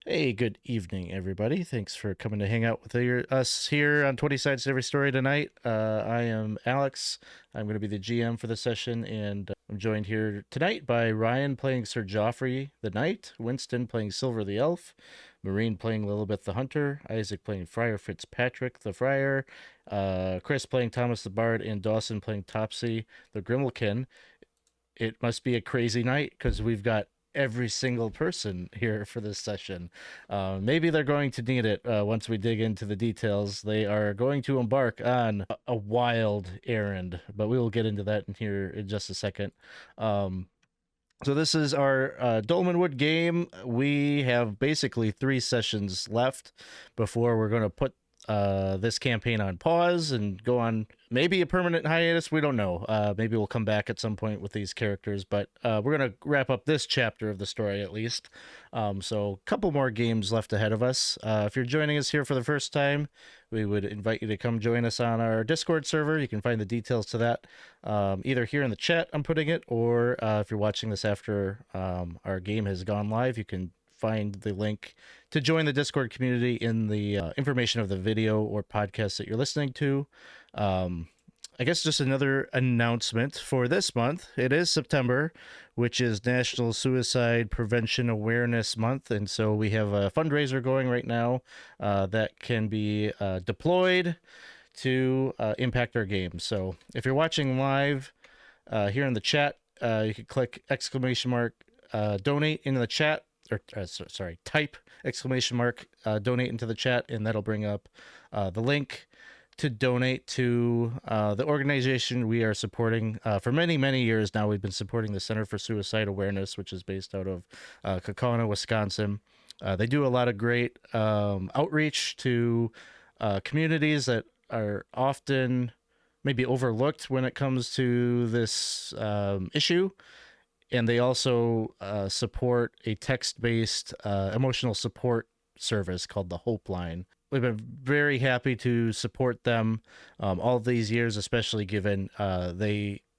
Hey, good evening, everybody. Thanks for coming to hang out with us here on 20 Sides to Every Story tonight. I am Alex. I'm going to be the GM for the session, and I'm joined here tonight by Ryan playing Sir Geoffrey the Knight, Winston playing Silver the Elf, Moreen playing Lillibeth the Hunter, Issac playing Friar Fitzpatrick the Friar, Chris playing Thomas the Bard, and Dawson playing Topsy the Grimalkin. It must be a crazy night because we've got every single person here for this session. Maybe they're going to need it once we dig into the details. They are going to embark on a wild errand, but we will get into that in here in just a second. So this is our Dolmenwood game. We have basically 3 sessions left before we're going to put this campaign on pause and go on maybe a permanent hiatus. We don't know. Maybe we'll come back at some point with these characters, but we're going to wrap up this chapter of the story at least. So a couple more games left ahead of us. If you're joining us here for the first time, we would invite you to come join us on our Discord server. You can find the details to that either here in the chat I'm putting it, or if you're watching this after our game has gone live, you can find the link to join the Discord community in the information of the video or podcast that you're listening to. I guess just another announcement for this month. It is September, which is National Suicide Prevention Awareness Month. And so we have a fundraiser going right now that can be deployed to impact our game. So if you're watching live here in the chat, you can click exclamation mark donate in the chat, or type exclamation mark donate into the chat, and that'll bring up the link to donate to the organization we are supporting for many years now. We've been supporting the Center for Suicide Awareness, which is based out of Kaukauna, Wisconsin. They do a lot of great outreach to communities that are often maybe overlooked when it comes to this issue. And they also support a text-based emotional support service called the Hope Line. We've been very happy to support them all these years, especially given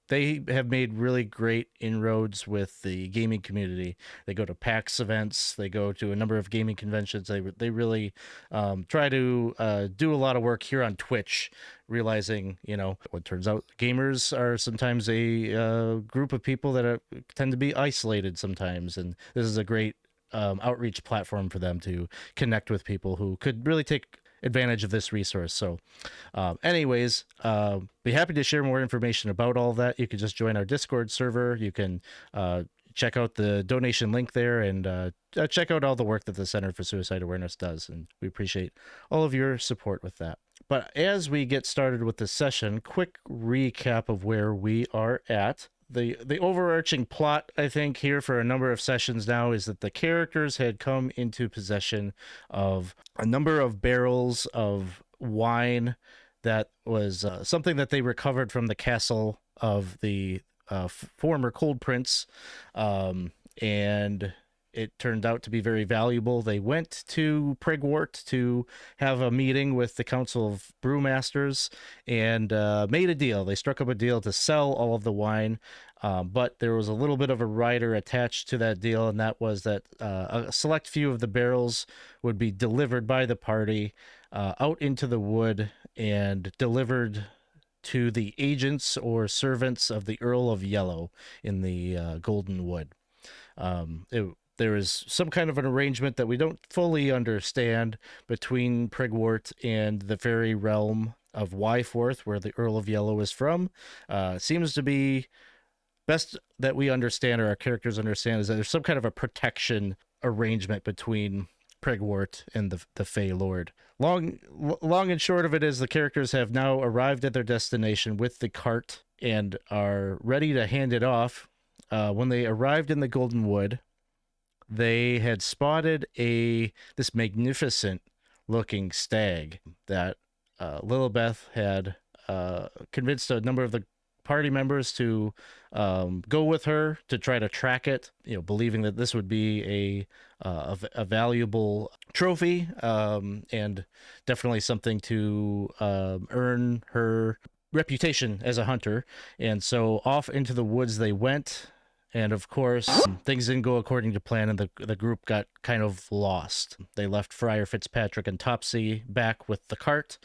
they have made really great inroads with the gaming community. They go to PAX events. They go to a number of gaming conventions. They really try to do a lot of work here on Twitch, realizing, what turns out gamers are sometimes a group of people that tend to be isolated sometimes. And this is a great outreach platform for them to connect with people who could really take advantage of this resource. So anyways, be happy to share more information about all of that. You can just join our Discord server. You can check out the donation link there, and check out all the work that the Center for Suicide Awareness does, and we appreciate all of your support with that. But as we get started with this session, quick recap of where we are at. The overarching plot, I think, here for a number of sessions now is that the characters had come into possession of a number of barrels of wine that was something that they recovered from the castle of the former Cold Prince, and it turned out to be very valuable. They went to Prigwort to have a meeting with the Council of Brewmasters and made a deal. They struck up a deal to sell all of the wine, but there was a little bit of a rider attached to that deal, and that was that a select few of the barrels would be delivered by the party out into the wood and delivered to the agents or servants of the Earl of Yellow in the Golden Wood. There is some kind of an arrangement that we don't fully understand between Prigwort and the fairy realm of Wyforth, where the Earl of Yellow is from. Seems to be best that we understand, or our characters understand, is that there's some kind of a protection arrangement between Prigwort and the Fey Lord. Long and short of it is the characters have now arrived at their destination with the cart and are ready to hand it off. When they arrived in the Golden Wood, they had spotted this magnificent looking stag that Lillibeth had convinced a number of the party members to go with her to try to track it, believing that this would be a valuable trophy, and definitely something to earn her reputation as a hunter. And so off into the woods they went, And of course, things didn't go according to plan, and the group got kind of lost. They left Friar, Fitzpatrick, and Topsy back with the cart,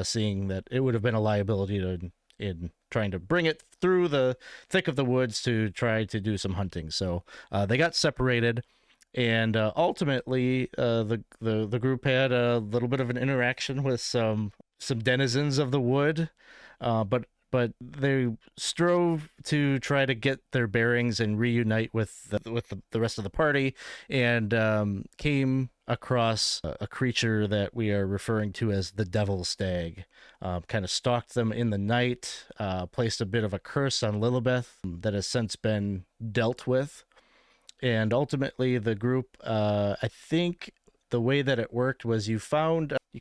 seeing that it would have been a liability in trying to bring it through the thick of the woods to try to do some hunting. So they got separated, and ultimately the group had a little bit of an interaction with some denizens of the wood, but they strove to try to get their bearings and reunite with the rest of the party, and came across a creature that we are referring to as the Devil Stag. Kind of stalked them in the night, placed a bit of a curse on Lillibeth that has since been dealt with. And ultimately, the group, I think the way that it worked was you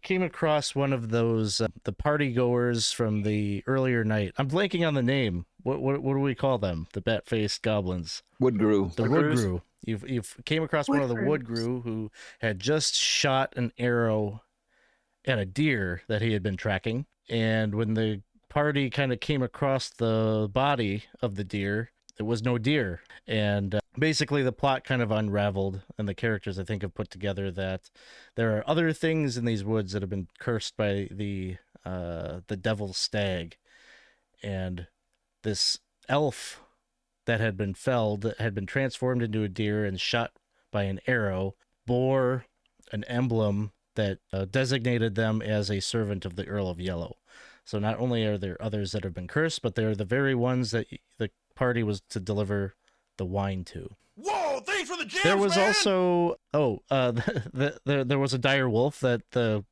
came across one of those, the party goers from the earlier night. I'm blanking on the name. What do we call them? The bat-faced goblins. Woodgrew. The Woodgrew. You've came across one of the Woodgrew who had just shot an arrow at a deer that he had been tracking. And when the party kind of came across the body of the deer, it was no deer. And basically the plot kind of unraveled, and the characters, I think, have put together that there are other things in these woods that have been cursed by the Devil Stag. And this elf that had been felled, had been transformed into a deer and shot by an arrow, bore an emblem that designated them as a servant of the Earl of Yellow. So not only are there others that have been cursed, but they're the very ones that the party was to deliver the wine to. Whoa, thanks for the jams, There was man! also there was a dire wolf that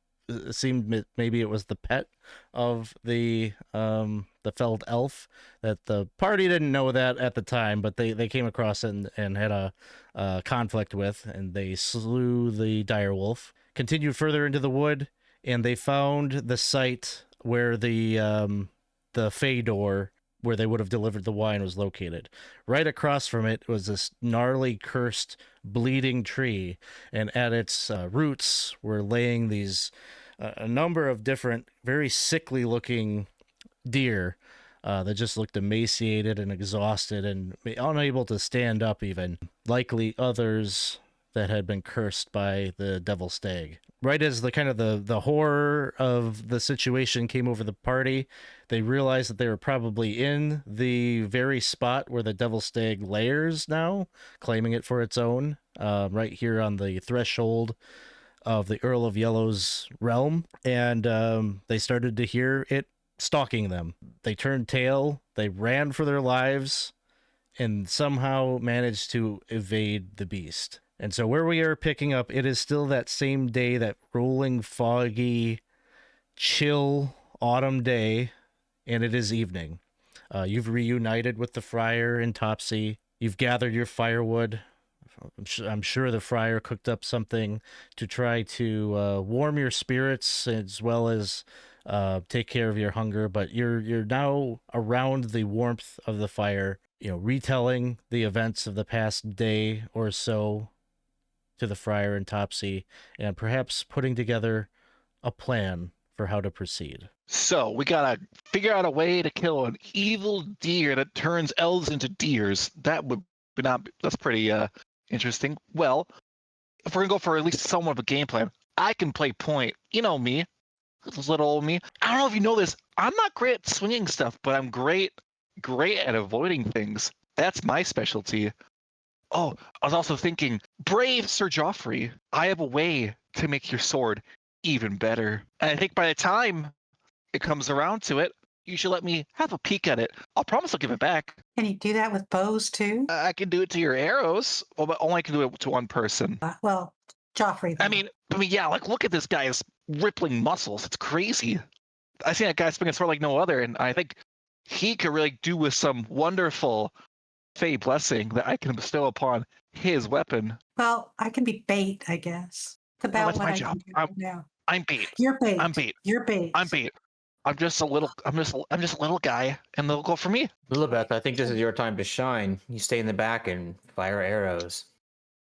seemed maybe it was the pet of the felled elf. That the party didn't know that at the time, but they came across it and had a conflict with, and they slew the dire wolf. Continued further into the wood, and they found the site where the Fey door, where they would have delivered the wine, was located. Right across from it was this gnarly, cursed, bleeding tree, and at its roots were laying these a number of different, very sickly-looking deer that just looked emaciated and exhausted and unable to stand up even. Likely others that had been cursed by the Devil Stag. Right as the horror of the situation came over the party, they realized that they were probably in the very spot where the Devil Stag lairs now, claiming it for its own, right here on the threshold of the Earl of Yellow's realm, and they started to hear it stalking them. They turned tail, they ran for their lives, and somehow managed to evade the beast. And so where we are picking up, it is still that same day, that rolling, foggy, chill autumn day, and it is evening. You've reunited with the Friar and Topsy. You've gathered your firewood. I'm sure the Friar cooked up something to try to warm your spirits as well as take care of your hunger. But you're now around the warmth of the fire, retelling the events of the past day or so to the Friar and Topsy, and perhaps putting together a plan for how to proceed. So we gotta figure out a way to kill an evil deer that turns elves into deers. That would not. That's pretty interesting. Well, if we're gonna go for at least somewhat of a game plan, I can play point. You know me, this little old me. I don't know if you know this. I'm not great at swinging stuff, but I'm great at avoiding things. That's my specialty. Oh, I was also thinking, brave Sir Geoffrey, I have a way to make your sword even better. And I think by the time it comes around to it, you should let me have a peek at it. I'll promise I'll give it back. Can you do that with bows too? I can do it to your arrows, but only I can do it to one person. Well, Geoffrey. Then. I mean, yeah, like look at this guy's rippling muscles. It's crazy. I seen that guy swing a sword like no other, and I think he could really do with some wonderful Fey blessing that I can bestow upon his weapon. Well, I can be bait, I guess. It's about that's what my I job. can do right now. I'm bait. You're bait. I'm bait. You're bait. I'm bait. I'm just a little guy, and they'll go for me. Lillibeth, I think this is your time to shine. You stay in the back and fire arrows.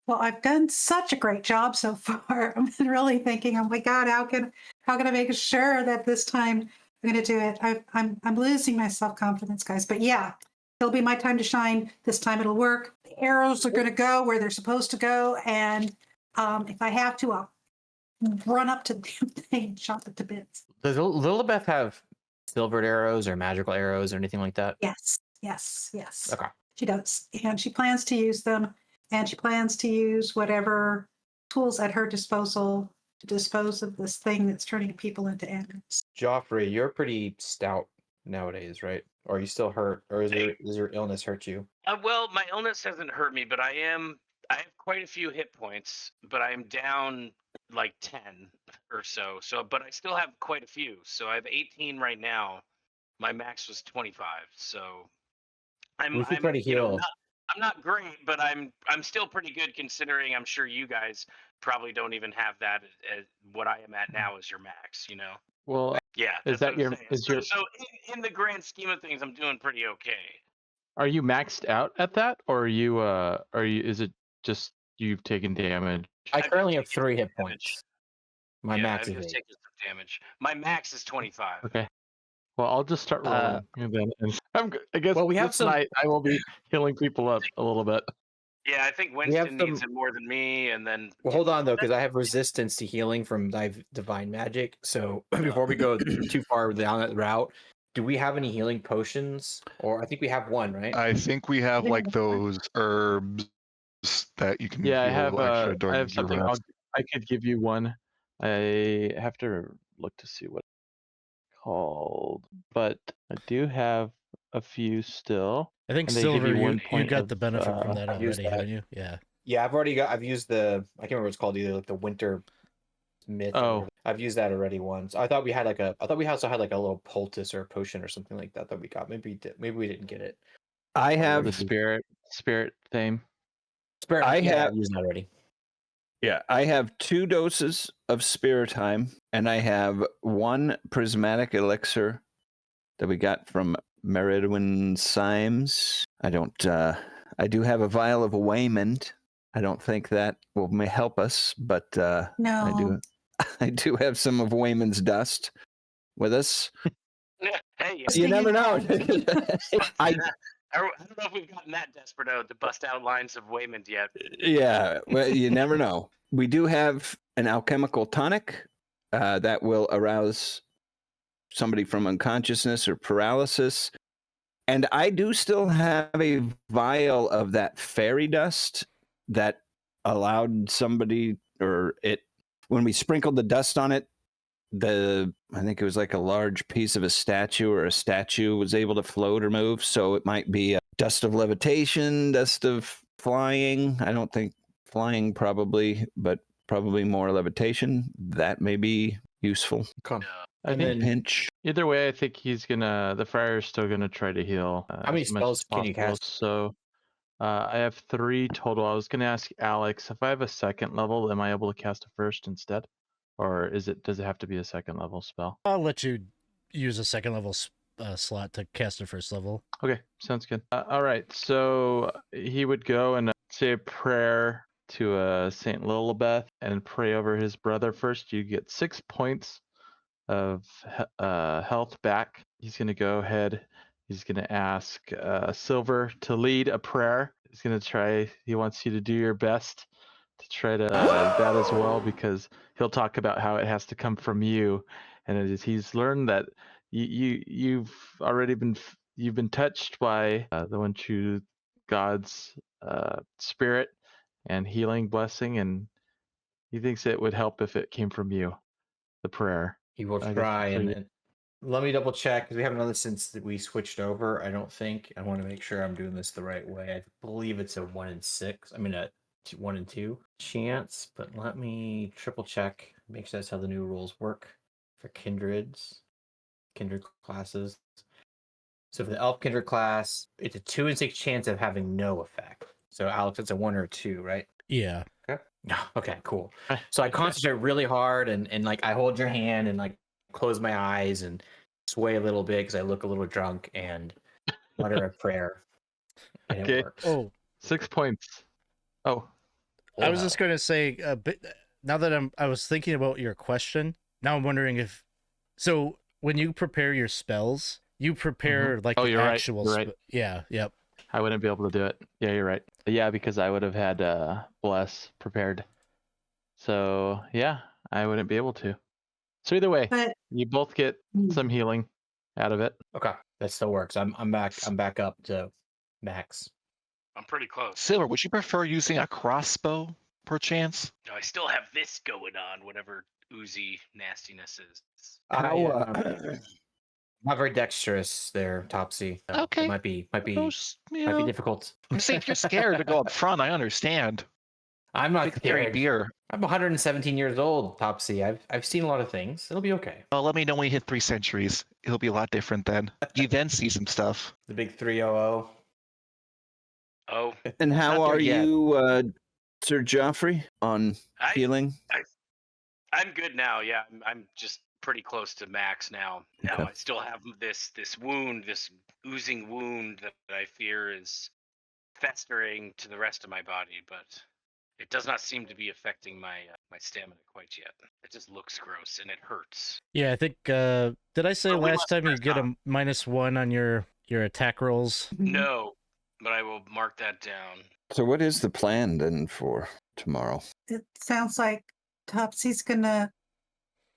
Well, I've done such a great job so far. I'm really thinking, oh my God, how can I make sure that this time I'm going to do it? I'm losing my self-confidence, guys. But yeah, it'll be my time to shine. This time it'll work. The arrows are going to go where they're supposed to go. And if I have to, I'll run up to the damn thing and chop it to bits. Does Lillibeth have silvered arrows or magical arrows or anything like that? Yes, yes, yes. Okay. She does. And she plans to use them. And she plans to use whatever tools at her disposal to dispose of this thing that's turning people into animals. Geoffrey, you're pretty stout nowadays, right? Or are you still hurt? Or does your illness hurt you? Well, my illness hasn't hurt me, but I have quite a few hit points, but I am down like 10 or so. But I still have quite a few. So I have 18 right now. My max was 25. So I'm try to heal. I'm not great, but I'm still pretty good considering I'm sure you guys probably don't even have that as what I am at now as your max, Well, Yeah. is that's that what I'm your saying. So in the grand scheme of things, I'm doing pretty okay. are you maxed out at that, or is it just you've taken damage? I I've currently just have 3 hit damage. points. My Yeah, max I've is just 8. taken some damage. My max is 25. Okay. Well, I'll just start rolling, and then I guess Well, we have this some- night I will be healing people up a little bit. Yeah, I think We have Winston needs some- it more than me, and then Well, hold on though, because I have resistance to healing from divine magic. So before we go too far down that route, do we have any healing potions? Or I think we have one, right? I think we have like those herbs that you can Yeah, I heal have extra during I have your something. rest. I could give you one. I have to look to see what it's called, but I do have a few still. I think And they give Silver, you you, 1 you point got of, the benefit from that I've used already, that. haven't you? Yeah. Yeah, I've used the, I can't remember what it's called either, like the winter myth. or Oh. whatever. I've used that already once. I thought we also had like a little poultice or a potion or something like that we got. Maybe we didn't get it. I have the spirit theme. Spirit, I yeah, have- I've used that already. Yeah, I have 2 doses of Spirit Time, and I have 1 prismatic elixir that we got from Meridwin Symes. I do have a vial of Waymond. I don't think that may help us, but No. I do have some of Waymond's dust with us. hey, You never know. I don't know if we've gotten that desperate to bust out lines of Waymond yet. Yeah, well, you never know. We do have an alchemical tonic that will arouse somebody from unconsciousness or paralysis. And I do still have a vial of that fairy dust that allowed somebody, or it, when we sprinkled the dust on it, I think it was like a large piece of a statue, or a statue was able to float or move. So it might be a dust of levitation, dust of flying. I don't think flying probably, but probably more levitation. That may be useful. I And think then- Pinch. either way, I think the Friar's still gonna try to heal. How many as much spells as can you possible. cast? So I have 3 total. I was gonna ask Alex if I have a second level, am I able to cast a first instead, or does it have to be a second level spell? I'll let you use a second level slot to cast a first level. Okay, sounds good. All right, so he would go and say a prayer to Saint Lillibeth and pray over his brother first. You get 6 points of health back. He's going to go ahead. He's going to ask Silver to lead a prayer. He's going to try. He wants you to do your best to try to that as well, because he'll talk about how it has to come from you, and he's learned that you've already been touched by the one true God's spirit and healing blessing, and he thinks it would help if it came from you, the prayer. He will I guess try, that's what and let me double check, because we haven't done this since that we switched over. I don't think. I want to make sure I'm doing this the right way. I believe it's a 1 in 6. I mean, a 1 in 2 chance, but let me triple check. Make sure that's how the new rules work for kindred classes. So for the elf kindred class, it's a 2 in 6 chance of having no effect. So Alex, it's a 1 or 2, right? Yeah. Okay, cool. So I concentrate really hard, and like I hold your hand and like close my eyes and sway a little bit because I look a little drunk and mutter a prayer. And Okay. it works. Oh, 6 points. Oh, I was just going to say a bit. Now that I was thinking about your question. Now I'm wondering so when you prepare your spells, You prepare like Oh, the you're right, actual. you're right. Yeah. Yep. I wouldn't be able to do it. Yeah, you're right. Yeah, because I would have had bless prepared. So yeah, I wouldn't be able to. So either way, But you both get some healing out of it. Okay, that still works. I'm back up to max. I'm pretty close. Silver, would you prefer using a crossbow, perchance? No, I still have this going on, whatever oozy nastiness is. Not very dexterous there, Topsy. So Okay. It might be Those, you might be know, difficult. I'm saying if you're scared to go up front, I understand. I'm not Big scary scared. deer. I'm 117 years old, Topsy. I've seen a lot of things. It'll be okay. Well, let me know when you hit 3 centuries. It'll be a lot different then. You then see some stuff. The big 300. Oh, And how Not there are yet. you, Sir Geoffrey, on I, healing? I'm good now. Yeah, I'm just pretty close to max now. Now Okay. I still have this wound, this oozing wound that I fear is festering to the rest of my body, but it does not seem to be affecting my my stamina quite yet. It just looks gross and it hurts. Yeah, I think. Did I say But we last must time you rest get up. a -1 on your attack rolls? No, but I will mark that down. So what is the plan then for tomorrow? it sounds like Topsy's gonna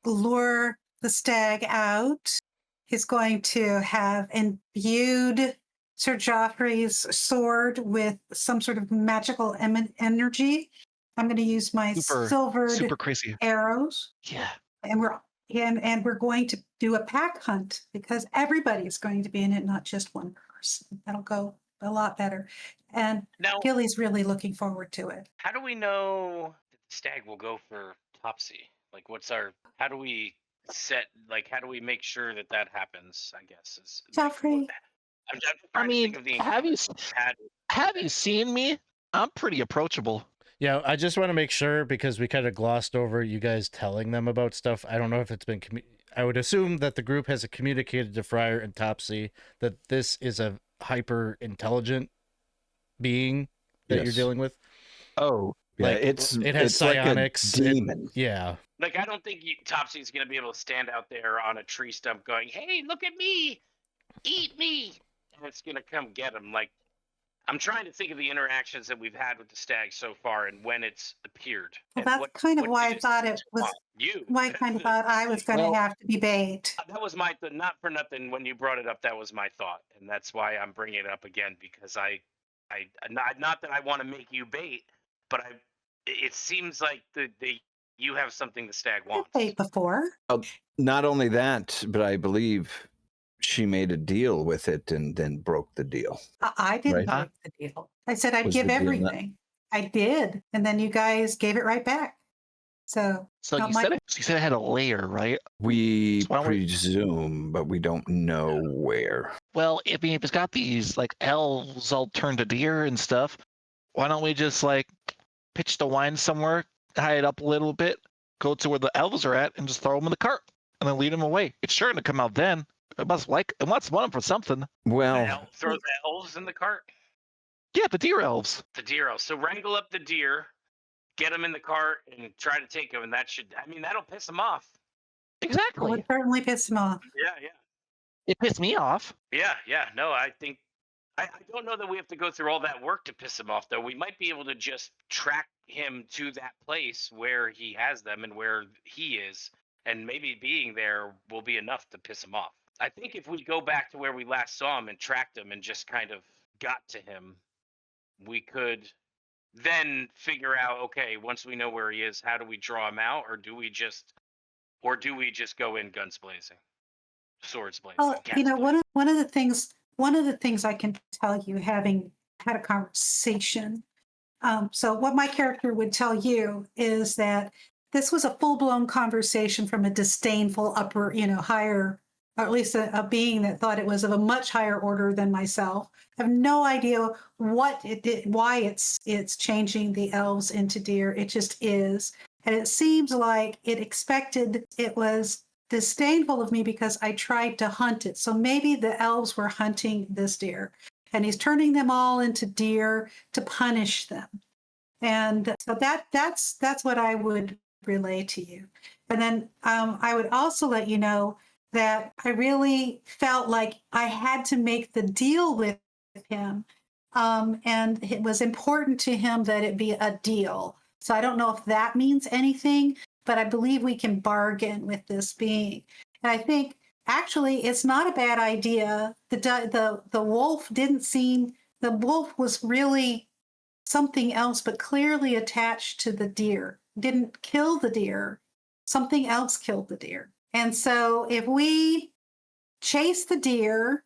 lure the stag out. He's going to have imbued Sir Geoffrey's sword with some sort of magical energy. I'm going to use my silvered Super crazy. arrows, Yeah. and we're going to do a pack hunt because everybody's going to be in it, not just one person. That'll go a lot better. And Now, Gilly's really looking forward to it. how do we know that the stag will go for Topsy? Like, how do we how do we make sure that that happens, I guess? Geoffrey. I'm I trying to mean, think of the have you encounters we've had. have you seen me? I'm pretty approachable. Yeah, I just want to make sure because we kind of glossed over you guys telling them about stuff. I don't know if it's been. I would assume that the group has communicated to Friar and Topsy that this is a hyper intelligent being that you're Yes. dealing with. Oh, Yeah, Like, it has it's like a psionics. demon. Yeah. Like, I don't think Topsy's going to be able to stand out there on a tree stump going, "Hey, look at me! Eat me!" And it's going to come get him. Like, I'm trying to think of the interactions that we've had with the stag so far and when it's appeared. Well, and that's kind of what why I did thought it was. you. Why I kind of thought I was going to Well- have to be bait. That was my not for nothing. When you brought it up, that was my thought, and that's why I'm bringing it up again because I not that I want to make you bait, but it seems like you have something the stag I've wants. bait before. Not only that, but I believe she made a deal with it and then broke the deal. I didn't Right. break the deal. I said I'd Was give the deal not- everything. I did, and then you guys gave it right back. So so Not you my- said it had a layer, right? We So why don't we- presume, but we don't know where. Well, I mean, if it's got these like elves all turned to deer and stuff, why don't we just like pitch the wine somewhere, tie it up a little bit, go to where the elves are at, and just throw them in the cart, and then lead them away? It's sure to come out then. It must want them for something. Well, Throw the elves in the cart. Yeah, the deer elves. The deer elves. So wrangle up the deer, get them in the cart, and try to take them. And that'll piss them off. it Exactly. would certainly piss him off. Yeah. It pissed me off. Yeah. No, I think I don't know that we have to go through all that work to piss him off, though. We might be able to just track him to that place where he has them and where he is, and maybe being there will be enough to piss him off. I think if we go back to where we last saw him and tracked him and just kind of got to him, we could then figure out, okay, once we know where he is, how do we draw him out, or do we just go in guns blazing, swords blazing? Oh, cats blazing? one of the things I can tell you, having had a conversation. So what my character would tell you is that this was a full-blown conversation from a disdainful higher, or at least a being that thought it was of a much higher order than myself. I have no idea what it did, why it's changing the elves into deer. It just is. And it seems like it was disdainful of me because I tried to hunt it. So maybe the elves were hunting this deer, and he's turning them all into deer to punish them. And so that's what I would relay to you. And then I would also let you know that I really felt like I had to make the deal with him. And it was important to him that it be a deal. So I don't know if that means anything, but I believe we can bargain with this being. And I think actually it's not a bad idea. The wolf the wolf was really something else, but clearly attached to the deer. Didn't kill the deer. Something else killed the deer. And so if we chase the deer,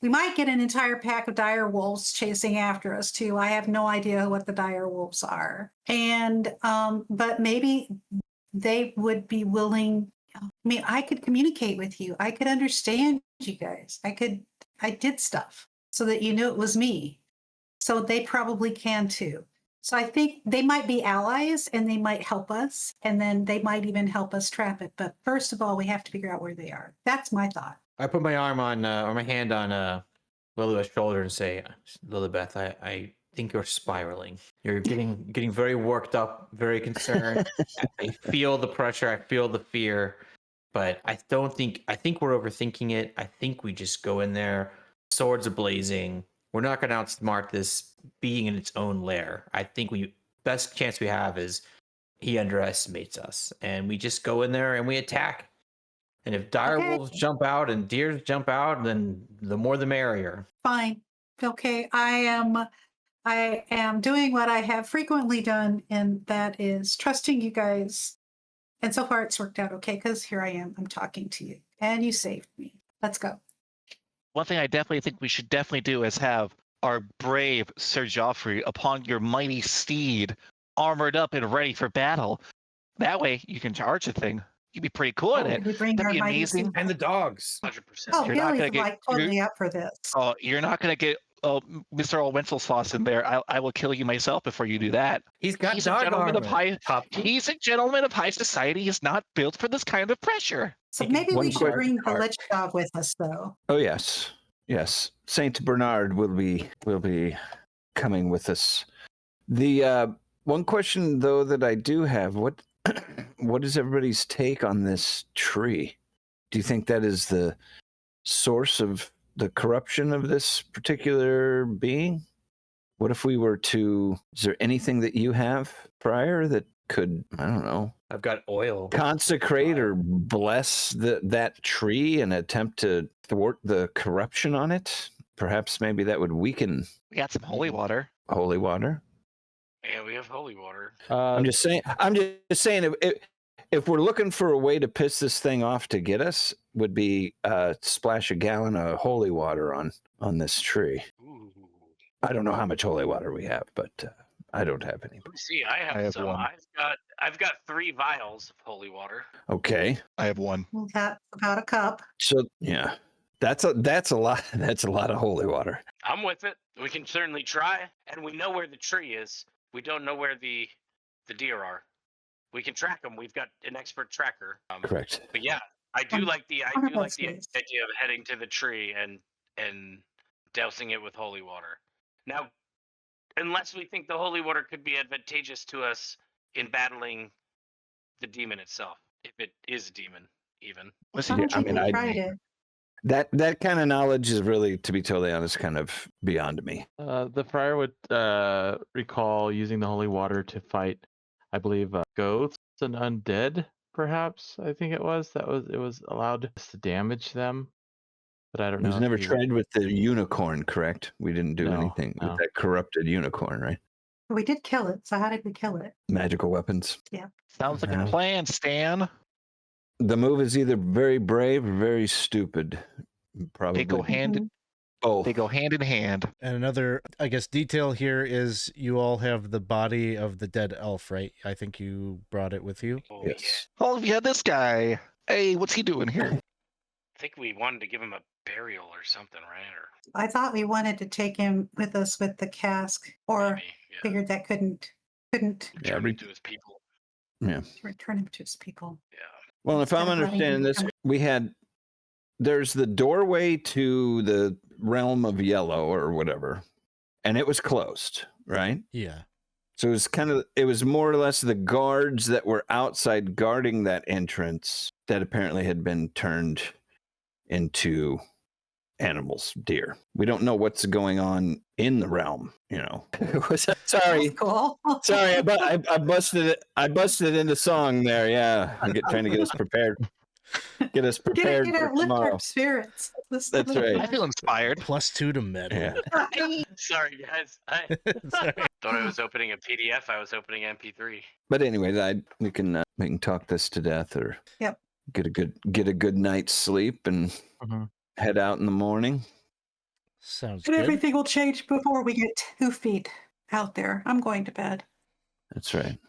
we might get an entire pack of dire wolves chasing after us too. I have no idea what the dire wolves are. And but maybe they would be willing. I mean, I could communicate with you. I could understand you guys. I did stuff so that you knew it was me. So they probably can too. So I think they might be allies and they might help us. And then they might even help us trap it. But first of all, we have to figure out where they are. That's my thought. I put my arm on, or my hand on Lillibeth's shoulder and say, Lillibeth, I think you're spiraling. You're getting very worked up, very concerned. I feel the pressure. I feel the fear. But I think we're overthinking it. I think we just go in there, swords blazing. We're not going to outsmart this being in its own lair. I think best chance we have is he underestimates us, and we just go in there and we attack. And if dire wolves jump out and deers jump out, then the more the merrier. Fine. Okay. I am doing what I have frequently done, and that is trusting you guys. And so far it's worked out okay, because here I am. I'm talking to you, and you saved me. Let's go. One thing I definitely think we should definitely do is have our brave Sir Geoffrey upon your mighty steed, armored up and ready for battle. That way you can charge the thing. You'd be pretty cool at it. That'd be amazing. And the dogs. 100%. Oh, You're not Billy's gonna like totally up for this. Oh, you're not going to get Mr. Old Wenceslaus in there. I will kill you myself before you do that. He's got He's dog a gentleman of armor. He's a gentleman of high society. He's not built for this kind of pressure. So maybe One we should quick bring the part. lich dog with us, though. Oh yes, yes. Saint Bernard will be coming with us. The one question though that I do have: what is everybody's take on this tree? Do you think that is the source of the corruption of this particular being? What if we were to? Is there anything that you have, Friar, that could, I don't know, I've got oil. consecrate or bless that tree and attempt to thwart the corruption on it? Perhaps maybe that would weaken We got some holy water. holy water. Yeah, we have holy water. I'm just saying. If we're looking for a way to piss this thing off to get us, would be splash a gallon of holy water on this tree. Ooh. I don't know how much holy water we have, but I don't have any. Let me see. I have some. one. I've got 3 vials of holy water. Okay, I have one. We got about a cup. so yeah, that's a lot. That's a lot of holy water. I'm with it. We can certainly try, and we know where the tree is. We don't know where the deer are. We can track them. We've got an expert tracker. Correct. But yeah, I do like the idea of heading to the tree and dousing it with holy water. Now, unless we think the holy water could be advantageous to us in battling the demon itself, if it is a demon, even. Listen, Why don't I you mean, think we tried it? That kind of knowledge is really, to be totally honest, kind of beyond me. The friar would recall using the holy water to fight, I believe, ghosts and undead. Perhaps I think it was allowed to damage them, but I don't It know. was if never he- tried with the unicorn, correct? We didn't do No, anything no. with that corrupted unicorn, right? We did kill it. So how did we kill it? Magical weapons. sounds like Yeah. a plan, Stan. The move is either very brave or very stupid. Probably They go hand. Mhm. both. They go hand in hand. And another, I guess, detail here is you all have the body of the dead elf, right? I think you brought it with you. Oh, Yes. Oh, yeah, this guy. Hey, what's he doing here? I think we wanted to give him a burial or something, right? Or I thought we wanted to take him with us with the cask, or maybe, yeah, figured that couldn't Yeah, return him to his people. return him to his people. Yeah. Well, if I'm Instead of letting understanding him this, there's the doorway to the realm of yellow or whatever, and it was closed, right? Yeah. So it was more or less the guards that were outside guarding that entrance that apparently had been turned into animals, deer. We don't know what's going on in the realm, Sorry. That's cool. Sorry, I busted it. I busted into song there. Yeah, trying to get us prepared. Get us prepared for lift tomorrow. our spirits. That's right. I feel inspired. +2 to metal. Yeah. Sorry, guys. I Sorry. thought I was opening a PDF. I was opening MP3. But anyway, we can talk this to death, or Yep. get a good night's sleep and head out in the morning. Sounds And good. everything will change before we get 2 feet out there. I'm going to bed. That's right.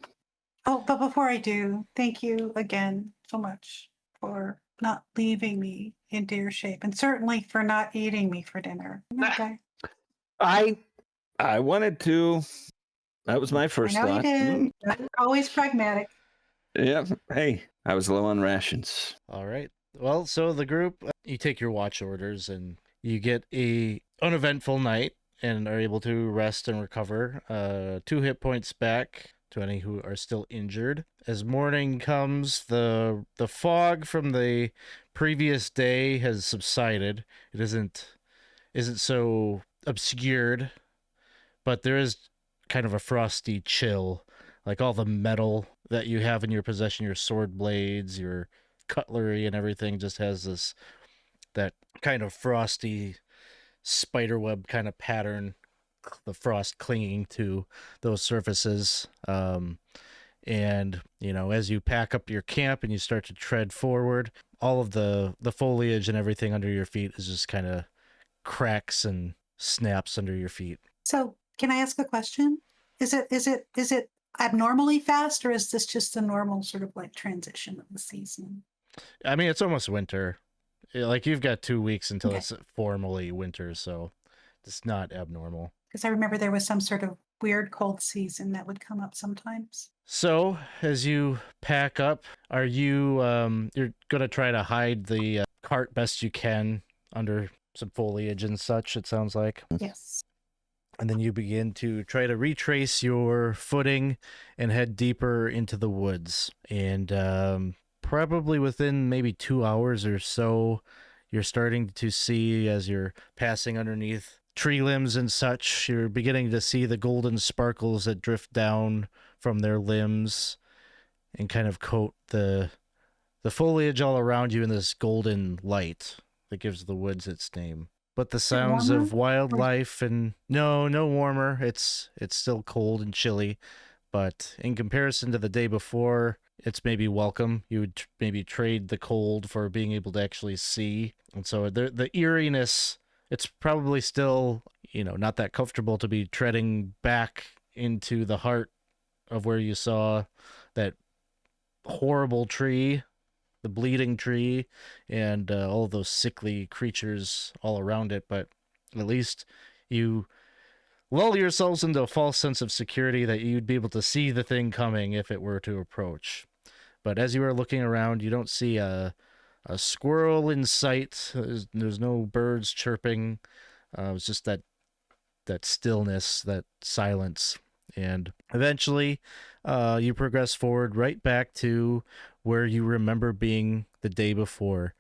Oh, but before I do, thank you again so much for not leaving me in deer shape, and certainly for not eating me for dinner. Okay. I wanted to. That was my first I know thought. you did. You're always pragmatic. Yeah. Hey, I was low on rations. All right. Well, so the group, you take your watch orders and you get a uneventful night and are able to rest and recover. 2 hit points back to any who are still injured. As morning comes, the fog from the previous day has subsided. It isn't so obscured, but there is kind of a frosty chill. Like all the metal that you have in your possession, your sword blades, your cutlery and everything just has that kind of frosty spiderweb kind of pattern, the frost clinging to those surfaces. And as you pack up your camp and you start to tread forward, all of the foliage and everything under your feet is just kind of cracks and snaps under your feet. So, can I ask a question? Is it abnormally fast, or is this just a normal sort of like transition of the season? I mean, it's almost winter. Like, you've got 2 weeks until Okay. it's formally winter, so it's not abnormal. Because I remember there was some sort of weird cold season that would come up sometimes. So, as you pack up, are you you're gonna try to hide the cart best you can under some foliage and such, it sounds like. Yes. And then you begin to try to retrace your footing and head deeper into the woods. And probably within maybe 2 hours or so, you're starting to see, as you're passing underneath tree limbs and such, you're beginning to see the golden sparkles that drift down from their limbs and kind of coat the foliage all around you in this golden light that gives the woods its name. But the sounds of wildlife and no warmer. It's still cold and chilly, but in comparison to the day before, it's maybe welcome. You would maybe trade the cold for being able to actually see. And so the eeriness, it's probably still, not that comfortable to be treading back into the heart of where you saw that horrible tree, the bleeding tree, and all of those sickly creatures all around it. But at least you lull yourselves into a false sense of security that you'd be able to see the thing coming if it were to approach. But as you are looking around, you don't see a squirrel in sight. There's no birds chirping. It's just that stillness, that silence. And eventually you progress forward right back to where you remember being the day before.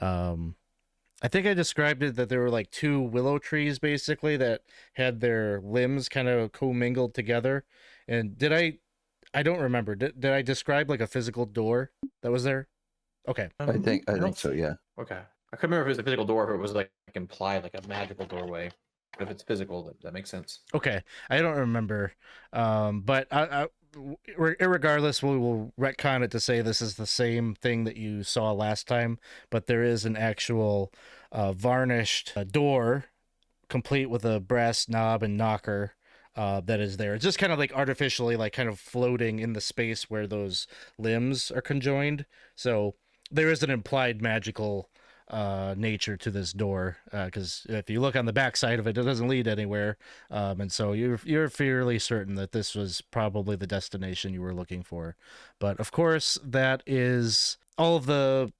I think I described it that there were like 2 willow trees basically that had their limbs kind of commingled together. And I don't remember. Did I describe like a physical door that was there? Okay. I think so. Yeah. Okay. I couldn't remember if it was a physical door or if it was like implied, like a magical doorway. But if it's physical, that makes sense. Okay. I don't remember. But irregardless, we will retcon it to say this is the same thing that you saw last time, but there is an actual varnished door complete with a brass knob and knocker that is there. It's just kind of like artificially, like kind of floating in the space where those limbs are conjoined. So there is an implied magical nature to this door, because if you look on the back side of it, it doesn't lead anywhere, and so you're fairly certain that this was probably the destination you were looking for. But of course, that is all of the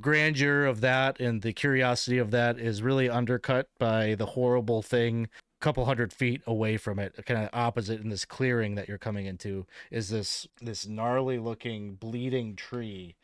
grandeur of that and the curiosity of that is really undercut by the horrible thing a couple 100 feet away from it, kind of opposite in this clearing that you're coming into, is this gnarly looking bleeding tree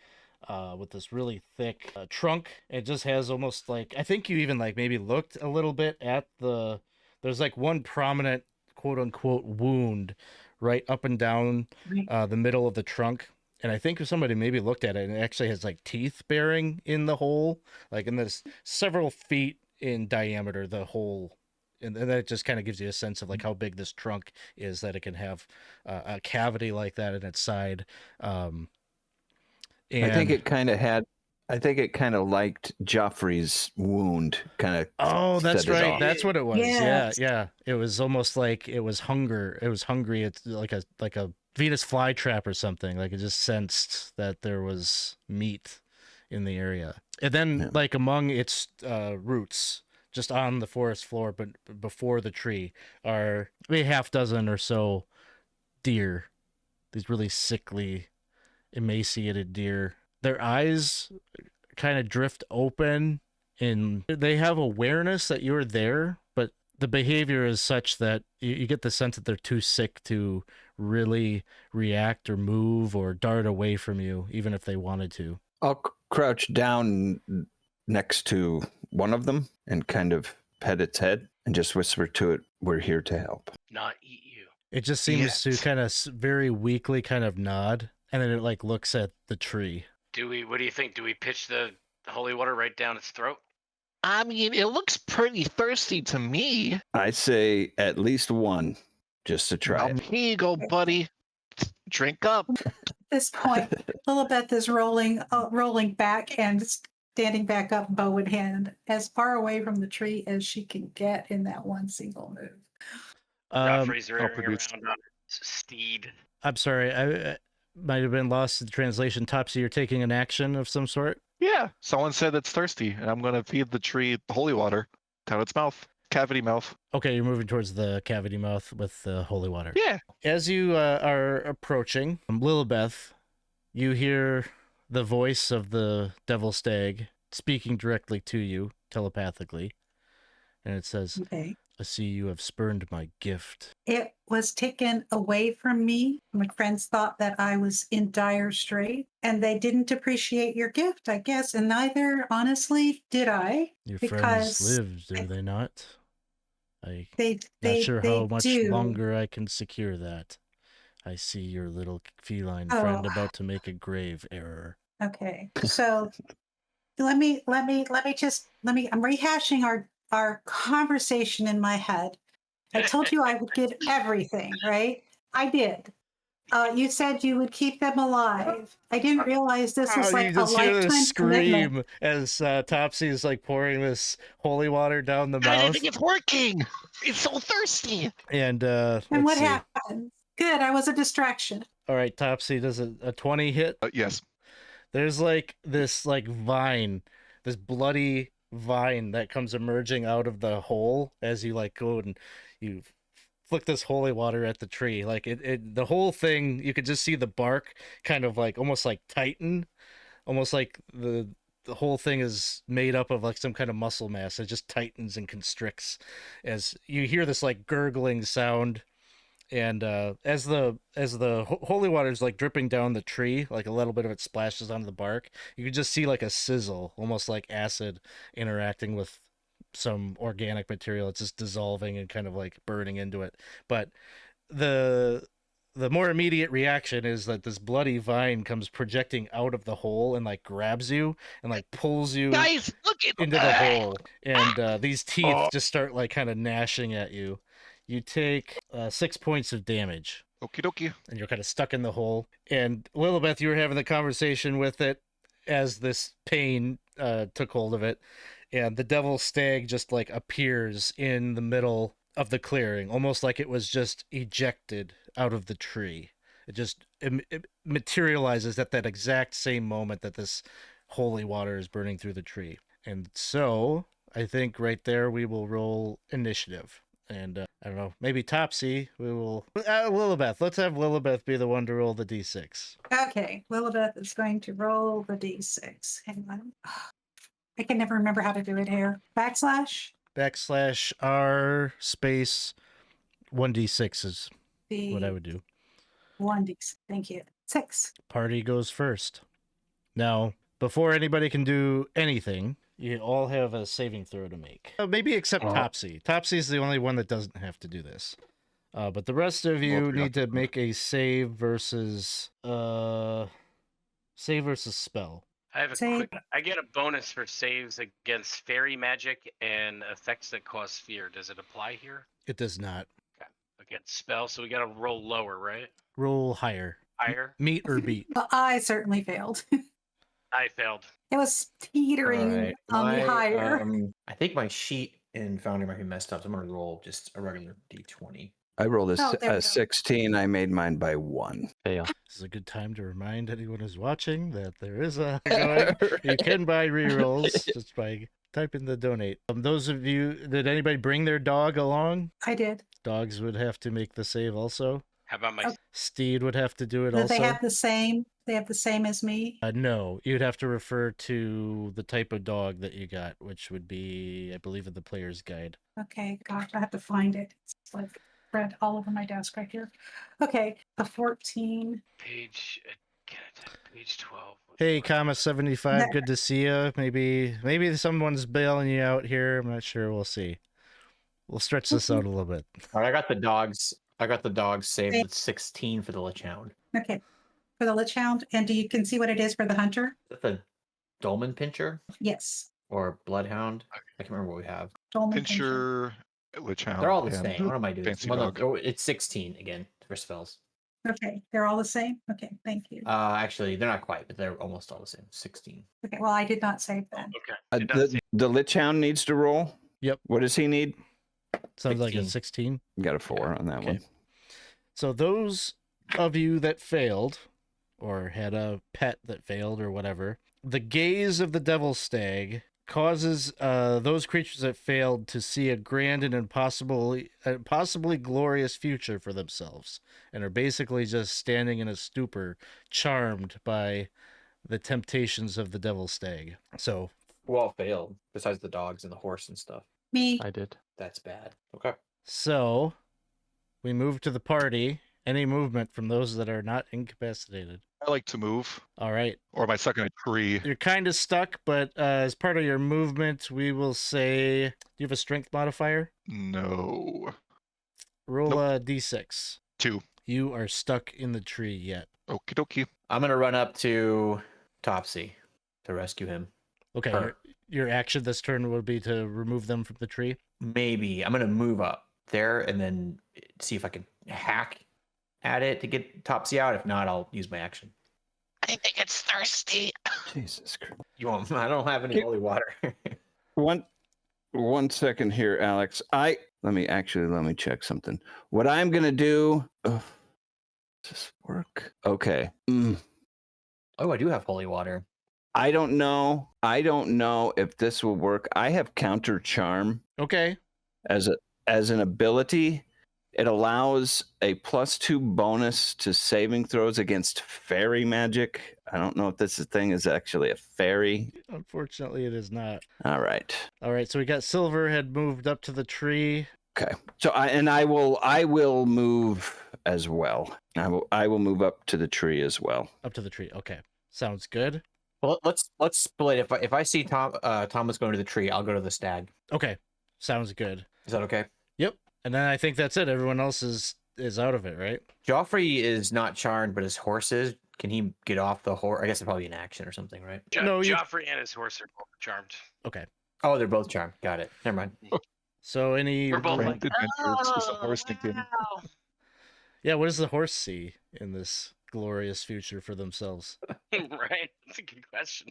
with this really thick trunk. It just has almost like, I think you even like maybe looked a little bit at there's like one prominent quote unquote wound right up and down the middle of the trunk. And I think if somebody maybe looked at it, and it actually has like teeth bearing in the hole, like in this several feet in diameter, the hole. And that just kind of gives you a sense of like how big this trunk is, that it can have a cavity like that in its side. And I think it kind of liked Geoffrey's wound, kind of. Oh, that's set it right. off. That's what it was. Yes. Yeah. It was almost like it was hunger. It was hungry. It's like a Venus flytrap or something. Like it just sensed that there was meat in the area. And then like among its roots, just on the forest floor, but before the tree, are maybe half dozen or so deer. These really sickly, emaciated deer. Their eyes kind of drift open, and they have awareness that you're there, but the behavior is such that you get the sense that they're too sick to really react or move or dart away from you, even if they wanted to. I'll crouch down next to one of them and kind of pet its head and just whisper to it, "We're here to help." Not eat you. It just seems to kind of very weakly kind of nod, and then it like looks at the tree. What do you think? Do we pitch the holy water right down its throat? I mean, it looks pretty thirsty to me. I say at least one, just to try it. Here you go, buddy. Drink up. At this point, Lillibeth is rolling back and standing back up, bow in hand, as far away from the tree as she can get in that one single move. Geoffrey's rearing produce- around on his steed. I'm sorry, I might have been lost in the translation. Topsy, you're taking an action of some sort? Yeah, someone said it's thirsty, and I'm going to feed the tree holy water down its mouth, cavity mouth. Okay, you're moving towards the cavity mouth with the holy water. Yeah. As you are approaching Lillibeth, you hear the voice of the Devil Stag speaking directly to you telepathically. And it says, Okay. "I see you have spurned my gift." It was taken away from me. My friends thought that I was in dire strait, and they didn't appreciate your gift, I guess, and neither, honestly, did I. Your Because friends lived, do they not? I'm They not sure they how much do. longer I can secure that. I see your little feline friend Oh. about to make a grave error. Okay, so I'm rehashing our conversation in my head. I told you I would give everything, right? I did. You said you would keep them alive. I didn't realize this was like you a just hear lifetime this commitment. scream as Topsy is like pouring this holy water down the I didn't mouth. think it's working. It's so thirsty. And And let's what see. happened? Good, I was a distraction. All right, Topsy does a 20 hit. Yes. There's like this like vine, this bloody vine that comes emerging out of the hole as you like go and you flick this holy water at the tree. Like the whole thing, you could just see the bark kind of like almost like tighten, almost like the whole thing is made up of like some kind of muscle mass. It just tightens and constricts as you hear this like gurgling sound. And as the holy water is like dripping down the tree, like a little bit of it splashes onto the bark, you can just see like a sizzle, almost like acid interacting with some organic material. It's just dissolving and kind of like burning into it. But the more immediate reaction is that this bloody vine comes projecting out of the hole and like grabs you and like pulls you Guys, look at into the hole. And these teeth just start like kind of gnashing at you. You take 6 points of damage, Okie dokie. and you're kind of stuck in the hole. And Lillibeth, you were having the conversation with it as this pain took hold of it, and the Devil Stag just like appears in the middle of the clearing, almost like it was just ejected out of the tree. It materializes at that exact same moment that this holy water is burning through the tree. And so I think right there we will roll initiative. And I don't know, maybe Topsy, we will... Lillibeth, let's have Lillibeth be the one to roll the d6. Okay, Lillibeth is going to roll the d6. Hang on. I can never remember how to do it here. Backslash? /R space 1d6 is The what I would do. 1d6. Thank you. 6. Party goes first. Now, before anybody can do anything, you all have a saving throw to make. Maybe except Topsy. Topsy's the only one that doesn't have to do this. But the rest of you need to make a save versus spell. I have a Save. I get a bonus for saves against fairy magic and effects that cause fear. Does it apply here? It does not. Against spell, so we got to roll lower, right? Roll higher. Higher? Meet or beat. Well, I certainly failed. I failed. It was teetering Alright, on the higher. I think my sheet in Foundry might be messed up. So I'm gonna roll just a regular d20. I rolled Oh, there we go. a 16. I made mine by 1. Fail. This is a good time to remind anyone who's watching that there is a going. You can buy rerolls just by typing the donate. Those of you, did anybody bring their dog along? I did. Dogs would have to make the save also. How about my Oh. Steed would have to do it Do also. they have the same? They have the same as me. No, you'd have to refer to the type of dog that you got, which would be, I believe, in the player's guide. Okay, gosh, I have to find it. It's like spread all over my desk right here. Okay, a 14. page? Page 12. Hey, comma 75, There. good to see you. Maybe someone's bailing you out here. I'm not sure. We'll see. We'll stretch this out a little bit. All right, I got the dogs. Saved with 16 for the Lich Hound. Okay, for the Lich Hound. And you can see what it is for the Hunter? Is that the Dolmen Pincher Yes. or Bloodhound? I can't remember what we have. Dolmen Pincher, Lich Hound. They're all the and same. What am I doing? Fancy Well, no, dog. oh, it's 16 again for spells. Okay, they're all the same? Okay, thank you. Actually, they're not quite, but they're almost all the same. 16. Okay, well, I did not save that. Okay. It does The Lich Hound needs to roll. Yep. What does he need? Sounds like a 16. 16. Got a 4 on that Okay. one. So those of you that failed, or had a pet that failed, or whatever, the gaze of the Devil Stag causes those creatures that failed to see a grand and possibly glorious future for themselves, and are basically just standing in a stupor, charmed by the temptations of the Devil Stag. So, Who all failed, besides the dogs and the horse and stuff. Me, I did. That's bad. Okay. so we move to the party. Any movement from those that are not incapacitated? I like to move, All right. or am I stuck in a tree? You're kind of stuck, but as part of your movement, we will say, do you have a strength modifier? No. Roll a d6. 2. You are stuck in the tree yet. Okie dokie. I'm going to run up to Topsy to rescue him. Okay, Her. your action this turn would be to remove them from the tree. Maybe I'm going to move up there and then see if I can hack at it to get Topsy out. If not, I'll use my action. I think it's thirsty. Jesus Christ. You want? I don't have any holy water. One second here, Alex. Let me check something. What I'm gonna do. Does this work? Okay. Oh, I do have holy water. I don't know if this will work. I have counter charm Okay. as an ability. It allows a +2 bonus to saving throws against fairy magic. I don't know if this thing is actually a fairy. Unfortunately, it is not. All right. All right, so we got Silver had moved up to the tree. Okay. So I will move as well. I will move up to the tree as well. Up to the tree. Okay. Sounds good. Well, let's split. If I see Thomas going to the tree, I'll go to the stag. Okay. Sounds good. Is that okay? Yep. And then I think that's it. Everyone else is out of it, right? Geoffrey is not charmed, but his horse is. Can he get off the horse? I guess it's probably an action or something, right? No, you- Geoffrey and his horse are both charmed. Okay. Oh, they're both charmed. Got it. Never mind. So any We're both Grand like, adventures is a horse thinking. wow. Yeah, what does the horse see in this glorious future for themselves? Right? That's a good question.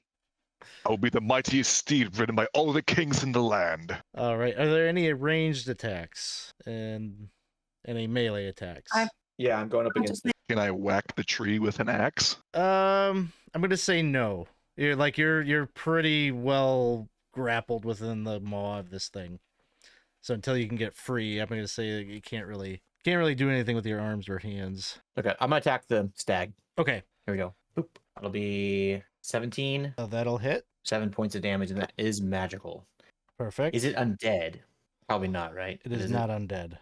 I will be the mightiest steed ridden by all the kings in the land. All right. Are there any ranged attacks and any melee attacks? Yeah, I'm going up I'll against. just Can I whack the tree with an axe? I'm gonna say no. You're pretty well grappled within the maw of this thing. So until you can get free, I'm gonna say that you can't really do anything with your arms or hands. Okay, I'm gonna attack the stag. Okay. Here we go. Boop. That'll be 17. That'll hit. 7 points of damage, and that is magical. Perfect. Is it undead? Probably not, right? It is not undead.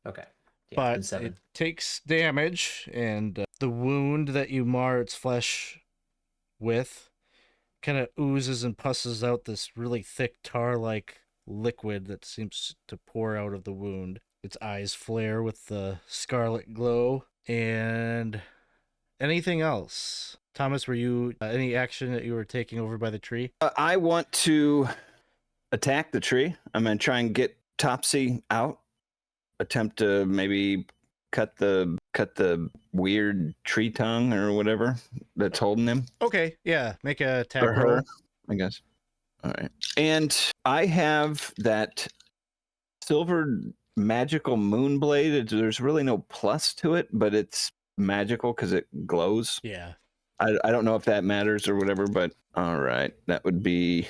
Okay. Yeah, But then 7. it takes damage, and the wound that you mar its flesh with kind of oozes and pusses out this really thick tar-like liquid that seems to pour out of the wound. Its eyes flare with the scarlet glow. And anything else? Thomas, were you any action that you were taking over by the tree? I want to attack the tree. I'm going to try and get Topsy out. Attempt to maybe cut the weird tree tongue or whatever that's holding him. Okay, yeah, make a attack Or roll. her, I guess. All right. And I have that silver magical moon blade. There's really no plus to it, but it's magical because it glows. Yeah. I don't know if that matters or whatever, but all right. That would be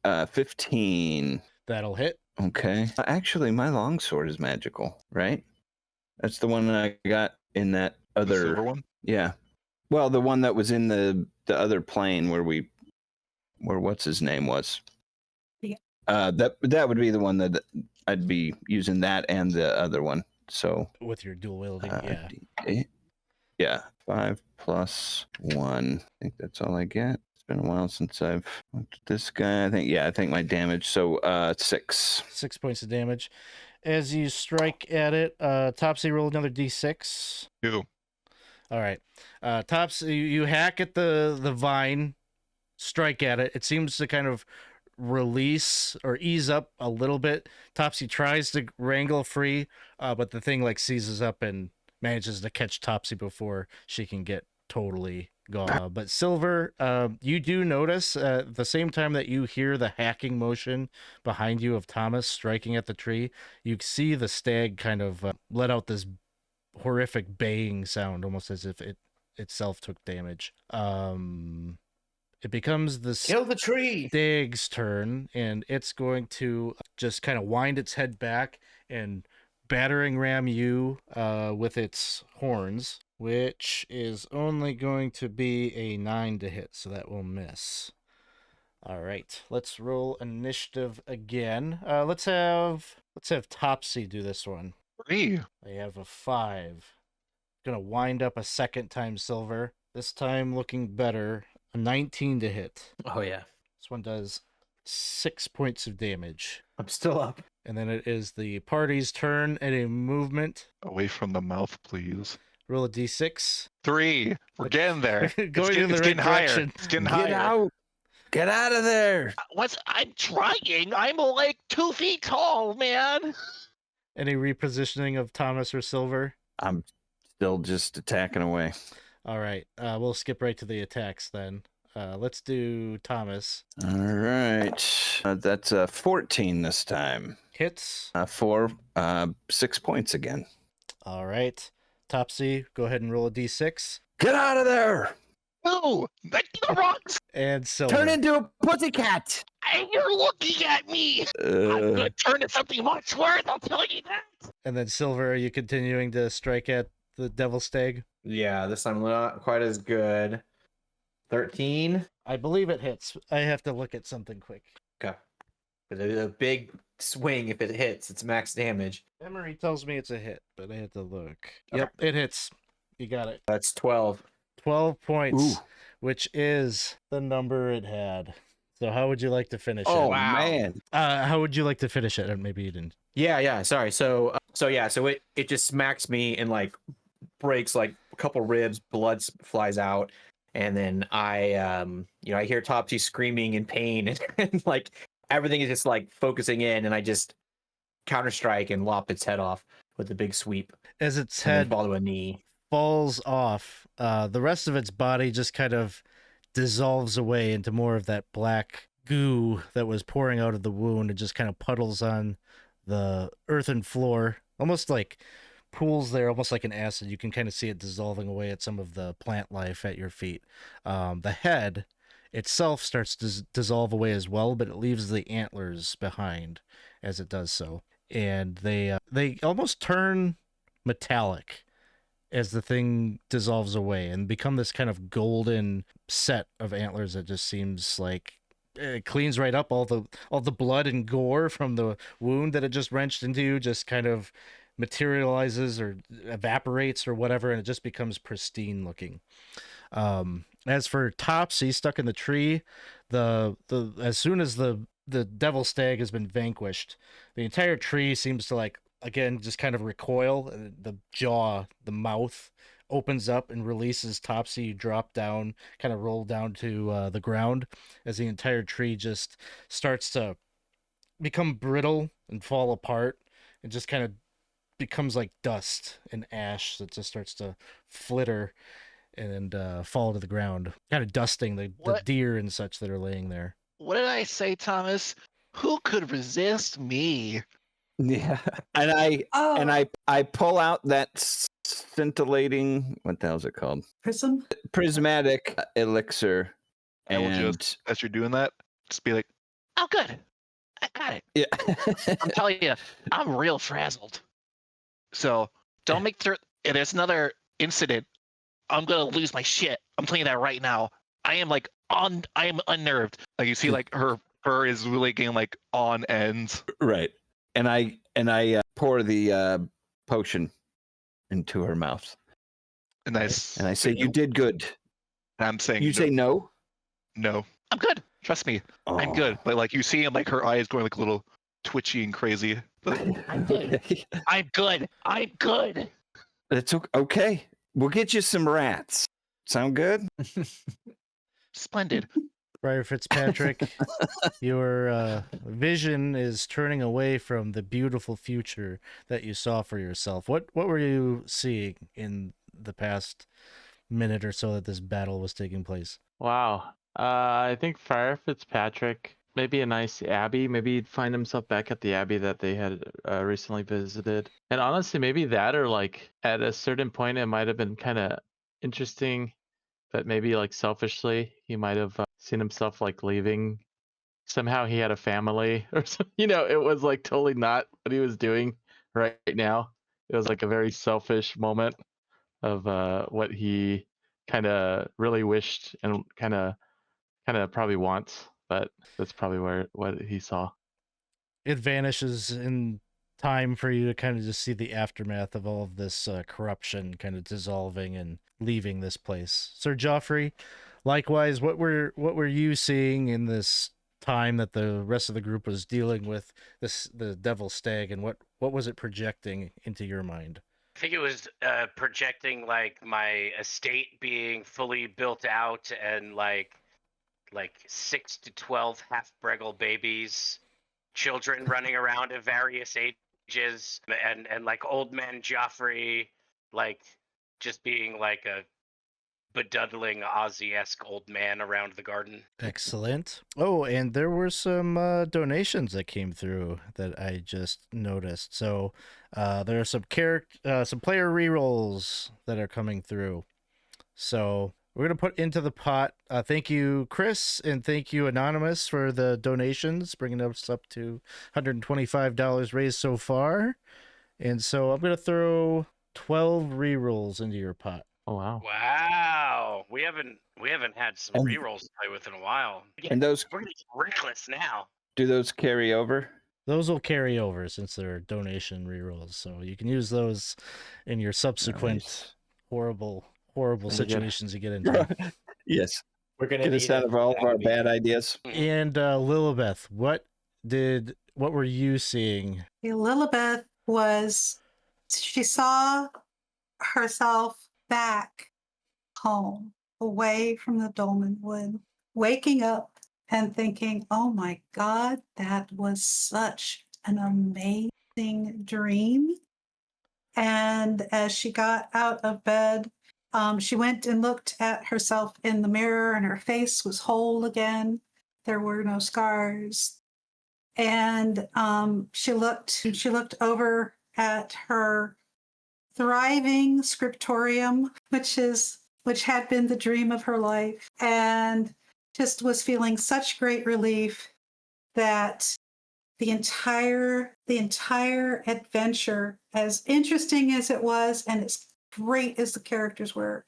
a 15. That'll hit. Okay. Actually, my longsword is magical, right? That's the one that I got in that The other silver one? Yeah. Well, the one that was in the other plane where what's his name was. Yeah. That would be the one that I'd be using, that and the other one. So With your dual wielding, yeah. Yeah. 5 plus 1. I think that's all I get. It's been a while since I've looked at this guy. I think my damage. So 6. 6 points of damage. As you strike at it, Topsy, roll another d6. 2. All right. Topsy, you hack at the vine, strike at it. It seems to kind of release or ease up a little bit. Topsy tries to wrangle free, but the thing like seizes up and manages to catch Topsy before she can get totally gone. But Silver, you do notice at the same time that you hear the hacking motion behind you of Thomas striking at the tree, you see the stag kind of let out this horrific baying sound, almost as if it itself took damage. It becomes the Kill the tree. stag's turn, and it's going to just kind of wind its head back and battering ram you with its horns, which is only going to be a 9 to hit, so that will miss. All right, let's roll initiative again. Let's have Topsy do this one. 3. I have a 5. Gonna wind up a second time, Silver. This time looking better. A 19 to hit. Oh yeah. This one does 6 points of damage. I'm still up. And then it is the party's turn at a movement. Away from the mouth, please. Roll a d6. 3. We're getting there. Going in the right getting higher. direction. It's getting Get higher. out. Get out of there. I'm trying. I'm like 2 feet tall, man. Any repositioning of Thomas or Silver? I'm still just attacking away. All right. We'll skip right to the attacks then. Let's do Thomas. All right. That's 14 this time. Hits. 6 points again. All right. Topsy, go ahead and roll a d6. Get out of there. No, that's the wrong. And Silver. Turn into a pussycat. And you're looking at me. I'm gonna turn to something much worse. I'll tell you that. And then Silver, are you continuing to strike at the Devil Stag? Yeah, this time not quite as good. 13. I believe it hits. I have to look at something quick. Okay. A big swing if it hits. It's max damage. Memory tells me it's a hit, but I have to look. Okay. Yep, it hits. You got it. That's 12. 12 points, Ooh. which is the number it had. So how would you like to finish Oh it? man. How would you like to finish it? Maybe you didn't. Yeah. Sorry. So it just smacks me and like breaks like a couple ribs. Blood flies out, and then I hear Topsy screaming in pain, and like everything is just like focusing in, and I just counter strike and lop its head off with a big sweep. As its And then head fall to a knee. falls off, the rest of its body just kind of dissolves away into more of that black goo that was pouring out of the wound. It just kind of puddles on the earthen floor, almost like pools there, almost like an acid. You can kind of see it dissolving away at some of the plant life at your feet. The head itself starts to dissolve away as well, but it leaves the antlers behind as it does so. And they almost turn metallic as the thing dissolves away and become this kind of golden set of antlers that just seems like it cleans right up all the blood and gore from the wound that it just wrenched into you, just kind of materializes or evaporates or whatever, and it just becomes pristine looking. As for Topsy stuck in the tree, the as soon as the Devil Stag has been vanquished, the entire tree seems to like again just kind of recoil. And the jaw, the mouth opens up and releases Topsy. You drop down, kind of roll down to the ground as the entire tree just starts to become brittle and fall apart. It just kind of becomes like dust and ash that just starts to flitter and fall to the ground, kind of dusting the deer and such that are laying there. What did I say, Thomas? Who could resist me? Yeah, and I pull out that scintillating, what the hell is it called? Prismatic elixir. I will just, as you're doing that, just be like, Oh, good. I got it. Yeah. I'm telling you, I'm real frazzled. So don't make if there's another incident, I'm gonna lose my shit. I'm telling you that right now. I am unnerved. like you see, like her fur is really getting like on ends. Right. And I pour the potion into her mouth. And I say, "You did good." I'm saying, you say no. No. I'm good. Trust me. I'm good. But like you see him, like her eyes going like a little twitchy and crazy. I'm good. I'm good. I'm good. That's okay. We'll get you some rats. Sound good? Splendid. Friar Fitzpatrick, your vision is turning away from the beautiful future that you saw for yourself. What were you seeing in the past minute or so that this battle was taking place? Wow. I think Friar Fitzpatrick, maybe a nice abbey. Maybe he'd find himself back at the abbey that they had recently visited. And honestly, maybe that, or like at a certain point, it might have been kind of interesting, but maybe like selfishly, he might have seen himself like leaving. Somehow he had a family or something. It was like totally not what he was doing right now. It was like a very selfish moment of what he kind of really wished and kind of probably wants, but that's probably what he saw. It vanishes in time for you to kind of just see the aftermath of all of this corruption kind of dissolving and leaving this place. Sir Geoffrey, likewise, what were you seeing in this time that the rest of the group was dealing with the Devil Stag, and what was it projecting into your mind? I think it was projecting like my estate being fully built out and like 6 to 12 half-breggle babies, children running around at various ages, and like old man Geoffrey, like just being like a beduddling Aussie-esque old man around the garden. Excellent. Oh, and there were some donations that came through that I just noticed. So there are some player rerolls that are coming through. So we're going to put into the pot. Thank you, Chris, and thank you, Anonymous, for the donations, bringing us up to $125 raised so far. And so I'm going to throw 12 rerolls into your pot. Oh, wow. Wow. We haven't had some rerolls to play with in a while. And those, we're going to get reckless now. Do those carry over? Those will carry over since they're donation rerolls. So you can use those in your subsequent horrible situations you get into. Yes. We're going to get us out of all of our bad ideas. And Lillibeth, what were you seeing? Lillibeth she saw herself back home, away from the Dolmenwood, waking up and thinking, oh my God, that was such an amazing dream. And as she got out of bed, she went and looked at herself in the mirror, and her face was whole again. There were no scars. And she looked over at her thriving scriptorium, which had been the dream of her life, and just was feeling such great relief that the entire adventure, as interesting as it was and as great as the characters were,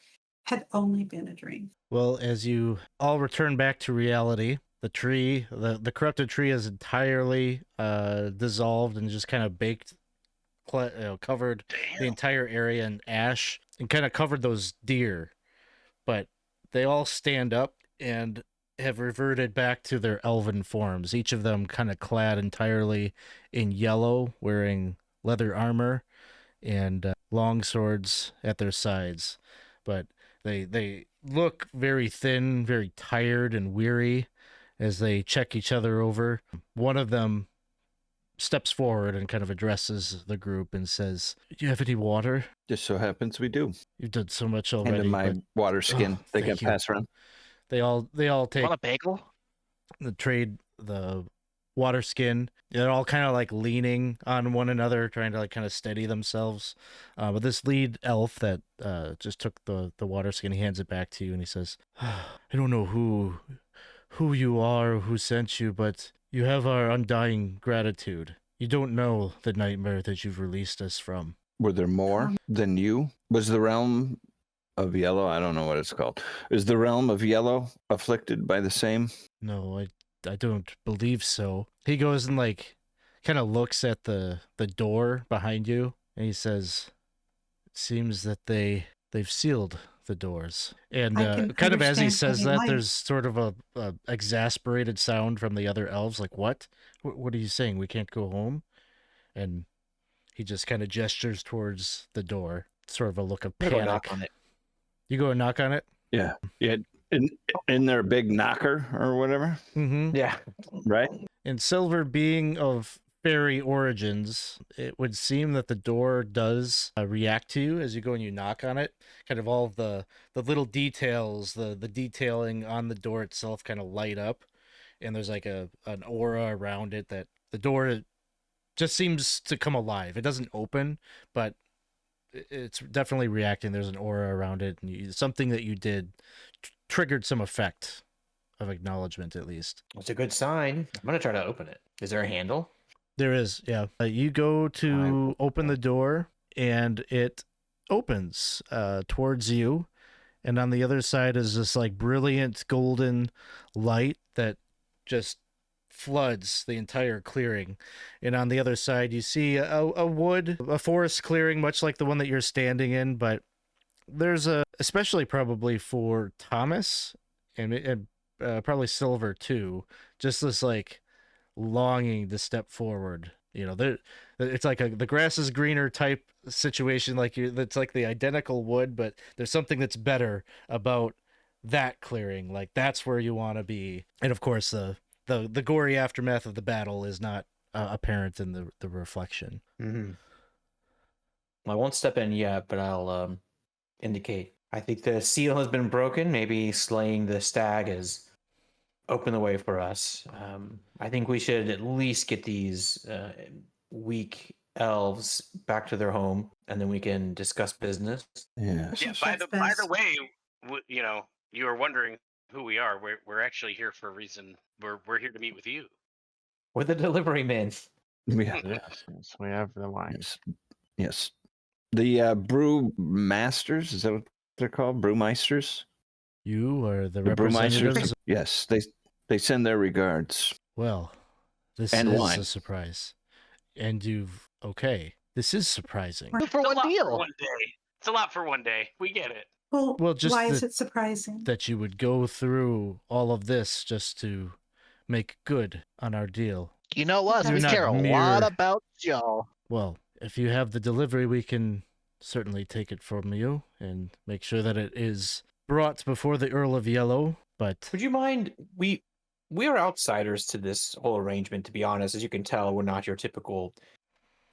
had only been a dream. Well, as you all return back to reality, the tree, the corrupted tree, is entirely dissolved and just kind of baked, covered the entire area in ash and kind of covered those deer. But they all stand up and have reverted back to their elven forms, each of them kind of clad entirely in yellow, wearing leather armor and long swords at their sides. But they look very thin, very tired and weary as they check each other over. One of them steps forward and kind of addresses the group and says, "Do you have any water? Just so happens we do. You've done so much And already." in my but water skin, Oh, they can thank you. pass around. They all take Want a bagel? the trade the water skin. They're all kind of like leaning on one another, trying to like kind of steady themselves. But this lead elf that just took the water skin, he hands it back to you and he says, "I don't know who you are or who sent you, but you have our undying gratitude. You don't know the nightmare that you've released us from." Were there more than you? Was the realm of yellow? I don't know what it's called. Is the realm of yellow afflicted by the same? No, I don't believe so. He goes and like kind of looks at the door behind you and he says, "It seems that they've sealed the doors." And I can kind of as he understand says how they that, might. there's sort of a exasperated sound from the other elves, like, "What? What are you saying? We can't go home?" And he just kind of gestures towards the door, sort of a look of I'm gonna go panic. knock on it. You go and knock on it? Yeah. Yeah. In their big knocker or whatever, Mm-hmm. Yeah. right? And Silver, being of fairy origins, it would seem that the door does react to you as you go and you knock on it. Kind of all of the little details, the detailing on the door itself kind of light up, and there's like an aura around it that the door just seems to come alive. It doesn't open, but it's definitely reacting. There's an aura around it, and something that you did triggered some effect of acknowledgement, at least. It's a good sign. I'm gonna try to open it. Is there a handle? There is, yeah. You go to open the door, and it opens towards you, and on the other side is this like brilliant golden light that just floods the entire clearing. And on the other side, you see a forest clearing, much like the one that you're standing in, but there's especially probably for Thomas and probably Silver too, just this like longing to step forward. You know, it's like the grass is greener type situation. Like it's like the identical wood, but there's something that's better about that clearing. Like that's where you want to be. And of course, the gory aftermath of the battle is not apparent in the reflection. Mm-hmm. Well, I won't step in yet, but I'll indicate. I think the seal has been broken. Maybe slaying the stag has opened the way for us. I think we should at least get these weak elves back to their home, and then we can discuss business. Yeah. Yeah. By the way, you know, you were wondering who we are. We're actually here for a reason. We're here to meet with you. We're the delivery men. Yeah. Yes, we have the wine. Yes. The brew masters, is that what they're called? Brewmeisters? You are the The representatives. brewmeisters? Yes, they send their regards. Well, this And is wine. a surprise. And this is surprising. For It's a one lot deal. for one day. It's a lot for one day. We get it. Well, just why is it surprising? that you would go through all of this just to make good on our deal. You know us. You're We not care a mere- lot about y'all. Well, if you have the delivery, we can certainly take it from you and make sure that it is brought before the Earl of Yellow. But Would you mind? We are outsiders to this whole arrangement, to be honest. As you can tell, we're not your typical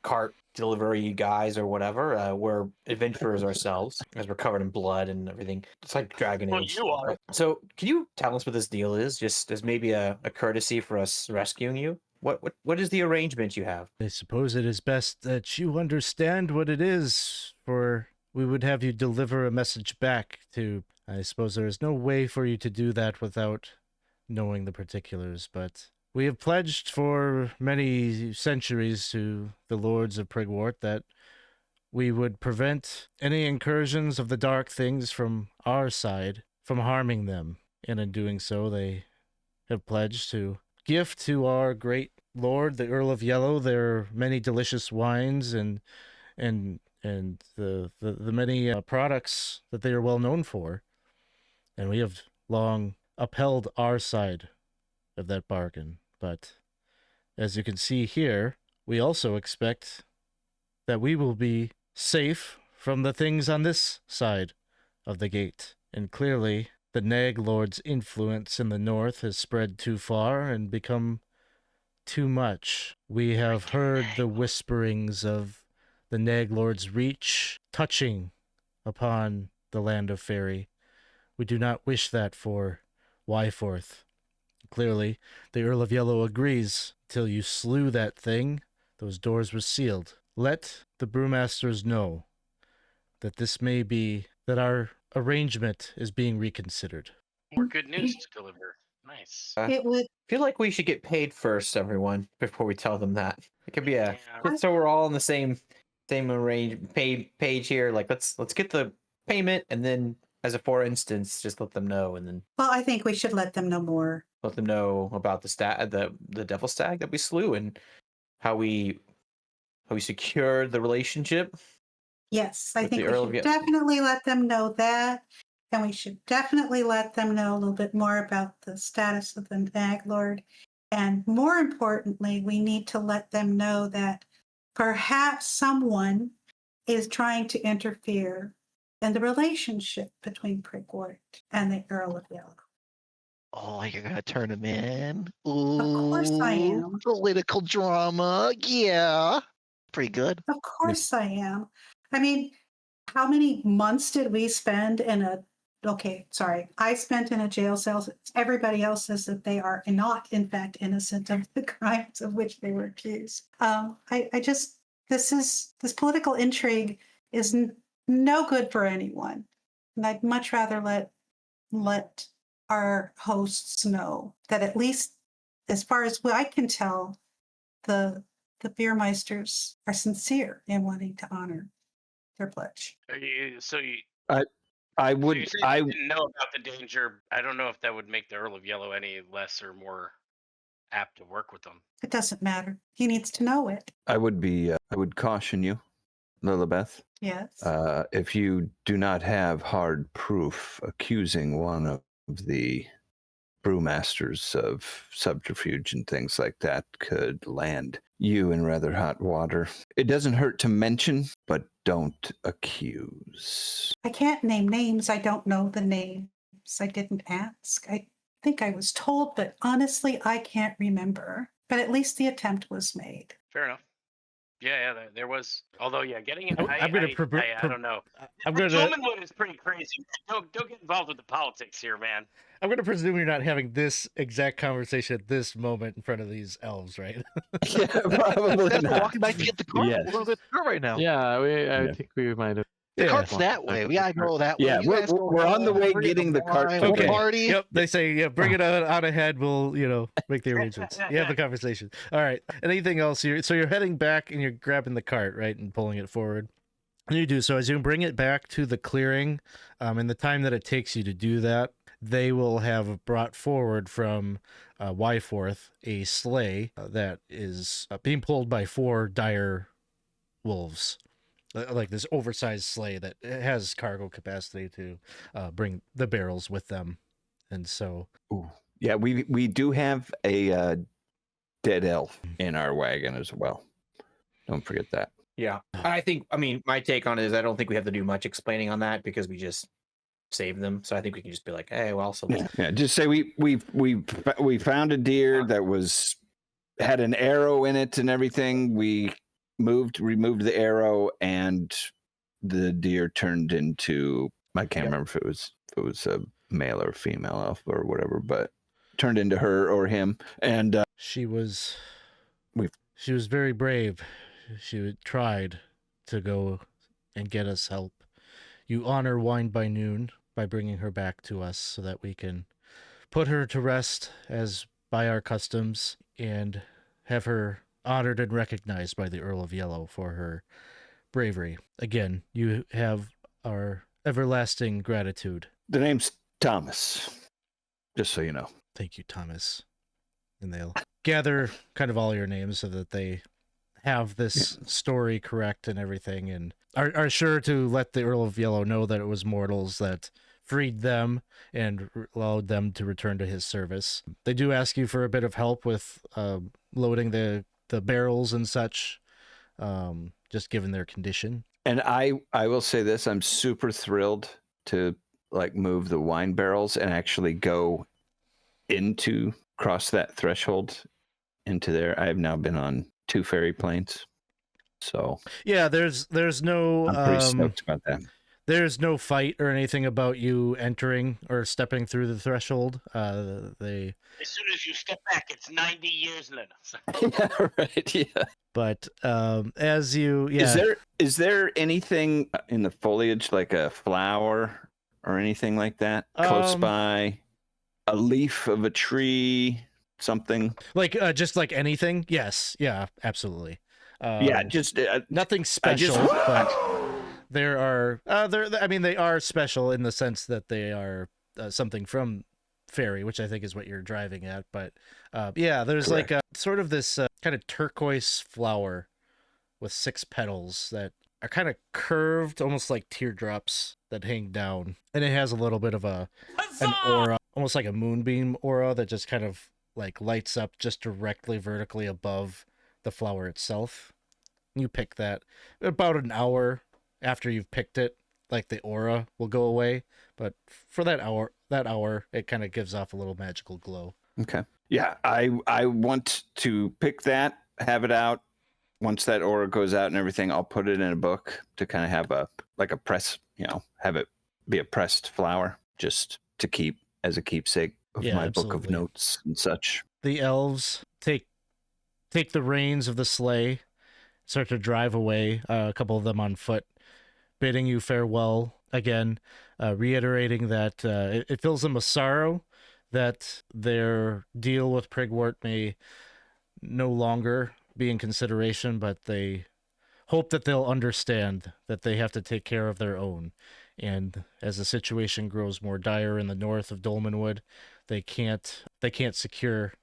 cart delivery guys or whatever. We're adventurers ourselves, as we're covered in blood and everything. It's like Dragon Well, Age. you are. So, can you tell us what this deal is, just as maybe a courtesy for us rescuing you? What is the arrangement you have? I suppose it is best that you understand what it is, for we would have you deliver a message back to... I suppose there is no way for you to do that without knowing the particulars, but we have pledged for many centuries to the lords of Prigwort that we would prevent any incursions of the dark things from our side from harming them, and in doing so they have pledged to gift to our great lord, the Earl of Yellow, their many delicious wines and the many products that they are well known for. and we have long upheld our side of that bargain. But as you can see here, we also expect that we will be safe from the things on this side of the gate. And clearly, the Nag Lord's influence in the north has spread too far and become too much. We have heard the whisperings of the Nag Lord's reach touching upon the land of Fairy. We do not wish that for Wyforth. Clearly, the Earl of Yellow agrees. Till you slew that thing, those doors were sealed. Let the brewmasters know that this may be, that our arrangement is being reconsidered. More good news to deliver. Nice. It would. I feel like we should get paid first, everyone, before we tell them that. It could be a Yeah. just so we're all on the same page here. Like let's get the payment, and then as a for instance, just let them know, and then Well, I think we should let them know more. let them know about the Devil Stag that we slew and how we secured the relationship. Yes, I With think the we Earl of should Ye- definitely let them know that. And we should definitely let them know a little bit more about the status of the Nag Lord. And more importantly, we need to let them know that perhaps someone is trying to interfere in the relationship between Prickwood and the Earl of Yellow. Oh, you're gonna turn him in? course I am. Political drama, yeah. Pretty good. Of course I am. I mean, how many months did we spend in a, okay, sorry, I spent in a jail cell. Everybody else says that they are not, in fact, innocent of the crimes of which they were accused. This political intrigue is no good for anyone. And I'd much rather let our hosts know that, at least as far as what I can tell, the Beermeisters are sincere in wanting to honor their pledge. I would. You said I you didn't know about the danger. I don't know if that would make the Earl of Yellow any less or more apt to work with them. It doesn't matter. He needs to know it. I would be. I would caution you, Lillibeth. Yes. If you do not have hard proof accusing one of the brewmasters of subterfuge and things like that, could land you in rather hot water. It doesn't hurt to mention, but don't accuse. I can't name names. I don't know the names. I didn't ask. I think I was told, but honestly, I can't remember. But at least the attempt was made. Fair enough. Yeah, there was. Although, yeah, getting it. I'm gonna I don't know. I'm gonna. Dolmenwood is pretty crazy. Don't get involved with the politics here, man. I'm going to presume you're not having this exact conversation at this moment in front of these elves, right? Yeah, probably We're not. walking back to get the cart. Yes. We're going to get the cart right now. Yeah, I think we might have. The Yeah. cart's that way. We gotta go that way. Yeah, You guys go we're on the way we're getting the cart wine, to Okay. the party. Yep. They say, yeah, bring it out ahead. We'll, make the arrangements. You have the conversation. All right. Anything else? So you're heading back and you're grabbing the cart, right, and pulling it forward. And you do so as you bring it back to the clearing. In the time that it takes you to do that, they will have brought forward from Wyforth a sleigh that is being pulled by 4 dire wolves. Like this oversized sleigh that has cargo capacity to bring the barrels with them. And so... Ooh. Yeah, we do have a dead elf in our wagon as well. Don't forget that. Yeah. I mean, my take on it is I don't think we have to do much explaining on that because we just saved them. So I think we can just be like, hey, well, so Yeah, just say we found a deer that had an arrow in it and everything. We removed the arrow, and the deer turned into, I can't remember if it was a male or female elf or whatever, but turned into her or him. And she was very brave. She tried to go and get us help. You honor Wine by Noon by bringing her back to us so that we can put her to rest as by our customs and have her honored and recognized by the Earl of Yellow for her bravery. Again, you have our everlasting gratitude. the name's Thomas, just so you know. Thank you, Thomas. And they'll gather kind of all your names so that they have this story correct and everything, and are sure to let the Earl of Yellow know that it was mortals that freed them and allowed them to return to his service. They do ask you for a bit of help with loading the barrels and such, just given their condition. And I will say this, I'm super thrilled to like move the wine barrels and actually go cross that threshold into there. I have now been on 2 ferry planes. So yeah, there's no I'm pretty stoked about that. There's no fight or anything about you entering or stepping through the threshold. As soon as you step back, it's 90 years later. Yeah, right. Yeah. But as you, is there anything in the foliage like a flower or anything like that close by? A leaf of a tree, something like just like anything? Yes, yeah, absolutely. Yeah, just nothing special, but there are. They are special in the sense that they are something from fairy, which I think is what you're driving at. But yeah, there's correct. like a sort of this kind of turquoise flower with 6 petals that are kind of curved, almost like teardrops that hang down, and it has a little bit of an aura, almost like a moonbeam aura that just kind of like lights up just directly vertically above the flower itself. You pick that about an hour after you've picked it, like the aura will go away, but for that hour it kind of gives off a little magical glow. Okay. Yeah, I want to pick that, have it out. Once that aura goes out and everything, I'll put it in a book to kind of have a press, have it be a pressed flower just to keep as a keepsake of my book of notes and such. The elves take the reins of the sleigh, start to drive away, a couple of them on foot, bidding you farewell again, reiterating that it fills them with sorrow that their deal with Prigwort may no longer be in consideration, but they hope that they'll understand that they have to take care of their own. And as the situation grows more dire in the north of Dolmenwood, they can't secure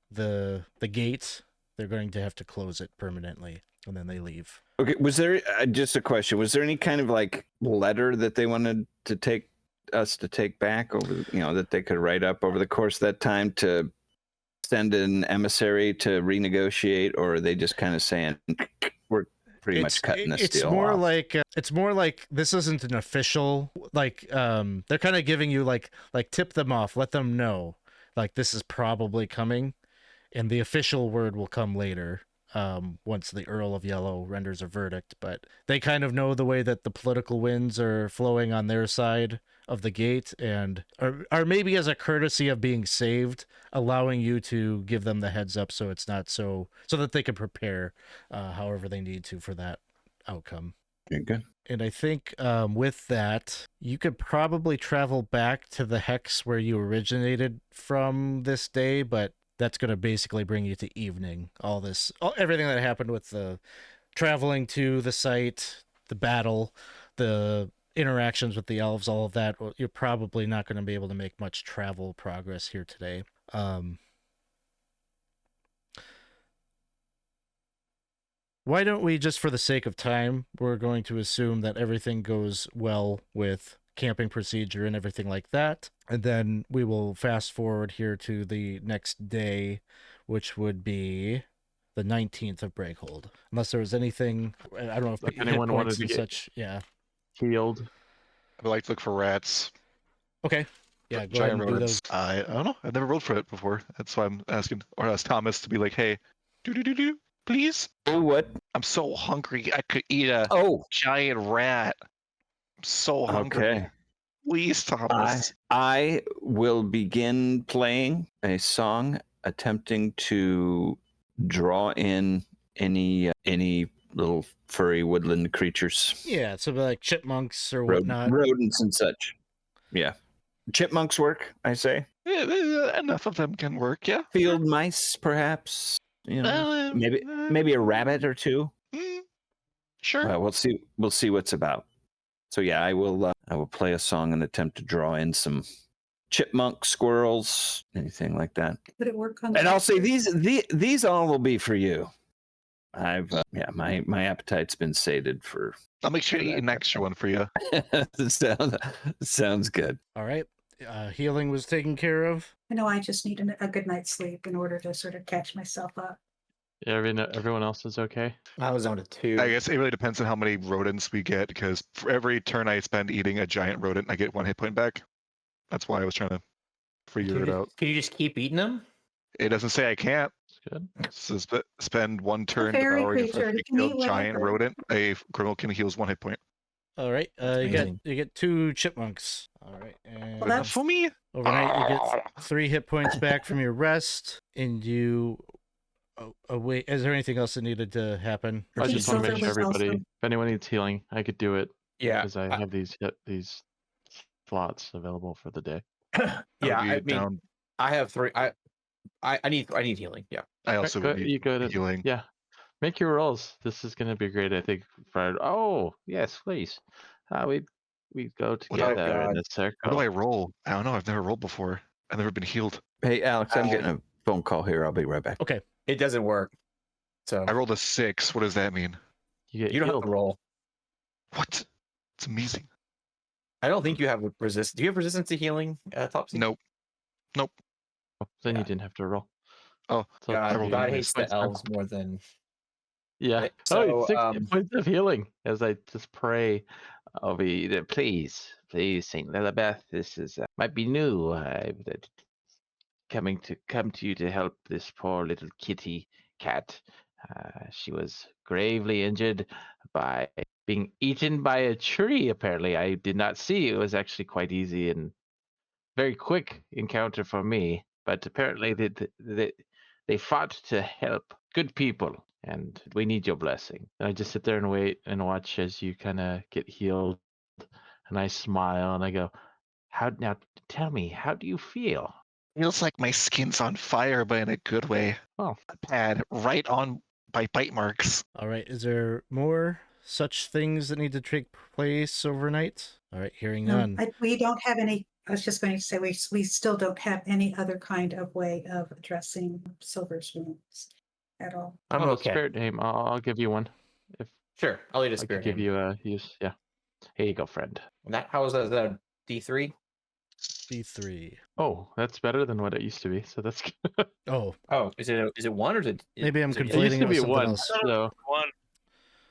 the gate. They're going to have to close it permanently, and then they leave. Okay, was there just a question? Was there any kind of like letter that they wanted to take back over, that they could write up over the course of that time to send an emissary to renegotiate, or are they just kind of saying we're pretty much cutting this deal off? It's more like this isn't an official, they're kind of giving you like tip them off, let them know like this is probably coming, and the official word will come later, once the Earl of Yellow renders a verdict. But they kind of know the way that the political winds are flowing on their side of the gate, and are maybe as a courtesy of being saved, allowing you to give them the heads up so it's not so that they can prepare however they need to for that outcome. Very good. And I think with that, you could probably travel back to the hex where you originated from this day, but that's going to basically bring you to evening. Everything that happened with the traveling to the site, the battle, the interactions with the elves, all of that, you're probably not going to be able to make much travel progress here today. Why don't we, just for the sake of time, we're going to assume that everything goes well with camping procedure and everything like that, and then we will fast forward here to the next day, which would be the 19th of Brackenwold. Unless there was anything, I don't know if anyone wanted to get such. Yeah, healed. I would like to look for rats. Okay. Yeah, go ahead Giant and do rodents. those. I don't know. I've never rolled for it before. That's why I'm asking, or ask Thomas to be like, hey, please. Oh, what? I'm so hungry. I could eat a giant rat. I'm so hungry. Okay. Please, Thomas. I will begin playing a song attempting to draw in any little furry woodland creatures. Yeah, so like chipmunks or whatnot. Rodents and such. Yeah. Chipmunks work, I say. Yeah, enough of them can work, yeah. Field mice, perhaps. Maybe a rabbit or two. Sure. We'll see what's about. So yeah, I will play a song and attempt to draw in some chipmunk, squirrels, anything like that. Would it work on? And I'll say these all will be for you. I've my appetite's been sated for. I'll make sure to eat an extra one for you. sounds good. All right. Healing was taken care of. I know I just need a good night's sleep in order to sort of catch myself up. Yeah, everyone else is okay. I was on a 2. I guess it really depends on how many rodents we get, because for every turn I spend eating a giant rodent, I get 1 hit point back. That's why I was trying to figure it out. Can you just keep eating them? It doesn't say I can't. It's good. So spend 1 turn fairy devouring a creature, freshly it can killed eat giant whatever. rodent. A Grimalkin heals 1 hit point. All right. amazing. You get 2 chipmunks. All right. And Well, that's- For me? overnight you get 3 hit points back from your rest, and you. Wait. Is there anything else that needed to happen? I Keep just want to make silver sure was everybody, also- if anyone needs healing, I could do it Yeah. because I have these slots available for the day. Yeah. I'll I be mean, down. I have 3. I need healing. Yeah. I also would you need go to healing. yeah. Make your rolls. This is gonna be great. I think. Oh yes, please. We go together in God. a circle. How do I roll? I don't know. I've never rolled before. I've never been healed. Hey, Alex, I'm getting a phone call here. I'll be right back. Okay. It doesn't work. So I rolled a 6. What does that mean? You get you don't have healed. to roll. What? It's amazing. I don't think you have resist. Do you have resistance to healing, Topsy? Nope. Oh, then Yeah. you didn't have to roll. Oh, So I God, rolled God a hates the elves more than. Yeah. Right, Oh, so, 60 points of healing as I just pray. I'll be please, Saint Lillibeth. This is might be new. Come to you to help this poor little kitty cat. She was gravely injured by being eaten by a tree. Apparently, I did not see. It was actually quite easy and very quick encounter for me. But apparently, they fought to help good people. And we need your blessing. And I just sit there and wait and watch as you kind of get healed. And I smile and I go, Now tell me, how do you feel? Feels like my skin's on fire, but in a good way. Oh. Pad right on by bite marks. All right. Is there more such things that need to take place overnight? All right. Hearing none. We don't have any. I was just going to say we still don't have any other kind of way of addressing Silver's wounds at all. I'm oh, okay. Spirit name. I'll give you one. If Sure, I'll eat a I spirit. could give you a use. Yeah. Here you go, friend. How is that? Is that a D3? D3. Oh, that's better than what it used to be. So that's good. Oh, Oh, is it 1 or is it? maybe I'm is it- It used conflating to it with be something one. else. So One.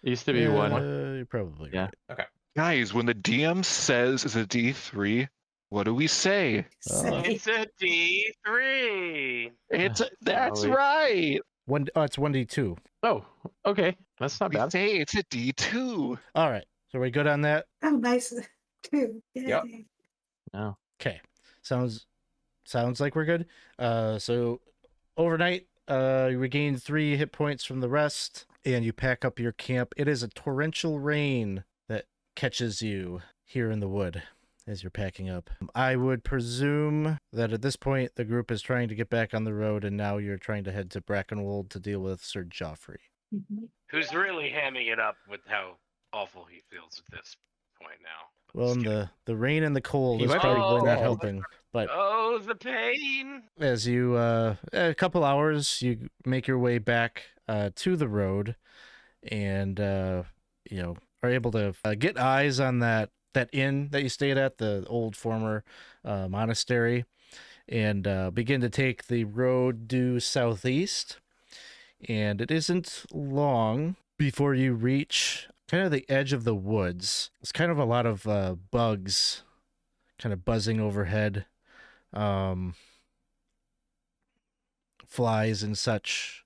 it used to be one. You're probably Yeah. right. Guys, when the DM says it's a D3, what do we say? Oh. It's a D3. That's wait. right. It's 1D2. Oh, okay. That's not We bad. say it's a D2. All right. So we good on that? Oh, nice too. Yep. Yay. No. Okay. Sounds like we're good. So overnight, you regain 3 hit points from the rest, and you pack up your camp. It is a torrential rain that catches you here in the wood as you're packing up. I would presume that at this point the group is trying to get back on the road, and now you're trying to head to Brackenwold to deal with Sir Geoffrey. Mhm. Who's really hamming it up with how awful he feels at this point now. Well, and the rain and the cold He is might be probably not Oh. helping. But Oh, the pain. as you a couple hours, you make your way back to the road, and you know, are able to get eyes on that inn that you stayed at, the old former monastery, and begin to take the road due southeast. And it isn't long before you reach kind of the edge of the woods. It's kind of a lot of bugs kind of buzzing overhead. Flies and such.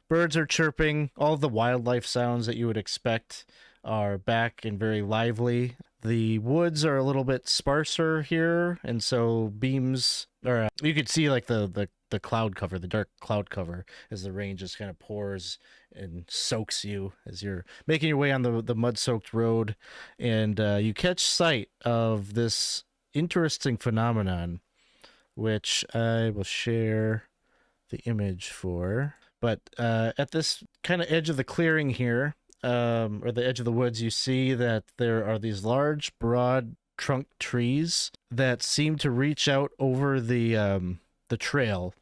Birds are chirping. All the wildlife sounds that you would expect are back and very lively. The woods are a little bit sparser here, and so beams, or you could see like the cloud cover, the dark cloud cover, as the rain just kind of pours and soaks you as you're making your way on the mud-soaked road, and you catch sight of this interesting phenomenon, which I will share the image for. But at this kind of edge of the clearing here, or the edge of the woods, you see that there are these large, broad trunk trees that seem to reach out over the trail,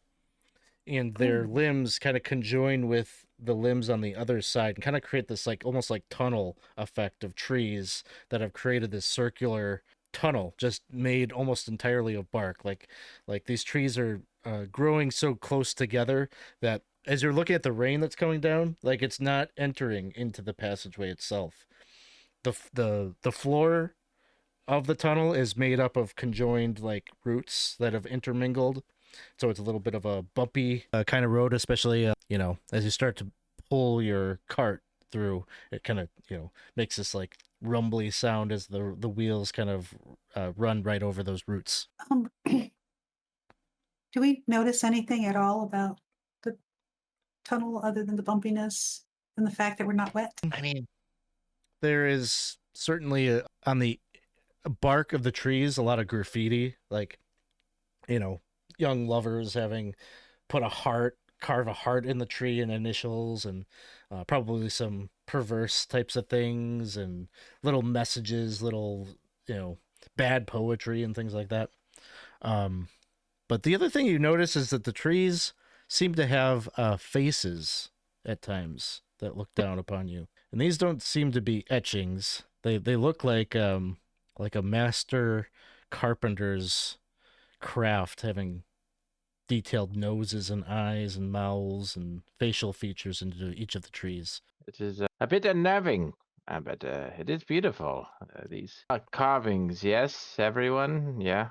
and their limbs kind of conjoin with the limbs on the other side and kind of create this like almost like tunnel effect of trees that have created this circular tunnel just made almost entirely of bark. Like these trees are growing so close together that as you're looking at the rain that's coming down, like it's not entering into the passageway itself. The floor of the tunnel is made up of conjoined like roots that have intermingled, so it's a little bit of a bumpy kind of road, especially as you start to pull your cart through. It kind of makes this like rumbly sound as the wheels kind of run right over those roots. Do we notice anything at all about the tunnel other than the bumpiness and the fact that we're not wet? I mean, There is certainly on the bark of the trees a lot of graffiti, like young lovers having carve a heart in the tree and initials, and probably some perverse types of things and little messages, little bad poetry and things like that. But the other thing you notice is that the trees seem to have faces at times that look down upon you, and these don't seem to be etchings. They look like a master carpenter's craft, having detailed noses and eyes and mouths and facial features into each of the trees. It is a bit unnerving, but it is beautiful. These carvings, yes, everyone, yeah.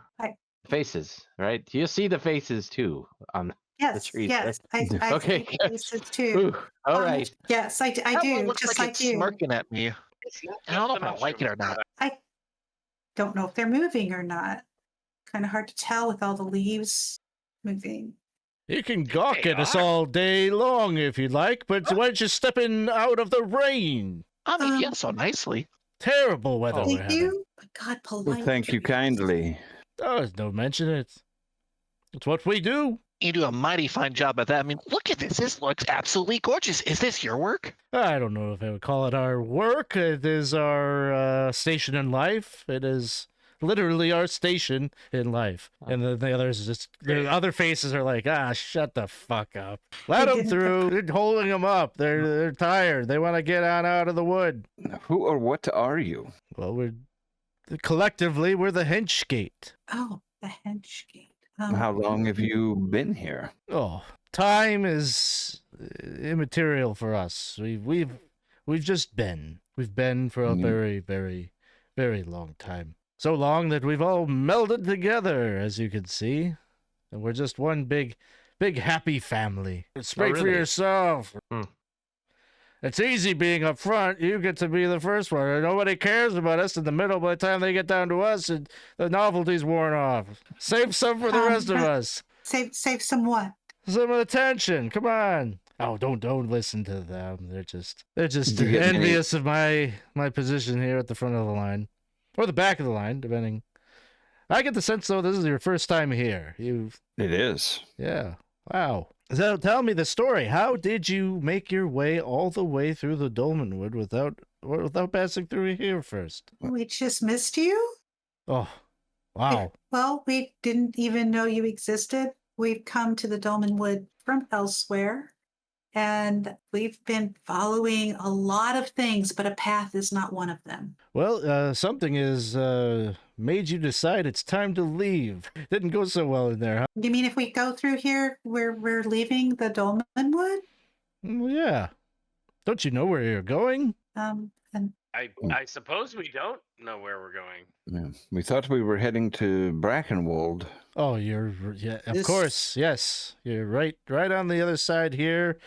Faces, right? You see the faces too on the Yes, trees. yes, I Okay. see the faces too. Ooh, all right. Yes, I that do, one looks just like like it's you. smirking at me. It's not I don't know just if I like it or not. I don't know if they're moving or not. Kind of hard to tell with all the leaves moving. You can gawk They at us are. all day long if you'd like, but why don't you step in out of the rain? I mean, Um, yeah, so nicely. Terrible weather we're Thank having. you. God, Well, polite. thank you kindly. Oh, don't mention it. It's what we do. You do a mighty fine job at that. I mean, look at this. This looks absolutely gorgeous. Is this your work? I don't know if I would call it our work. It is our station in life. It is literally our station in life. And the others the other faces are like, shut the fuck up. Let them through. They're holding them up. They're tired. They want to get on out of the wood. Who or what are you? Well, collectively, we're the Henchgate. Oh, the hench gate. How long have you been here? Oh, time is immaterial for us. We've just been. We've been for a very, very, very long time. So long that we've all melded together, as you can see, and we're just one big happy family. Speak for really? yourself. It's easy being up front. You get to be the first one. Nobody cares about us in the middle. By the time they get down to us, and the novelty's worn off. Save some for the rest of us. Save some what? Some attention. Come on. Oh, don't listen to them. They're just Did you get any- envious of my position here at the front of the line, or the back of the line, depending. I get the sense though this is your first time here. It is. Yeah. Wow. So tell me the story. How did you make your way all the way through the Dolmenwood without passing through here first? We just missed you? Oh, wow. Well, we didn't even know you existed. We've come to the Dolmenwood from elsewhere, and we've been following a lot of things, but a path is not one of them. Well, something has made you decide it's time to leave. Didn't go so well in there, huh? You mean if we go through here, we're leaving the Dolmenwood? Well, yeah. Don't you know where you're going? And I suppose we don't know where we're going. Yeah. We thought we were heading to Brackenwold. Oh, yeah, of This- course, yes. You're right on the other side here.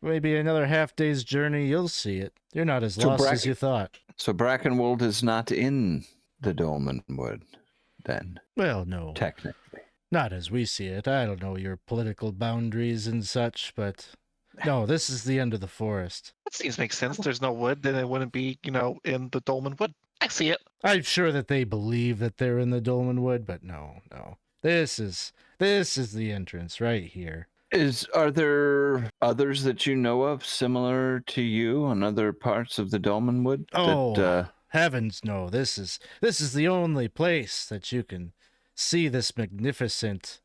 Maybe another half day's journey, you'll see it. You're not as So lost as you thought. So Brackenwold is not in the Dolmenwood, then, Well, no, technically. not as we see it. I don't know your political boundaries and such, but no, this is the end of the forest. That seems to make sense. There's no wood, then it wouldn't be, in the Dolmenwood. I see it. I'm sure that they believe that they're in the Dolmenwood, but no. This is the entrance right here. Are there others that you know of similar to you on other parts of the Dolmenwood? Oh, heavens no. This is the only place that you can see this magnificent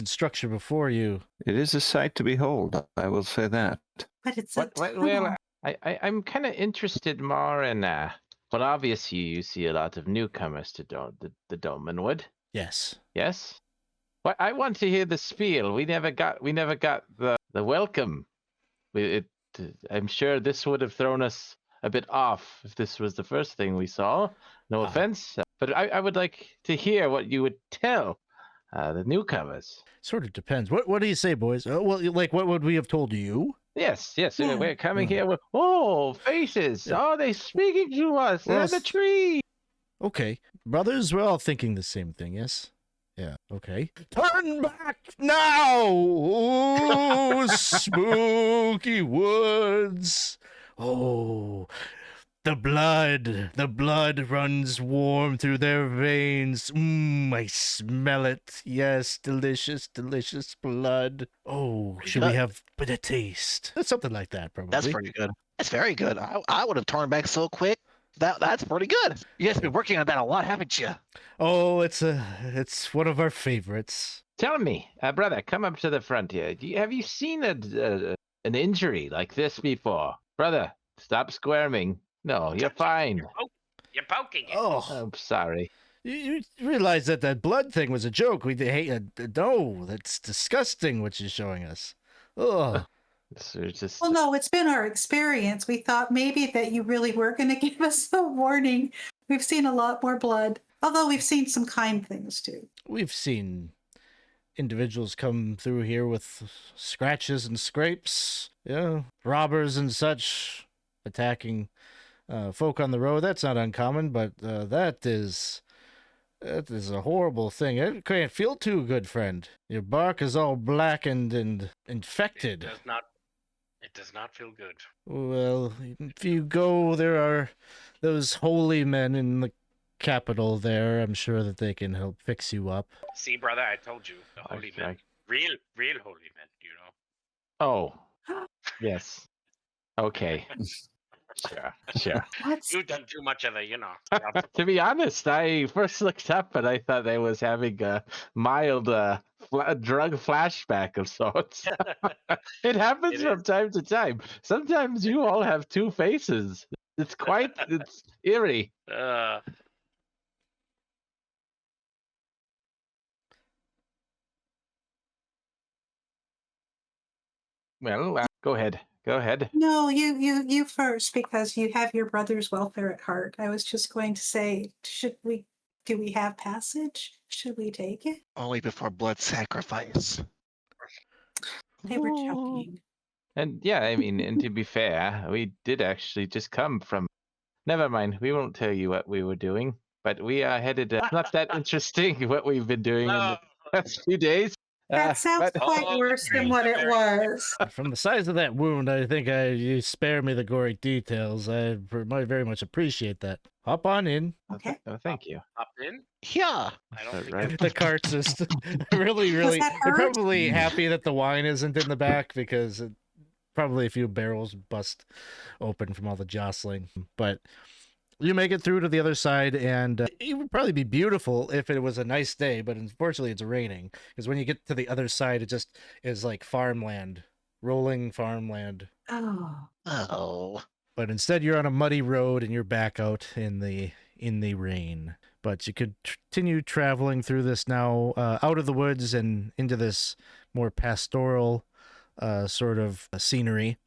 structure before you. It is a sight to behold, I will say that. But it's a Well, tunnel. I'm kind of interested more in. Well, obviously, you see a lot of newcomers to the Dolmenwood. Yes. Yes. Well, I want to hear the spiel. We never got the welcome. I'm sure this would have thrown us a bit off if this was the first thing we saw. No offense, but I would like to hear what you would tell the newcomers. Sort of depends. What do you say, boys? Well, like, what would we have told you? Yes, Yeah. we're coming Yeah. here with faces. Yeah. Oh, they speaking to us. Well, They're in the tree. Okay. Brothers, we're all thinking the same thing, yes? Yeah, okay. Turn back now! Oh, spooky woods! Oh, the blood runs warm through their veins. I smell it. Yes, delicious, delicious blood. Oh, should we good. have a bit of taste? Something like that, probably. That's pretty good. That's very good. I would have torn back so quick. That's pretty good. You guys have been working on that a lot, haven't you? Oh, it's one of our favorites. Tell me, brother, come up to the front here. Have you seen an injury like this before? Brother, stop squirming. No, you're fine. You're poking it. Oh, I'm sorry. you realize that blood thing was a joke. We hate. No, that's disgusting what you're showing us. Oh, So just Well, no, it's been our experience. We thought maybe that you really were going to give us a warning. We've seen a lot more blood, although we've seen some kind things too. we've seen individuals come through here with scratches and scrapes. Yeah, robbers and such attacking folk on the road. That's not uncommon, but that is a horrible thing. It can't feel too good, friend. Your bark is all blackened and infected. It does not feel good. Well, if you go, there are those holy men in the capital there. I'm sure that they can help fix you up. See, brother, I told you. The holy men. Real holy men, you know. Oh, yes. Okay. Sure. What's You've done too much of the, you know. To be honest, I first looked up and I thought I was having a mild drug flashback of sorts. It happens It from is. time to time. Sometimes you all have two faces. It's eerie. Well, go ahead. No, you first, because you have your brother's welfare at heart. I was just going to say, do we have passage? Should we take it? Only before blood sacrifice. They were joking. And yeah, I mean, and to be fair, we did actually just come from. Never mind, we won't tell you what we were doing, but we are headed. Not that interesting what we've been doing in the past few days. That sounds but- quite worse than what it was. From the size of that wound, I think you spare me the gory details. I very much appreciate that. Hop on in. Okay. Oh, thank you. Up in? Yeah. I That's don't think right. The cart's just really. that They're hurt? probably happy that the wine isn't in the back because probably a few barrels bust open from all the jostling. But you make it through to the other side, and it would probably be beautiful if it was a nice day, but unfortunately it's raining, because when you get to the other side, it just is like farmland, rolling farmland. Oh. Oh. But instead you're on a muddy road and you're back out in the rain. But you could continue traveling through this now, out of the woods and into this more pastoral sort of scenery.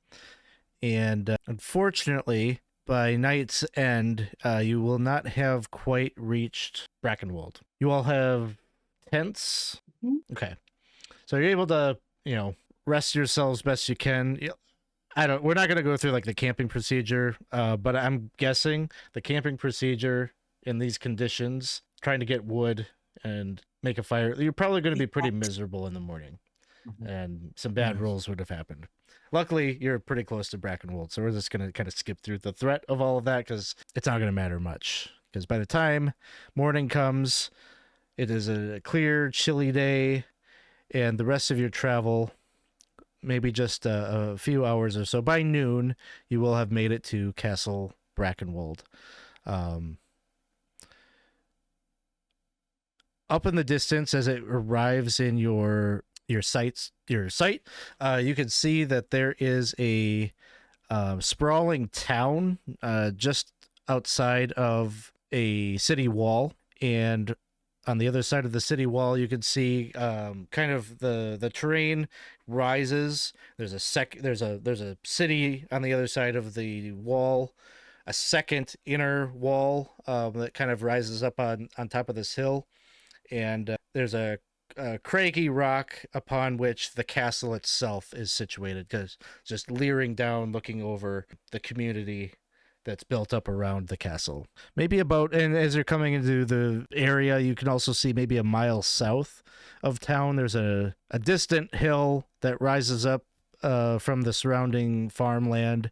And unfortunately, by night's end, you will not have quite reached Brackenwold. You all have tents. Mhm. Okay. So you're able to, rest yourselves best you can. We're not going to go through like the camping procedure, but I'm guessing the camping procedure in these conditions, trying to get wood and make a fire, you're probably going to be pretty miserable in the morning. And some bad rolls would have happened. Luckily, you're pretty close to Brackenwold, so we're just going to kind of skip through the threat of all of that because it's not going to matter much. Because by the time morning comes, it is a clear, chilly day, and the rest of your travel, maybe just a few hours or so. By noon, you will have made it to Castle Brackenwold. Up in the distance, as it arrives in your your sight, you can see that there is a sprawling town just outside of a city wall, and on the other side of the city wall, you can see kind of the terrain rises. There's a city on the other side of the wall, a second inner wall that kind of rises up on top of this hill, and there's a craggy rock upon which the castle itself is situated, because just leering down, looking over the community that's built up around the castle. Maybe about, and as you're coming into the area, you can also see maybe a mile south of town, there's a distant hill that rises up from the surrounding farmland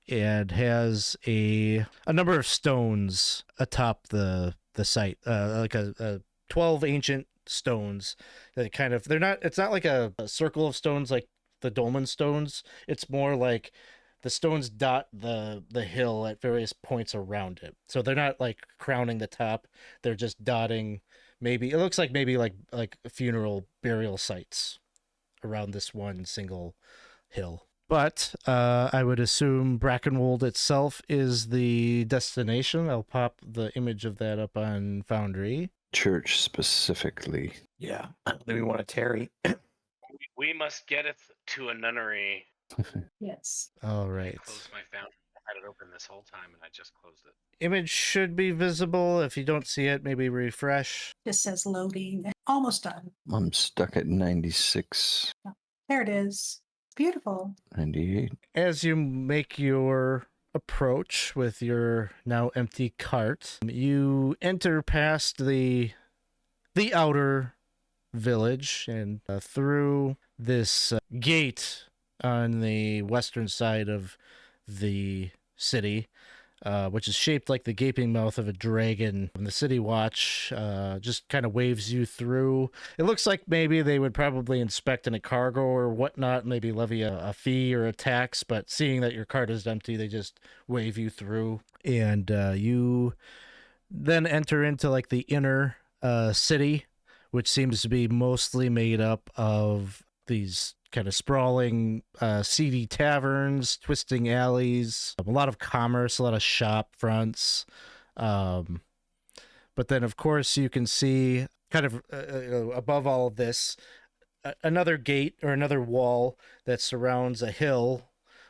and has a number of stones atop the site, like a 12 ancient stones that kind of, it's not like a circle of stones like the dolmen stones. It's more like the stones dot the hill at various points around it. So they're not like crowning the top. They're just dotting, maybe, it looks like maybe like funeral burial sites around this one single hill. But I would assume Brackenwold itself is the destination. I'll pop the image of that up on Foundry. Church specifically. Yeah. I don't think we want to tarry. We must getteth to a nunnery. Yes. All right. Close my Foundry. I had it open this whole time and I just closed it. Image should be visible. If you don't see it, maybe refresh. Just says loading. Almost done. I'm stuck at 96, There it is. Beautiful. 98. As you make your approach with your now empty cart, you enter past the outer village and through this gate on the western side of the city, which is shaped like the gaping mouth of a dragon. And the city watch just kind of waves you through. It looks like maybe they would probably inspect in a cargo or whatnot, maybe levy a fee or a tax, but seeing that your cart is empty, they just wave you through. And you then enter into like the inner city, which seems to be mostly made up of these kind of sprawling, seedy taverns, twisting alleys, a lot of commerce, a lot of shop fronts. But then, of course, you can see kind of above all of this, another gate or another wall that surrounds a hill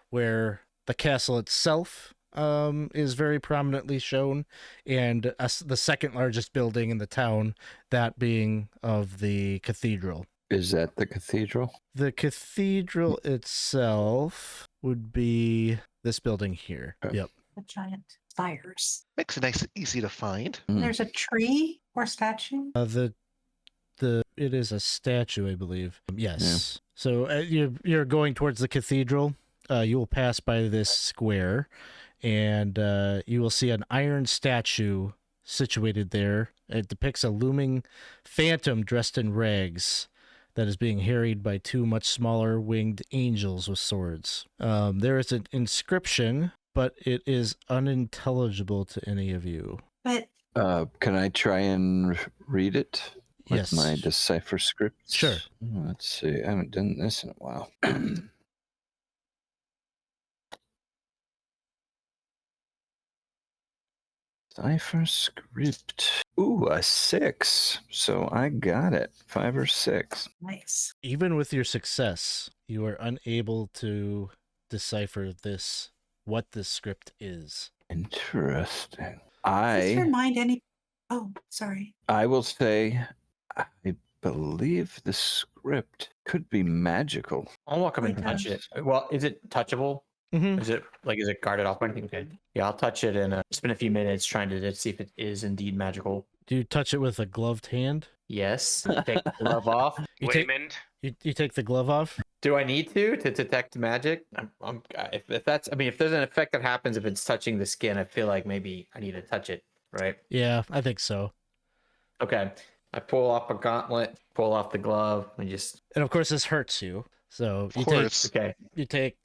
where the castle itself is very prominently shown, and the second largest building in the town, that being of the cathedral. Is that the cathedral? The cathedral itself would be this building here. Okay. Yep. The giant spires. Makes it nice and easy to find. There's a tree or statue. It is a statue, I believe. Yes. Yeah. So you're going towards the cathedral. You will pass by this square, and you will see an iron statue situated there. It depicts a looming phantom dressed in rags that is being harried by two much smaller winged angels with swords. There is an inscription, but it is unintelligible to any of you. But can I try and read it with Yes. my decipher script? Sure. Let's see. I haven't done this in a while. Cipher script. Ooh, a 6. So I got it. 5 or 6. nice. Even with your success, you are unable to decipher what this script is. Interesting. Does your mind any? Oh, sorry. I will say, I believe the script could be magical. I'll walk up and My touch gosh. it. Well, is it touchable? Mm-hmm. Is it guarded off by anything? Okay. Yeah, I'll touch it and spend a few minutes trying to see if it is indeed magical. Do you touch it with a gloved hand? Yes. Take the glove off. You take Waymond, you take the glove off? Do I need to detect magic? If that's, I mean, if there's an effect that happens if it's touching the skin, I feel like maybe I need to touch it, right? Yeah, I think so. Okay. I pull off a gauntlet, pull off the glove, and just. And of course, this hurts you. So Of course. Okay. you take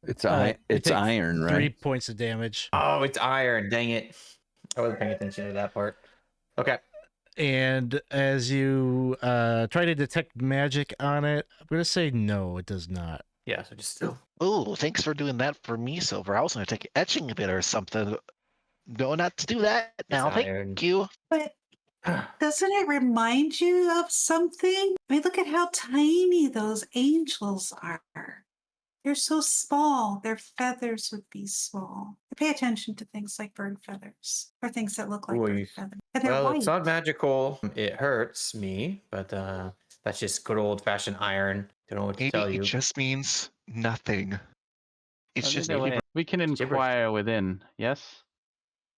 It's you it's take iron, 3 right? points of damage. Oh, it's iron. Dang it. I wasn't paying attention to that part. Okay. And as you try to detect magic on it, I'm going to say no, it does not. Yeah, so just Oh, thanks for doing that for me, Silver. I was going to take etching a bit or something. No, not to do that now. iron. Thank you. But doesn't it remind you of something? I mean, look at how tiny those angels are. They're so small. Their feathers would be small. Pay attention to things like bird feathers or things that look like Ooh, bird feathers. And they're well, white. it's not magical. It hurts me, but that's just good old-fashioned iron. Don't know what to Maybe tell it you. just means nothing. It's Well, just either way, we can inquire within. Yes.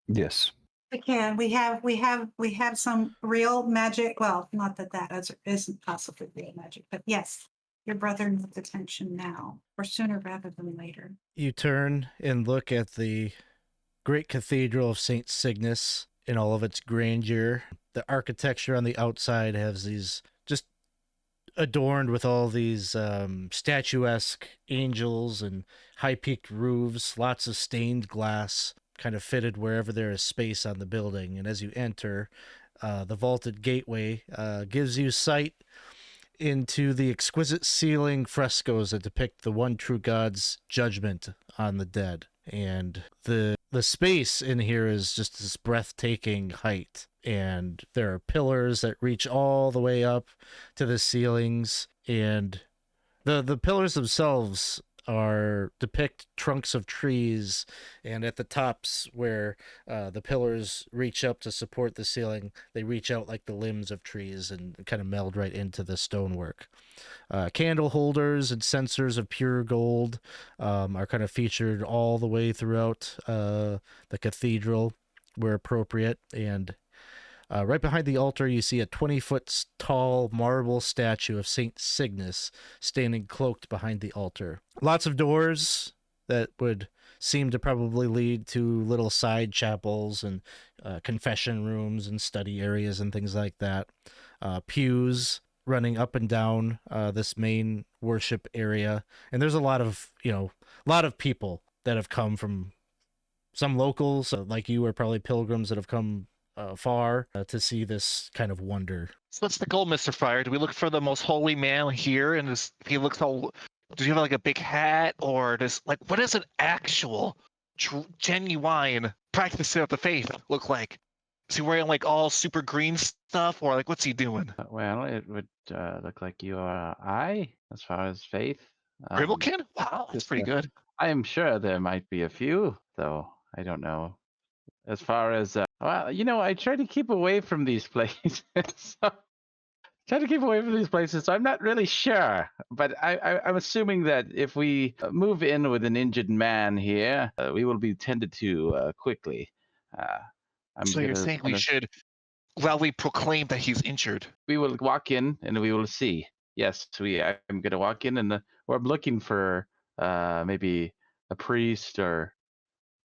Yes. We can. We have some real magic. Well, not that isn't possibly real magic, but yes, your brother needs attention now, or sooner rather than later. You turn and look at the great cathedral of St. Cygnus in all of its grandeur. The architecture on the outside has these just adorned with all these statuesque angels and high-peaked roofs, lots of stained glass kind of fitted wherever there is space on the building. And as you enter, the vaulted gateway gives you sight into the exquisite ceiling frescoes that depict the one true God's judgment on the dead. And the space in here is just this breathtaking height. And there are pillars that reach all the way up to the ceilings. And the pillars themselves depict trunks of trees, and at the tops where the pillars reach up to support the ceiling, they reach out like the limbs of trees and kind of meld right into the stonework. Candle holders and censers of pure gold are kind of featured all the way throughout the cathedral where appropriate. And right behind the altar, you see a 20-foot tall marble statue of St. Cygnus standing cloaked behind the altar. Lots of doors that would seem to probably lead to little side chapels and confession rooms and study areas and things like that. Pews running up and down this main worship area. And there's a lot of people that have come from some locals, like you, are probably pilgrims that have come far to see this kind of wonder. So what's the goal, Mr. Friar? Do we look for the most holy man here? And he looks all. Does he have like a big hat, or what does an actual, genuine practice of the faith look like? Is he wearing like all super green stuff, or like what's he doing? Well, it would look like you are I, as far as faith. Grimalkin? Wow, that's pretty good. I am sure there might be a few, though I don't know. As far as well, I try to keep away from these places. So I'm not really sure, but I'm assuming that if we move in with an injured man here, we will be tended to quickly. So you're saying we should loudly proclaim that he's injured? We will walk in and we will see. Yes, I'm going to walk in and or I'm looking for maybe a priest or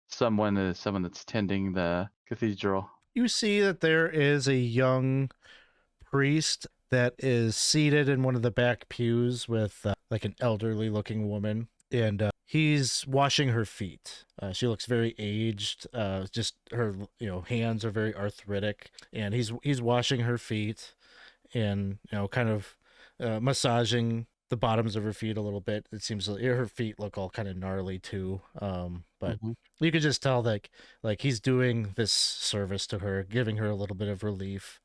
someone that's tending the cathedral. You see that there is a young priest that is seated in one of the back pews with like an elderly looking woman, and he's washing her feet. She looks very aged. Just her hands are very arthritic, and he's washing her feet and kind of massaging the bottoms of her feet a little bit. It seems like her feet look all kind of gnarly too, but you could just tell that like he's doing this service to her, giving her a little bit of relief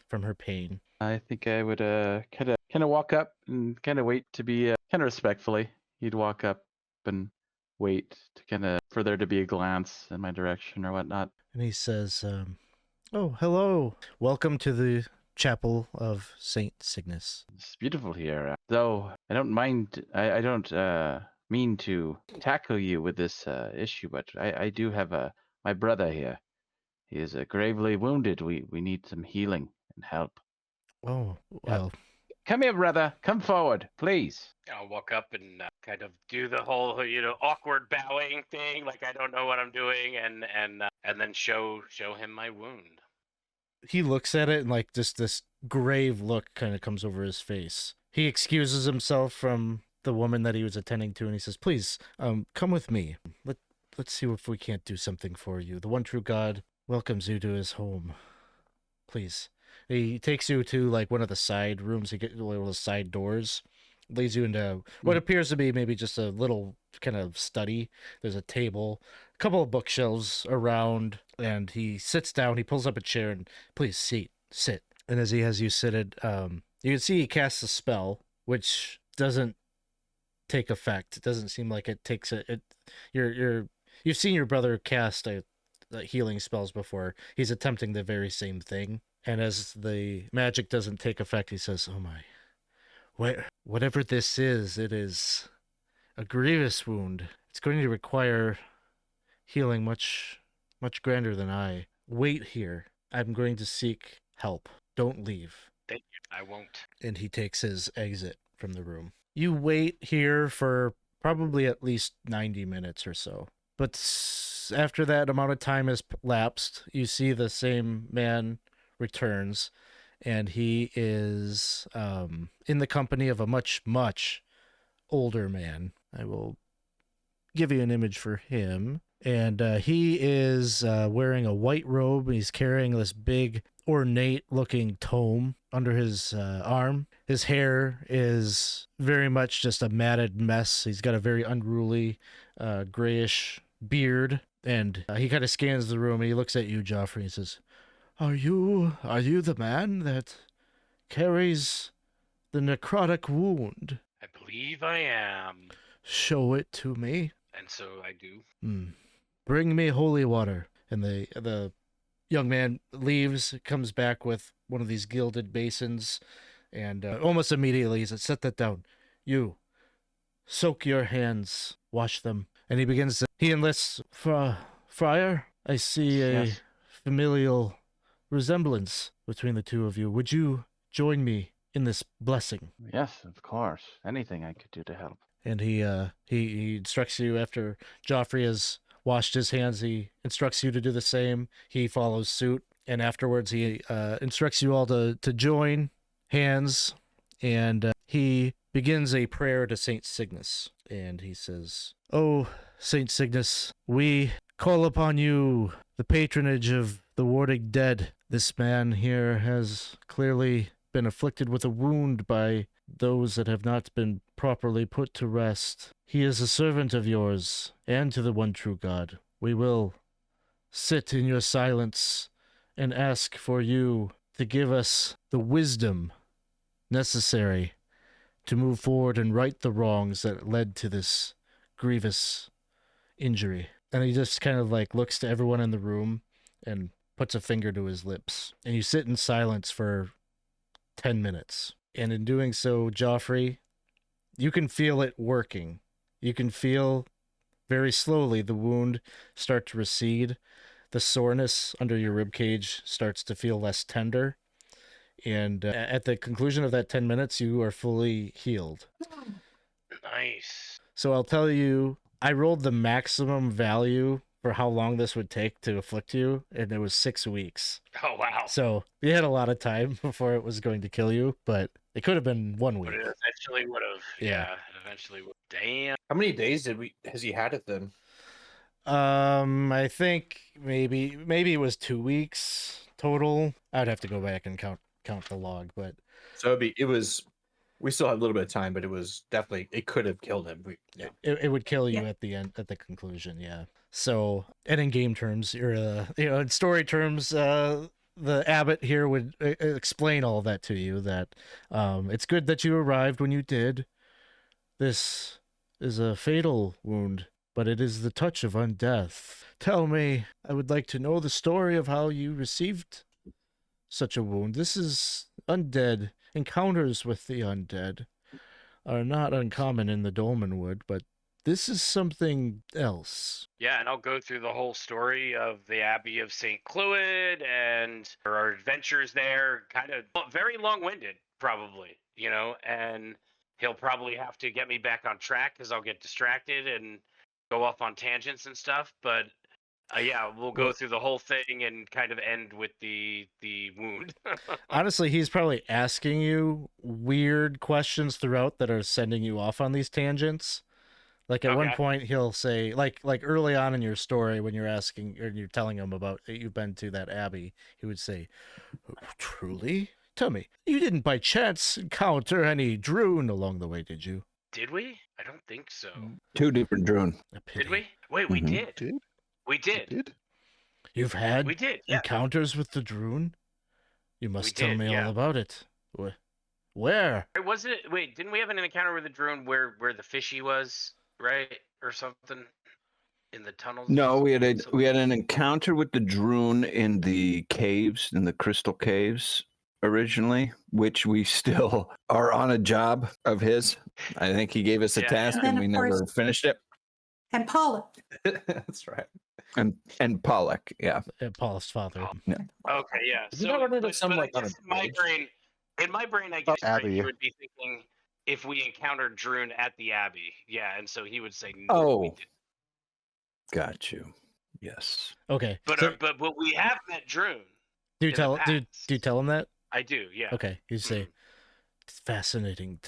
from her pain. I think I would kind of walk up and kind of wait to be kind of respectfully. He'd walk up and wait to kind of for there to be a glance in my direction or whatnot. And he says, "Oh, hello. Welcome to the Chapel of St. Cygnus. It's beautiful here. Though I don't mind. I don't mean to tackle you with this issue, but I do have my brother here. He is gravely wounded. We need some healing and help. Oh, well. Come here, brother. Come forward, please." I'll walk up and kind of do the whole, awkward bowing thing, like I don't know what I'm doing, and then show him my wound. He looks at it and like just this grave look kind of comes over his face. He excuses himself from the woman that he was attending to, and he says, "Please, come with me. Let's see if we can't do something for you. The one true God welcomes you to his home. Please, He takes you to like one of the side rooms. He gets one of the side doors, leads you into what appears to be maybe just a little kind of study. There's a table, a couple of bookshelves around, and he sits down. He pulls up a chair and, please sit. And as he has you seated, you can see he casts a spell, which doesn't take effect. It doesn't seem like it takes it. You've seen your brother cast healing spells before. He's attempting the very same thing. And as the magic doesn't take effect, he says, "Oh my, whatever this is, it is a grievous wound. It's going to require healing much grander than I. Wait here. I'm going to seek help. Don't leave." Thank you. I won't. And he takes his exit from the room. You wait here for probably at least 90 minutes or so. But after that amount of time has lapsed, you see the same man returns, and he is in the company of a much older man. I will give you an image for him. And he is wearing a white robe, and he's carrying this big, ornate-looking tome under his arm. His hair is very much just a matted mess. He's got a very unruly, grayish beard, and he kind of scans the room, and he looks at you, Geoffrey, and says, Are you the man that carries the necrotic wound? I believe I am. Show it to me. And so I do. Bring me holy water. And the young man leaves, comes back with one of these gilded basins, and almost immediately he says, "Set that down. You, soak your hands, wash them." And he enlists, Friar, I see a familial resemblance between the two of you. Would you join me in this blessing? Yes, of course. Anything I could do to help. And he instructs you, after Geoffrey has washed his hands, he instructs you to do the same. He follows suit, and afterwards he instructs you all to join hands, and he begins a prayer to Saint Cygnus. And he says, "Oh, Saint Cygnus, we call upon you, the patronage of the warding dead. This man here has clearly been afflicted with a wound by those that have not been properly put to rest. He is a servant of yours and to the one true God. We will sit in your silence and ask for you to give us the wisdom necessary to move forward and right the wrongs that led to this grievous injury." And he just kind of like looks to everyone in the room and puts a finger to his lips. And you sit in silence for 10 minutes. And in doing so, Geoffrey, you can feel it working. You can feel very slowly the wound start to recede. The soreness under your ribcage starts to feel less tender. And at the conclusion of that 10 minutes, you are fully healed. Nice. So I'll tell you, I rolled the maximum value for how long this would take to afflict you, and it was 6 weeks. Oh, wow. So you had a lot of time before it was going to kill you, but it could have been 1 week. But it eventually would have. Yeah. It eventually would. Damn. How many days has he had it then? I think maybe it was 2 weeks total. I'd have to go back and count the log, but So we still had a little bit of time, but it could have killed him. it would kill you at the end, at the conclusion. Yeah. So, and in game terms, in story terms, the abbot here would explain all of that to you, that it's good that you arrived when you did. This is a fatal wound, but it is the touch of undeath. Tell me, I would like to know the story of how you received such a wound. This is undead. Encounters with the undead are not uncommon in the Dolmenwood, but this is something else. Yeah, and I'll go through the whole story of the Abbey of St. Cloud and our adventures there. Kind of very long-winded, probably, and he'll probably have to get me back on track because I'll get distracted and go off on tangents and stuff. But yeah, we'll go through the whole thing and kind of end with the wound. Honestly, he's probably asking you weird questions throughout that are sending you off on these tangents. Like at one Okay. point he'll say, like early on in your story when you're asking or you're telling him about you've been to that abbey, he would say, "Truly? Tell me, you didn't by chance encounter any Droon along the way, did you?" Did we? I don't think so. 2 different drone. A pity. Did we? Wait, we Mhm. did. Did? We did. Did? You've had We did. Yeah. encounters with the Droon? You must tell did, me yeah. all about it. Where? Wait, wasn't it? Wait, didn't we have an encounter with the drone where the fishy was, right, or something, in the tunnels? No, we had Something? an encounter with the Droon in the caves, in the crystal caves originally, which we still are on a job of his. I think he gave us a Yeah. task And and then, we of never course- finished it. And Paula. That's right. And Pollock, yeah. Paul's father. Okay, yeah. Did you not run into some, I like, on a guess in my brain, I guess Abbey. you would be thinking if we encountered Droon at the Abbey, yeah, and so he would say, no, we Oh, didn't. got you. Yes. Okay. But so but we have met Droon. do you in the tell do past. you tell him that? I do, yeah. Okay. You say, Mhm. "It's fascinating.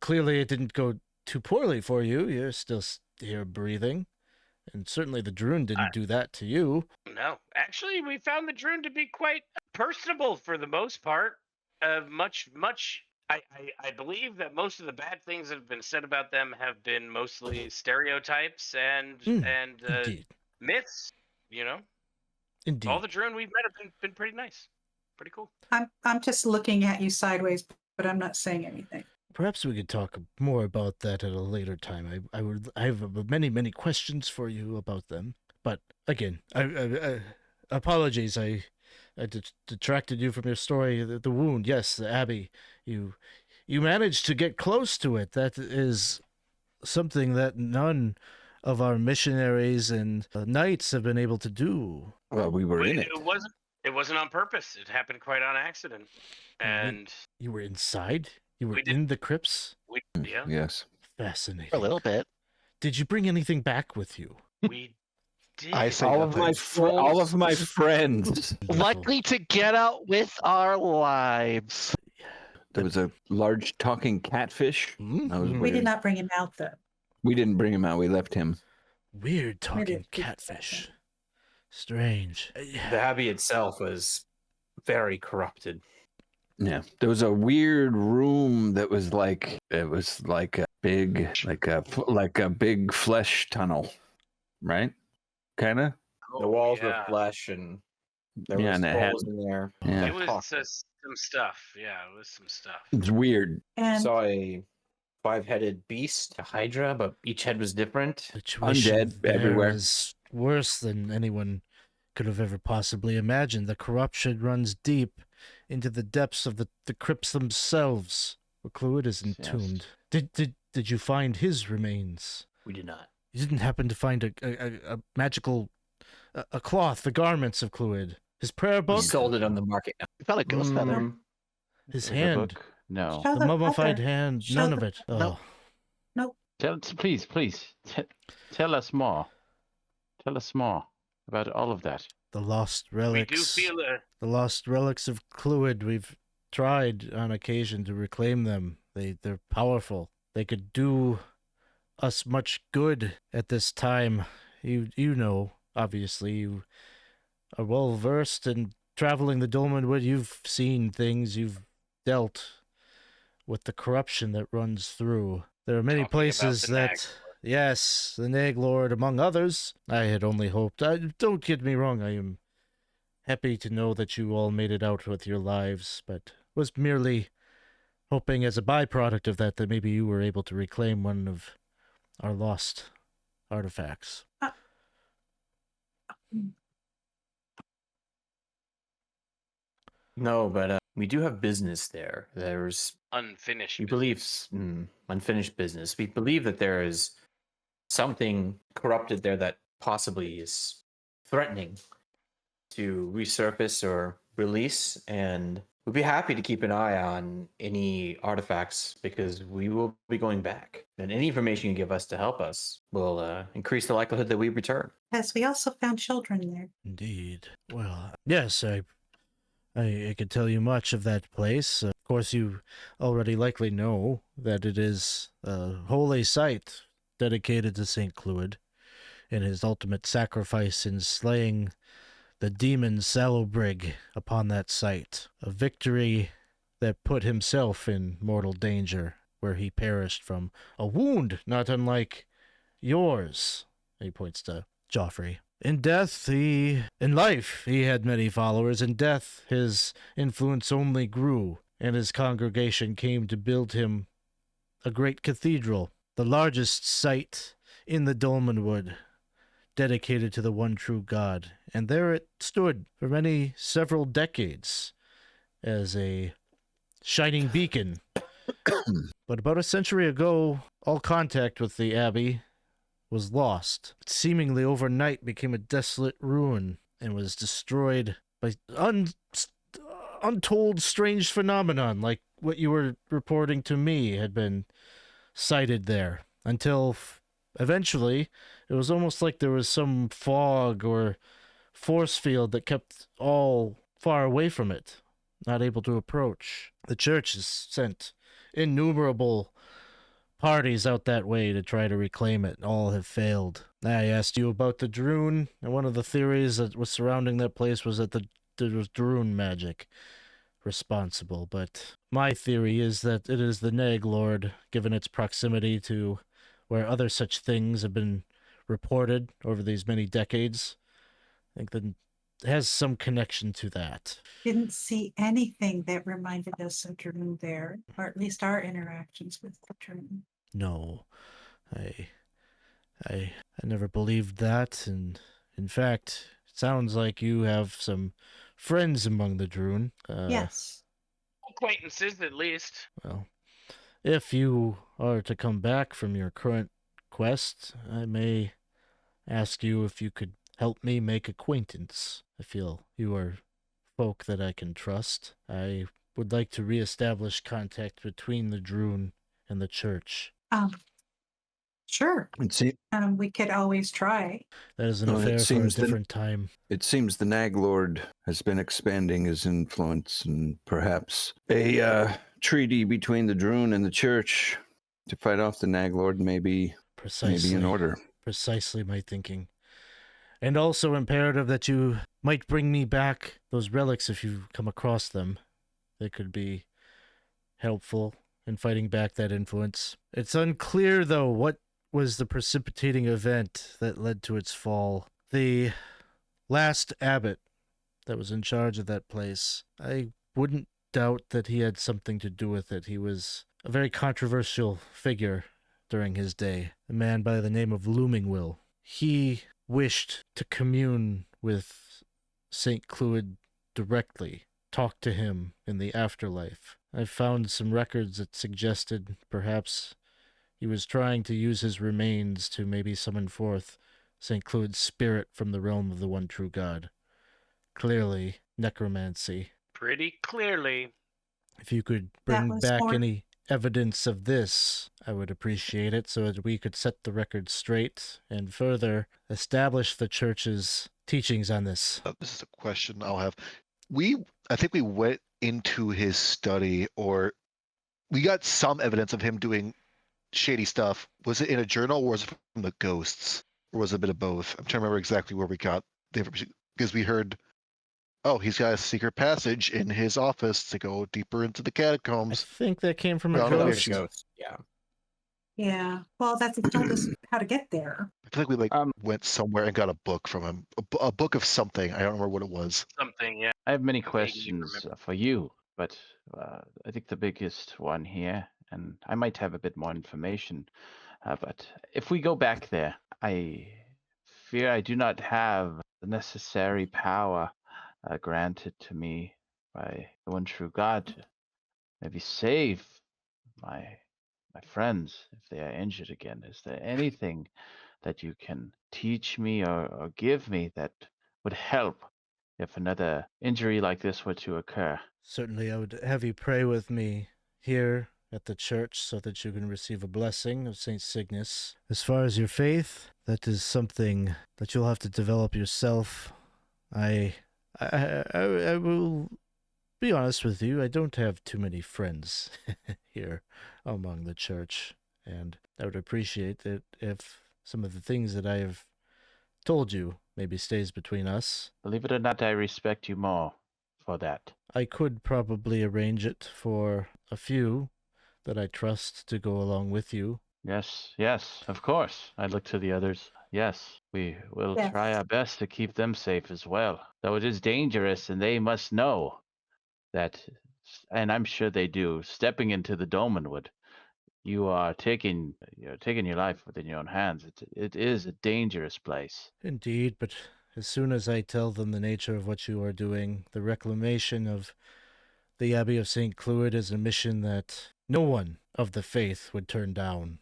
Clearly, it didn't go too poorly for you. You're still here breathing, and certainly the Droon didn't do that to you." No, actually, we found the Droon to be quite personable for the most part. Much. I believe that most of the bad things that have been said about them have been mostly stereotypes and Indeed. myths. You know, Indeed. all the Droon we've met have been pretty nice, pretty cool. I'm just looking at you sideways, but I'm not saying anything. Perhaps we could talk more about that at a later time. I have many questions for you about them. But again, I apologies. I detracted you from your story. The wound, yes, the Abbey. You managed to get close to it. That is something that none of our missionaries and knights have been able to do. Well, we were in it. It wasn't on purpose. It happened quite on accident. And You were inside? You were We did- in the crypts? yeah, Yes. Fascinating. A little bit. Did you bring anything back with you? we did. I say All of my friends. Luckily to get out with our lives. There was a large talking catfish. Hmm? That was We weird. did not bring him out, though. We didn't bring him out. We left him. Weird talking did. catfish. Strange. The abbey itself was very corrupted. Yeah. There was a weird room that was like a big big flesh tunnel, right? Kind of. The walls yeah. were flesh, and there Yeah, was and it had- holes in there. Yeah. It was some stuff. Yeah, it was some stuff. It's weird. And Saw a 5-headed beast, a hydra, but each head was different. Situation Undead there everywhere. is worse than anyone could have ever possibly imagined. The corruption runs deep into the depths of the crypts themselves, where Clwyd is Yes. entombed. Did you find his remains? We did not. You didn't happen to find a magical a cloth, the garments of Clwyd, his prayer We book, sold it on the market. We found a ghost feather. Mm, his The hand, book? No. Show the mummified other- hand. show None the- of it. Oh, No. Please, tell us more. Tell us more about all of that. the lost We relics. do feel The lost relics of Clwyd. We've tried on occasion to reclaim them. They're powerful. They could do us much good at this time. You know, obviously, you are well versed in traveling the Dolmenwood. You've seen things. You've dealt with the corruption that runs through. There are many Talking about places the that. Yes, the Nag Lord, among others. I had only hoped. Don't get me wrong, I am happy to know that you all made it out with your lives, but was merely hoping as a byproduct of that maybe you were able to reclaim one of our lost artifacts. no, but we do have business there. There's, unfinished. we business. believe, unfinished business. We believe that there is something corrupted there that possibly is threatening to resurface or release, and we'd be happy to keep an eye on any artifacts because we will be going back. And any information you give us to help us will increase the likelihood that we return. yes, we also found children there. Indeed. Well, yes, I could tell you much of that place. Of course, you already likely know that it is a holy site dedicated to St. Cloud in his ultimate sacrifice in slaying the demon Salobrig upon that site. A victory that put himself in mortal danger, where he perished from a wound not unlike yours. He points to Geoffrey. In life, he had many followers. In death, his influence only grew, and his congregation came to build him a great cathedral, the largest site in the Dolmenwood, dedicated to the one true God. And there it stood for several decades as a shining beacon. But about a century ago, all contact with the abbey was lost. It seemingly overnight became a desolate ruin and was destroyed by untold strange phenomenon like what you were reporting to me had been sighted there, until eventually it was almost like there was some fog or force field that kept all far away from it, not able to approach. The church has sent innumerable parties out that way to try to reclaim it. All have failed. I asked you about the Droon, and one of the theories that was surrounding that place was that there was Droon magic responsible, but my theory is that it is the Nag Lord, given its proximity to where other such things have been reported over these many decades. I think that it has some connection to that. Didn't see anything that reminded us of Droon there, or at least our interactions with the Droon. No, I never believed that, and in fact, it sounds like you have some friends among the Droon. Yes. Acquaintances, at least. Well, if you are to come back from your current quest, I may ask you if you could help me make acquaintance. I feel you are folk that I can trust. I would like to reestablish contact between the Droon and the church. Sure. See, We could always try. That is an Well, it affair for a seems that- different time. it seems the Nag Lord has been expanding his influence, and perhaps a treaty between the Droon and the church to fight off the Nag Lord may be Precisely. in order. Precisely my thinking. And also imperative that you might bring me back those relics if you come across them. They could be helpful in fighting back that influence. It's unclear, though, what was the precipitating event that led to its fall. The last abbot that was in charge of that place, I wouldn't doubt that he had something to do with it. He was a very controversial figure during his day, a man by the name of Loomingwill. He wished to commune with St. Cloud directly, talk to him in the afterlife. I found some records that suggested perhaps he was trying to use his remains to maybe summon forth St. Cloud's spirit from the realm of the one true God. Clearly, necromancy. Pretty clearly. If you could That bring was back more- any evidence of this, I would appreciate it so that we could set the record straight and further establish the church's teachings on this. This is a question I'll have. I think we went into his study, or we got some evidence of him doing shady stuff. Was it in a journal, or was it from the ghosts, or was it a bit of both? I'm trying to remember exactly where we got the information, because we heard, oh, he's got a secret passage in his office to go deeper into the I catacombs. think that came from a Well, I don't know. ghost. Yeah. Yeah. Well, that's what told us how to get there. I feel like we Um, went somewhere and got a book from him, a book of something. I don't remember what it was. Something, yeah. I have many Vaguely questions remember. for you, but I think the biggest one here, and I might have a bit more information, but if we go back there, I fear I do not have the necessary power granted to me by the one true God to maybe save my friends if they are injured again. Is there anything that you can teach me or give me that would help if another injury like this were to occur? Certainly, I would have you pray with me here at the church so that you can receive a blessing of St. Cygnus. As far as your faith, that is something that you'll have to develop yourself. I will be honest with you, I don't have too many friends here among the church. And I would appreciate it if some of the things that I have told you maybe stays between us. Believe it or not, I respect you more for that. I could probably arrange it for a few that I trust to go along with you. Yes, of course. I look to the others. Yes, we will Yes. try our best to keep them safe as well. Though it is dangerous, and they must know that, and I'm sure they do, stepping into the Dolmenwood, you are taking your life within your own hands. It is a dangerous place. Indeed, but as soon as I tell them the nature of what you are doing, the reclamation of the Abbey of St. Cloud is a mission that no one of the faith would turn down.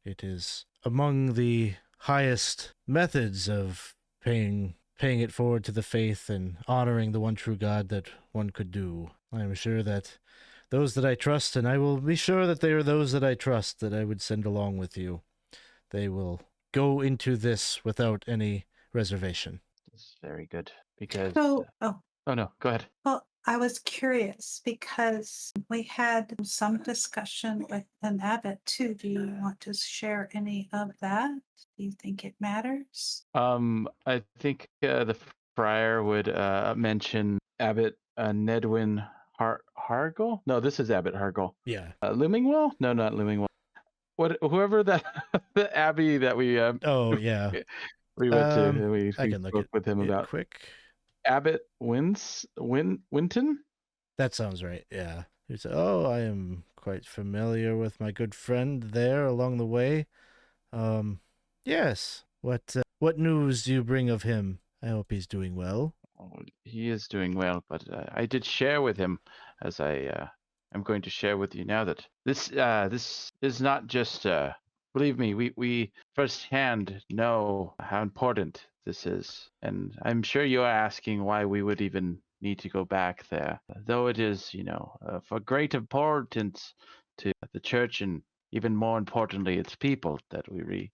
It is among the highest methods of paying it forward to the faith and honoring the one true God that one could do. I am sure that those that I trust, and I will be sure that they are those that I trust, that I would send along with you, they will go into this without any reservation. It's very good because. So, Oh no, go ahead. well, I was curious because we had some discussion with an abbot too. Do you want to share any of that? Do you think it matters? I think the friar would mention Abbot Nedwin Hargle. No, this is Abbot Hargle. Yeah. Loomingwell? No, not Loomingwell. Whoever that the abbey that we Oh, yeah. we went to. We I can look spoke with him it about quick. Abbot Winton. That sounds right, yeah. He said, "Oh, I am quite familiar with my good friend there along the way. Yes. What news do you bring of him? I hope he's doing well." Oh, he is doing well, but I did share with him, as I am going to share with you now, that this is not just. Believe me, we firsthand know how important this is, and I'm sure you are asking why we would even need to go back there, though it is, for great importance to the church, and even more importantly, its people, that we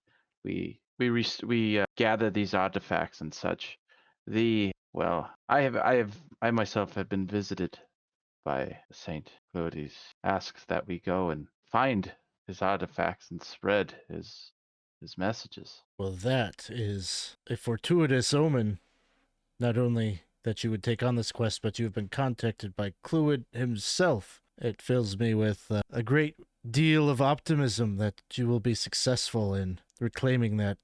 gather these artifacts and such. I myself have been visited by Saint Claudius. Asks that we go and find his artifacts and spread his messages. Well, that is a fortuitous omen. Not only that you would take on this quest, but you have been contacted by Clwyd himself. It fills me with a great deal of optimism that you will be successful in reclaiming that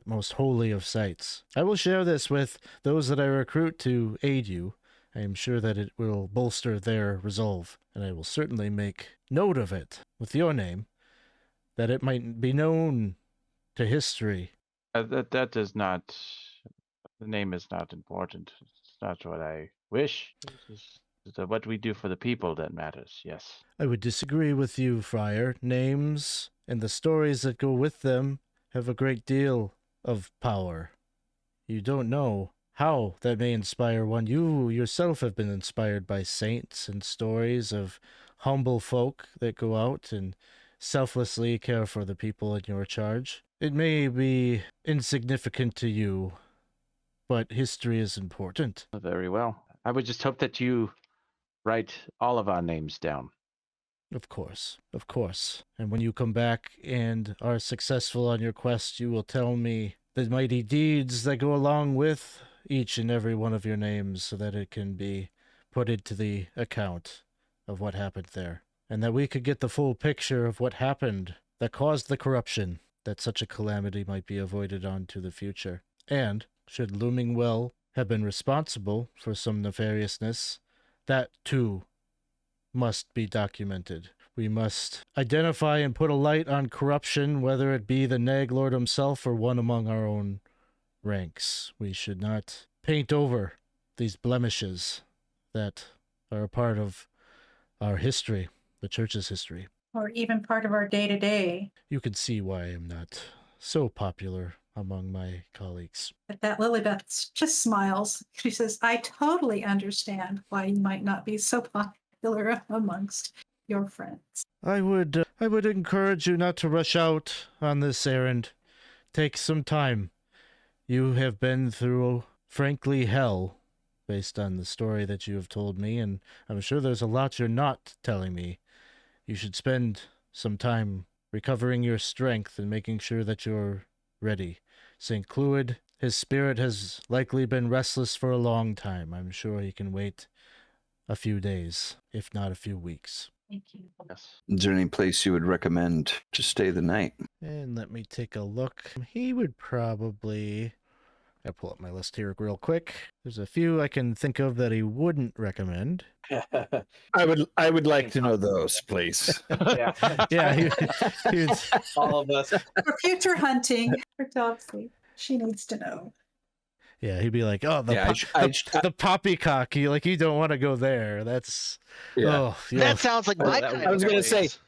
most holy of sites. I will share this with those that I recruit to aid you. I am sure that it will bolster their resolve, and I will certainly make note of it with your name, that it might be known to history. That does not. The name is not important. It's not what I wish. It's what we do for the people that matters. Yes. I would disagree with you, Friar. Names and the stories that go with them have a great deal of power. You don't know how that may inspire one. You yourself have been inspired by saints and stories of humble folk that go out and selflessly care for the people in your charge. It may be insignificant to you, but history is important. Very well. I would just hope that you write all of our names down. Of course. And when you come back and are successful on your quest, you will tell me the mighty deeds that go along with each and every one of your names, so that it can be put into the account of what happened there. And that we could get the full picture of what happened that caused the corruption, that such a calamity might be avoided on to the future. And, should Loomingwell have been responsible for some nefariousness, that too must be documented. We must identify and put a light on corruption, whether it be the Nag Lord himself or one among our own ranks. We should not paint over these blemishes that are a part of our history, the church's history. Or even part of our day-to-day. You can see why I am not so popular among my colleagues. But that Lillibeth just smiles. She says, I totally understand why you might not be so popular amongst your friends. I would encourage you not to rush out on this errand. Take some time. You have been through, frankly, hell, based on the story that you have told me, and I'm sure there's a lot you're not telling me. You should spend some time recovering your strength and making sure that you're ready. St. Cloud, his spirit has likely been restless for a long time. I'm sure he can wait a few days, if not a few weeks. Thank you. Yes. Is there any place you would recommend to stay the night? And let me take a look. He would probably... I'll pull up my list here real quick. There's a few I can think of that he wouldn't recommend. I would like to know those, please. Yeah. Yeah, he'd, All of us. For future hunting for Topsy, she needs to know. yeah, he'd be like, "Oh, Yeah, the poppycock. You don't want to go there. That's Yeah. oh, yeah. That sounds like my that- kind I was of gonna say, place.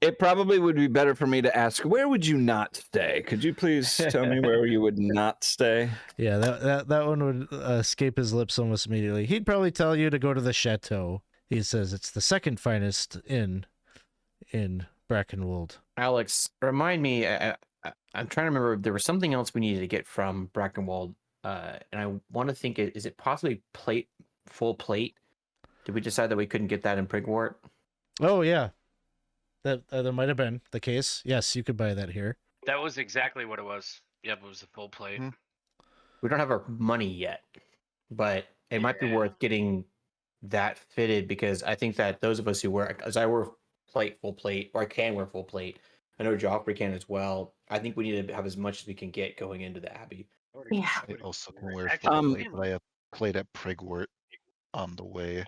it probably would be better for me to ask, where would you not stay? Could you please tell me where you would not stay? Yeah, that one would escape his lips almost immediately. He'd probably tell you to go to the chateau. He says it's the second finest inn in Brackenwold. Alex, remind me. I'm trying to remember. There was something else we needed to get from Brackenwold, and I want to think. Is it possibly full plate? Did we decide that we couldn't get that in Prigwort? Oh yeah, that might have been the case. Yes, you could buy that here. That was exactly what it was. Yep, it was the full plate. Hmm. We don't have our money yet, but it might be worth getting that fitted because I think that those of us who wear, as I wear full plate, or I can wear full plate. I know Geoffrey can as well. I think we need to have as much as we can get going into the Abbey. Yeah. I also can wear Actually, full plate, but I have played at Prigwort on the way.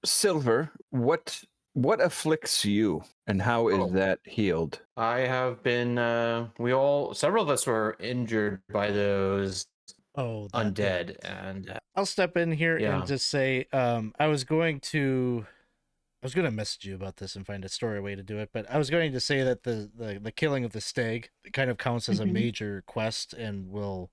Silver, what afflicts you, and how is that healed? I have been. Several of us were injured by those Oh, undead, and I'll step in here Yeah. and just say, I was going to message you about this and find a story way to do it, but I was going to say that the killing of the stag kind of counts as a Mhm. major quest and will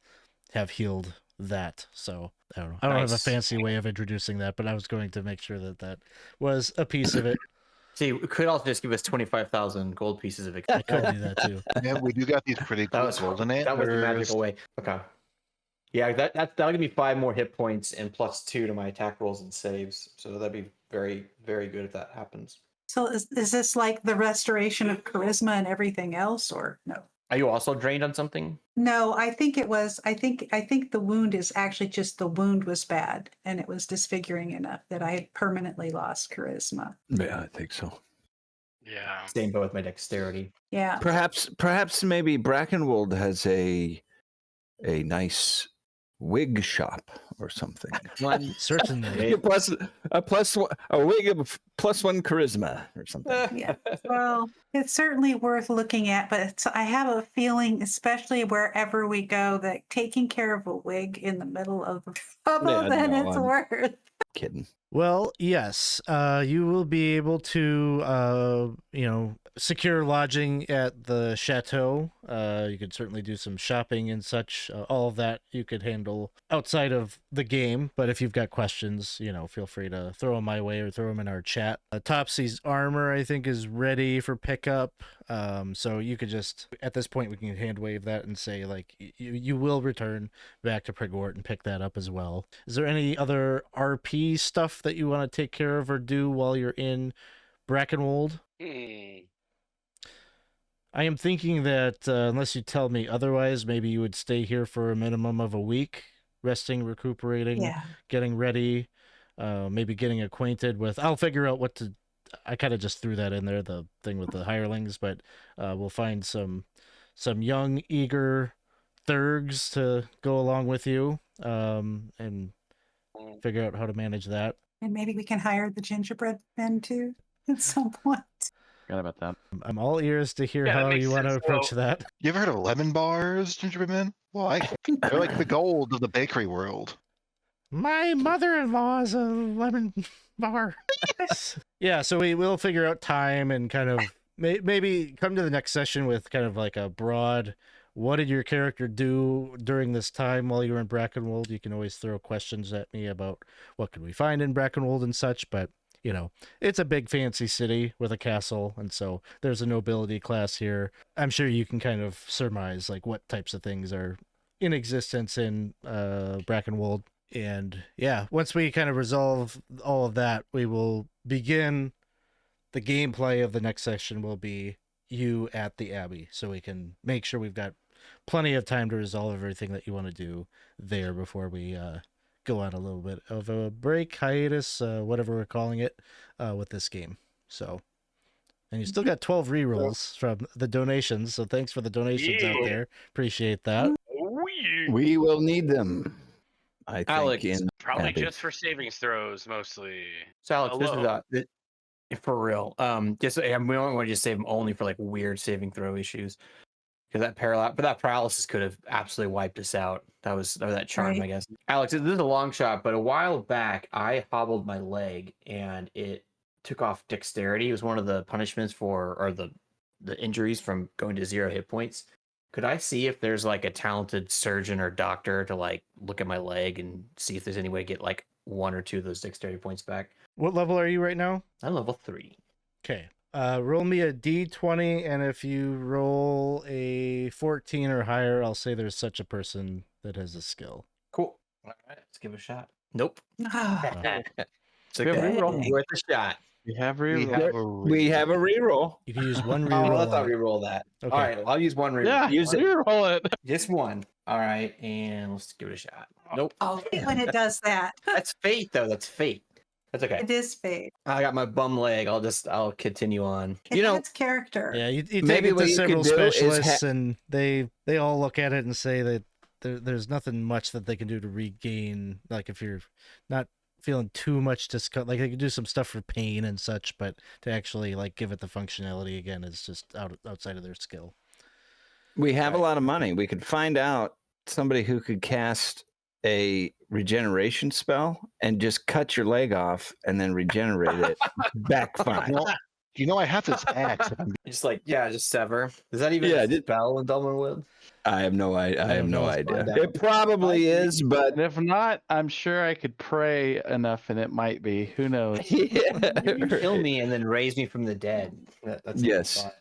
have healed that. So I don't know. I don't have a Nice. fancy way of introducing that, but I was going to make sure that was a piece of it. see, it could also just give us 25,000 gold pieces of I experience. could do that too. Yeah, we do got these pretty That cool was golden that was the antlers. magical way. Okay. Yeah, that'll give me 5 more hit points and +2 to my attack rolls and saves. So that'd be very, very good if that happens. So is this like the restoration of charisma and everything else, or no? Are you also drained on something? No, I think it was. I think the wound is actually just the wound was bad, and it was disfiguring enough that I had permanently lost charisma. Yeah, I think so. Yeah. Same both with my dexterity. Yeah. Perhaps maybe Brackenwold has a nice wig shop or something. One. Certainly. A wig of +1 charisma or something. Yeah. Well, it's certainly worth looking at, but I have a feeling, especially wherever we go, that taking care of a wig in the middle of the trouble, Yeah, then no, it's I'm- worth. Kidding. Well, yes, you will be able to, secure lodging at the chateau. You could certainly do some shopping and such. All of that you could handle outside of the game. But if you've got questions, feel free to throw them my way or throw them in our chat. Topsy's armor, I think, is ready for pickup. So you could just, at this point, we can hand wave that and say, like, you will return back to Prigwort and pick that up as well. Is there any other RP stuff that you want to take care of or do while you're in Brackenwold? I am thinking that unless you tell me otherwise, maybe you would stay here for a minimum of a week, resting, recuperating, Yeah. getting ready, maybe getting acquainted with. I'll figure out what to. I kind of just threw that in there, the thing with the hirelings, but we'll find some young, eager thurgs to go along with you, and figure out how to manage that. And maybe we can hire the gingerbread men too at some point. Forgot about that. I'm all ears to hear Yeah, that how makes you want to sense. approach Well- that. You ever heard of lemon bars, gingerbread men? Well, they're like the gold of the bakery world. My mother-in-law is a lemon bar. Yeah, so we will figure out time and kind of maybe come to the next session with kind of like a broad, what did your character do during this time while you were in Brackenwold? You can always throw questions at me about what could we find in Brackenwold and such, but it's a big fancy city with a castle, and so there's a nobility class here. I'm sure you can kind of surmise like what types of things are in existence in Brackenwold. And yeah, once we kind of resolve all of that, we will begin. The gameplay of the next session will be you at the Abbey so we can make sure we've got plenty of time to resolve everything that you want to do there before we go on a little bit of a break, hiatus, whatever we're calling it, with this game. So, and you still got 12 rerolls from the donations, so thanks for the donations out there. Appreciate that. We will need them. I think Alex, in Probably Abbey. just for savings throws, mostly. So Alex, Hello. this is for real. We don't want to just save them only for like weird saving throw issues, because that paralysis could have absolutely wiped us out. Or that charm, Right. I guess. Alex, this is a long shot, but a while back I hobbled my leg and it took off dexterity. It was one of the punishments or the injuries from going to 0 hit points. Could I see if there's like a talented surgeon or doctor to like look at my leg and see if there's any way to get like 1 or 2 of those dexterity points back? What level are you right now? I'm level 3. Okay. Roll me a d20, and if you roll a 14 or higher, I'll say there's such a person that has a skill. Cool. All right, let's give it a shot. Nope. Ah, It's a Good. good roll. Worth a shot. We have We reroll. have a We have a reroll. You can use one Oh, reroll. let's not on it. reroll that. Okay. All right, well, I'll use one reroll. Yeah, Use it. reroll it. Just one. All right, and let's give it a shot. Nope. I hate when it does that. That's fate, though. That's fate. That's okay. It is fate. I got my bum leg. I'll continue on. It You know- adds character. Yeah, you take Maybe it what to you several could do is specialists, and they all look at it and say that there's nothing much that they can do to regain. Like if you're not feeling too much discomfort, like they can do some stuff for pain and such, but to actually like give it the functionality again is just outside of their skill. We have a lot of money. We could find out somebody who could cast a regeneration spell and just cut your leg off and then regenerate it back fine. You know, I have this axe. Just like, just sever. Is that even Yeah, a spell in Dolmenwood? I have no idea. I have don't no know. idea. Find out. It probably is, but And if not, I'm sure I could pray enough and it might be. Who knows? Kill me and then raise me from the dead. That's a good Yes. thought.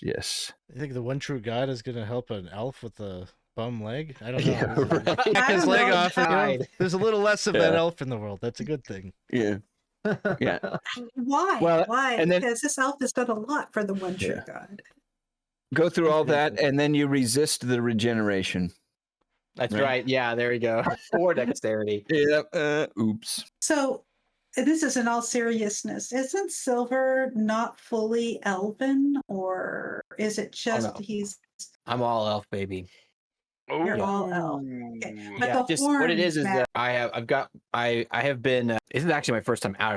Yes. I think the one true god is going to help an elf with a bum leg. I don't know. Yeah, right. Take I his don't leg know. off. And, Died. there's a little less of that Yeah. elf in the world. That's a good thing. Yeah. Yeah. Why? Well, Why? and then- Because this elf has done a lot for the one true Yeah. god. Go through all that, and then you resist the regeneration. That's Right. right. Yeah, there we go. Or dexterity. Yep. Oops. So this is in all seriousness. Isn't Silver not fully elven, or is it just no. he's I'm all elf, baby. you're Oh. all elf? Okay. But Yeah, the just what it is horns that I have been. This is actually my first time out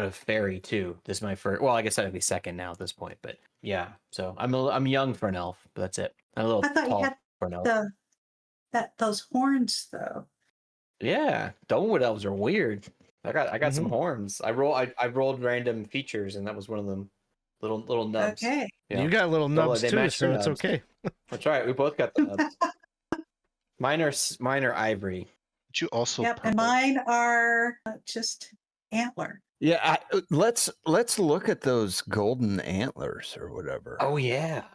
of fairy too. This is my first. Well, I guess that'd be second now at this point. But yeah, so I'm young for an elf, but that's it. I'm a little I thought you tall had for an elf. those horns though. Yeah, Dolmenwood elves are weird. I got some Mhm. horns. I rolled random features, and that was one of them. Little nubs. Okay. Yeah. You got little Well, nubs they too, match so your it's nubs. okay. That's right. We both got the nubs. Mine are ivory. But you also Yep. And purple. mine are just antler. Yeah. Let's look at those golden antlers or whatever. Oh yeah.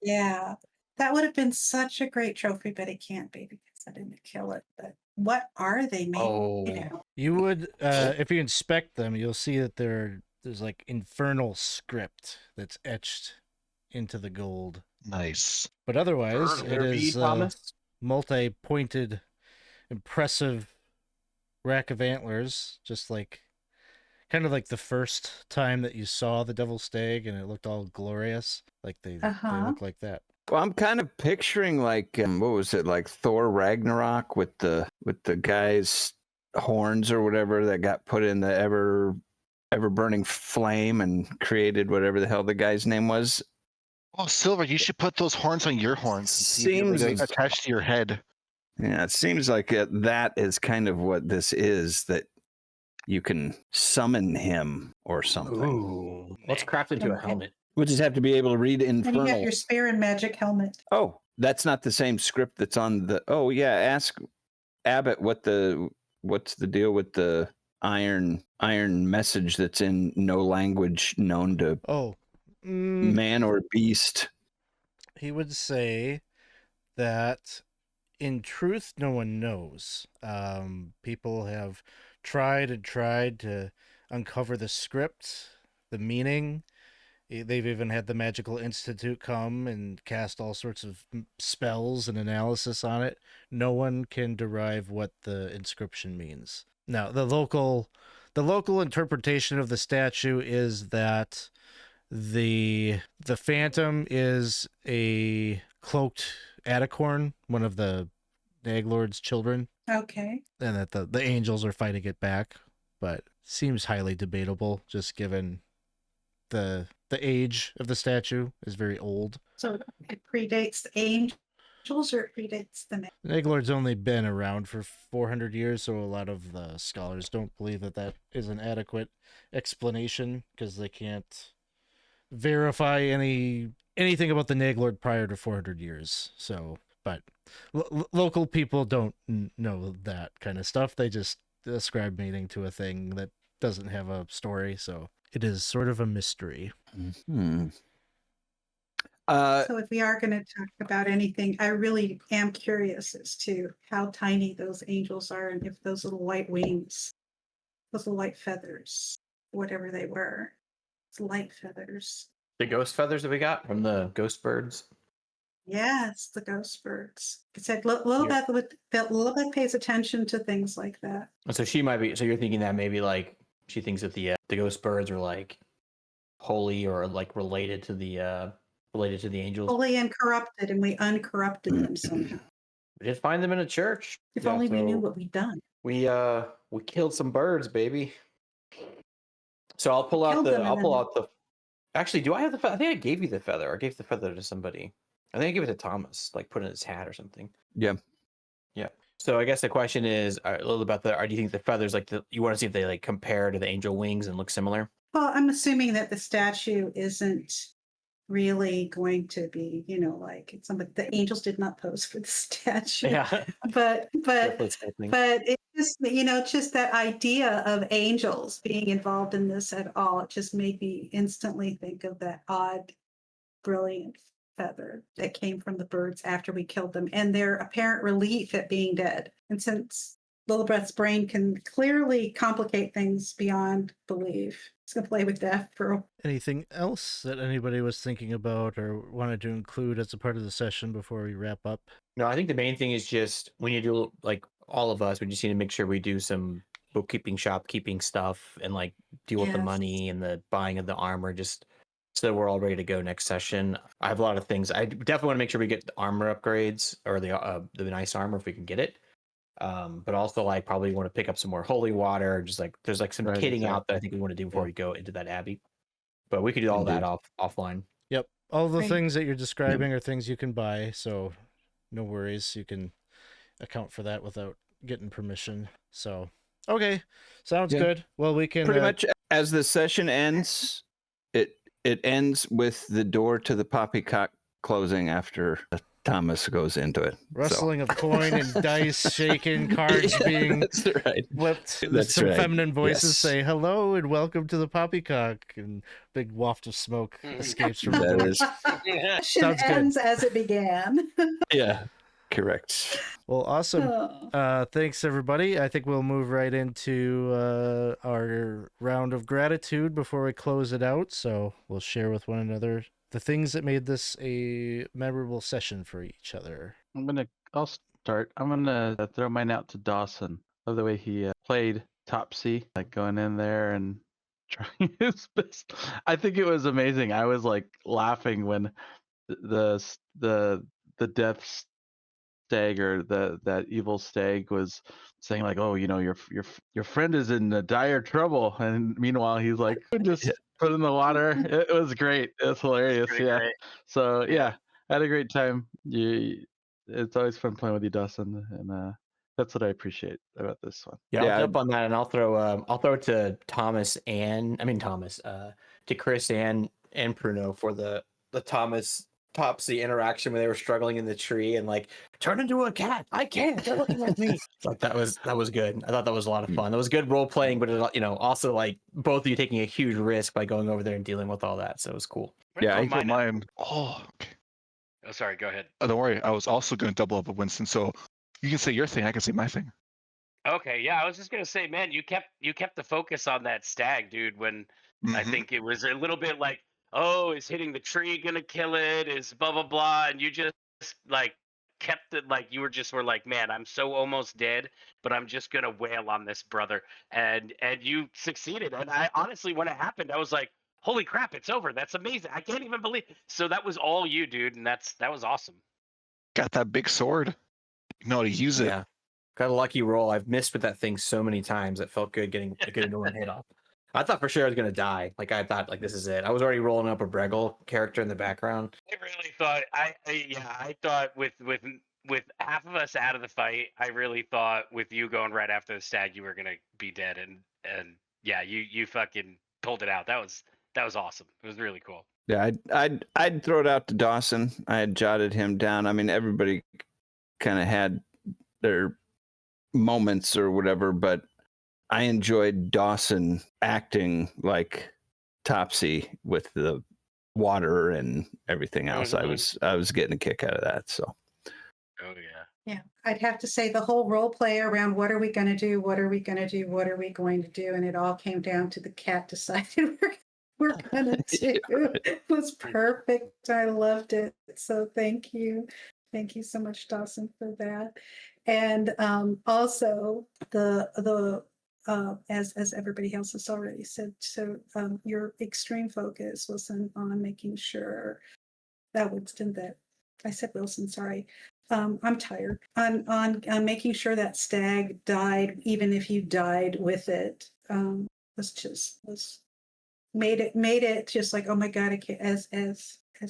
Yeah. That would have been such a great trophy, but it can't be because I didn't kill it. But what are they made Oh. of? You would, if you inspect them, you'll see that there's like infernal script that's etched into the gold. Nice. But otherwise, it is Thomas. multi-pointed, impressive rack of antlers, just like kind of like the first time that you saw the Devil Stag, and it looked all glorious. Like they look like that. Well, I'm kind of picturing like what was it, like Thor Ragnarok with the guy's horns or whatever that got put in the ever burning flame and created whatever the hell the guy's name was. Oh, Silver, you should put those horns on your horns. And see if Seems they're as- attached to your head. Yeah, it seems like that is kind of what this is, that you can summon him or something. Ooh. Let's craft into a Okay. helmet. We'll just have to be able to read And you got infernal. your spear and magic helmet. Oh, that's not the same script that's on the. Oh yeah, ask Abbott what's the deal with the iron message that's in no language known to Oh, man or beast. he would say that in truth, no one knows. People have tried and tried to uncover the script, the meaning, They've even had the Magical Institute come and cast all sorts of spells and analysis on it. No one can derive what the inscription means. Now, the local interpretation of the statue is that the phantom is a cloaked Atacorn, one of the Naglord's children, Okay. and that the angels are fighting it back, but seems highly debatable just given the age of the statue is very old. So it predates the angels or it predates the man? Naglord's only been around for 400 years, so a lot of the scholars don't believe that is an adequate explanation because they can't verify anything about the Naglord prior to 400 years. So, but local people don't know that kind of stuff. They just ascribe meaning to a thing that doesn't have a story, so it is sort of a mystery. So if we are going to talk about anything, I really am curious as to how tiny those angels are and if those little white wings, those little white feathers, whatever they were, it's light feathers. The ghost feathers that we got from the ghost birds. Yes, the ghost birds. It said Lillibeth pays attention to things like that. So she might be. So you're thinking that maybe like she thinks that the ghost birds are like holy or like related to the angels. Holy and corrupted, and we uncorrupted them somehow. We did find them in a church. If only we knew what we'd done. We killed some birds, baby. So I'll pull out the. Actually, do I have the feather? I think I gave you the feather. I gave the feather to somebody. I think I gave it to Thomas, like put it in his hat or something. Yeah. Yeah. So I guess the question is a little about do you think the feathers, like you want to see if they like compare to the angel wings and look similar? Well, I'm assuming that the statue isn't really going to be, like somebody. The angels did not pose for the statue. Yeah. But it just, just that idea of angels being involved in this at all, it just made me instantly think of that odd, brilliant feather that came from the birds after we killed them and their apparent relief at being dead. And since Lillibeth's brain can clearly complicate things beyond belief, it's going to play with death for. Anything else that anybody was thinking about or wanted to include as a part of the session before we wrap up? No, I think the main thing is just we need to, like all of us, we just need to make sure we do some bookkeeping, shopkeeping stuff and like deal with the money and the buying of the armor just so we're all ready to go next session. I have a lot of things. I definitely want to make sure we get the armor upgrades or the nice armor if we can get it. But also like probably want to pick up some more holy water. Just like there's like some kitting out that I think we want to do before we go into that abbey. But we could do all that offline. Yep. All the things that you're describing are things you can buy, so no worries. You can account for that without getting permission. So okay. Sounds good. Well, we can pretty much as the session ends, it ends with the door to the poppycock closing after Thomas goes into it. Rustling of coin and dice shaking, cards being flipped. Some feminine voices say hello and welcome to the poppycock, and big waft of smoke escapes from the door. Sounds ends good. As it began. Yeah, correct. Well, awesome. Thanks, everybody. I think we'll move right into our round of gratitude before we close it out. So we'll share with one another the things that made this a memorable session for each other. I'll start. I'm gonna throw mine out to Dawson. Love the way he played Topsy, like going in there and trying his best. I think it was amazing. I was like laughing when the Death Stag or that evil stag was saying like, oh, your friend is in dire trouble, and meanwhile he's like just put in the water. It was great. It was hilarious. Yeah. Great. So yeah, I had a great time. It's always fun playing with you, Dawson, and that's what I appreciate about this one. Yeah, I'll jump on that, and I'll throw it to to Chris and Pruno for the Topsy interaction when they were struggling in the tree and like turn into a cat. I can't. They're looking at me. Like that was good. I thought that was a lot of fun. That was good role playing, but it, also like both of you taking a huge risk by going over there and dealing with all that. So it was cool. Yeah, I put mine. Oh, sorry. Go ahead. Oh, don't worry. I was also going to double up with Winston, so you can say your thing. I can say my thing. Okay. Yeah, I was just gonna say, man, you kept the focus on that stag, dude. When I think it was a little bit like oh, is hitting the tree gonna kill it? Is blah blah blah, and you just like kept it like you were like, man, I'm so almost dead, but I'm just gonna wail on this brother, and you succeeded. And I honestly, when it happened, I was like, holy crap, it's over. That's amazing. I can't even believe. So that was all you, dude, and that was awesome. Got that big sword. You know how to use it. Yeah. Got a lucky roll. I've missed with that thing so many times. It felt good getting a good one hit off. I thought for sure I was gonna die. Like I thought, like this is it. I was already rolling up a Bregel character in the background. I really thought I thought with half of us out of the fight, I really thought with you going right after the stag you were gonna be dead, and yeah, you fucking pulled it out. That was awesome. It was really cool. Yeah, I'd throw it out to Dawson. I had jotted him down. I mean, everybody kind of had their moments or whatever, but I enjoyed Dawson acting like Topsy with the water and everything else. Mhm. I was getting a kick out of that. So Oh yeah. Yeah, I'd have to say the whole role play around what are we going to do? What are we going to do? What are we going to do? And it all came down to the cat decided we're going to do. It was perfect. I loved it. So thank you. Thank you so much, Dawson, for that. And also the as everybody else has already said, so your extreme focus was on making sure that Winston, that I said Wilson, sorry. I'm tired. On making sure that stag died, even if you died with it, was made it just like, oh my God, I can't, as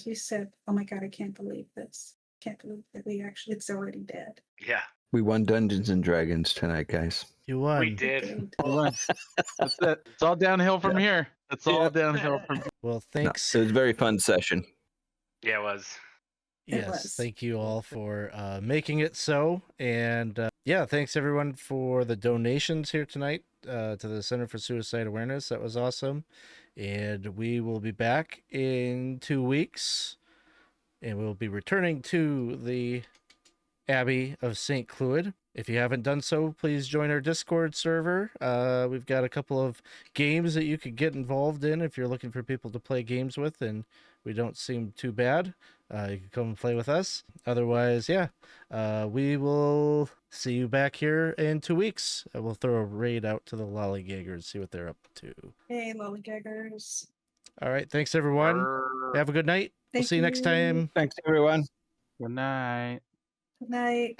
you said, oh my God, I can't believe this. Can't believe that it's already dead. Yeah, we won Dungeons and Dragons tonight, guys. You won. we did. That's it. It's all downhill from here. It's all downhill from Well, No, thanks. it was a very fun session. Yeah, it was. It Yes, was. thank you all for making it so. And yeah, thanks everyone for the donations here tonight to the Center for Suicide Awareness. That was awesome. And we will be back in 2 weeks. And we'll be returning to the Abbey of St. Cloud. If you haven't done so, please join our Discord server. We've got a couple of games that you could get involved in if you're looking for people to play games with, and we don't seem too bad. You can come and play with us. Otherwise, yeah, we will see you back here in 2 weeks. We'll throw a raid out to the lollygaggers, see what they're up to. Hey, lollygaggers. All right, thanks everyone. Have a good night. We'll Thank see you next you. time. Thanks, everyone. Good night. Good night.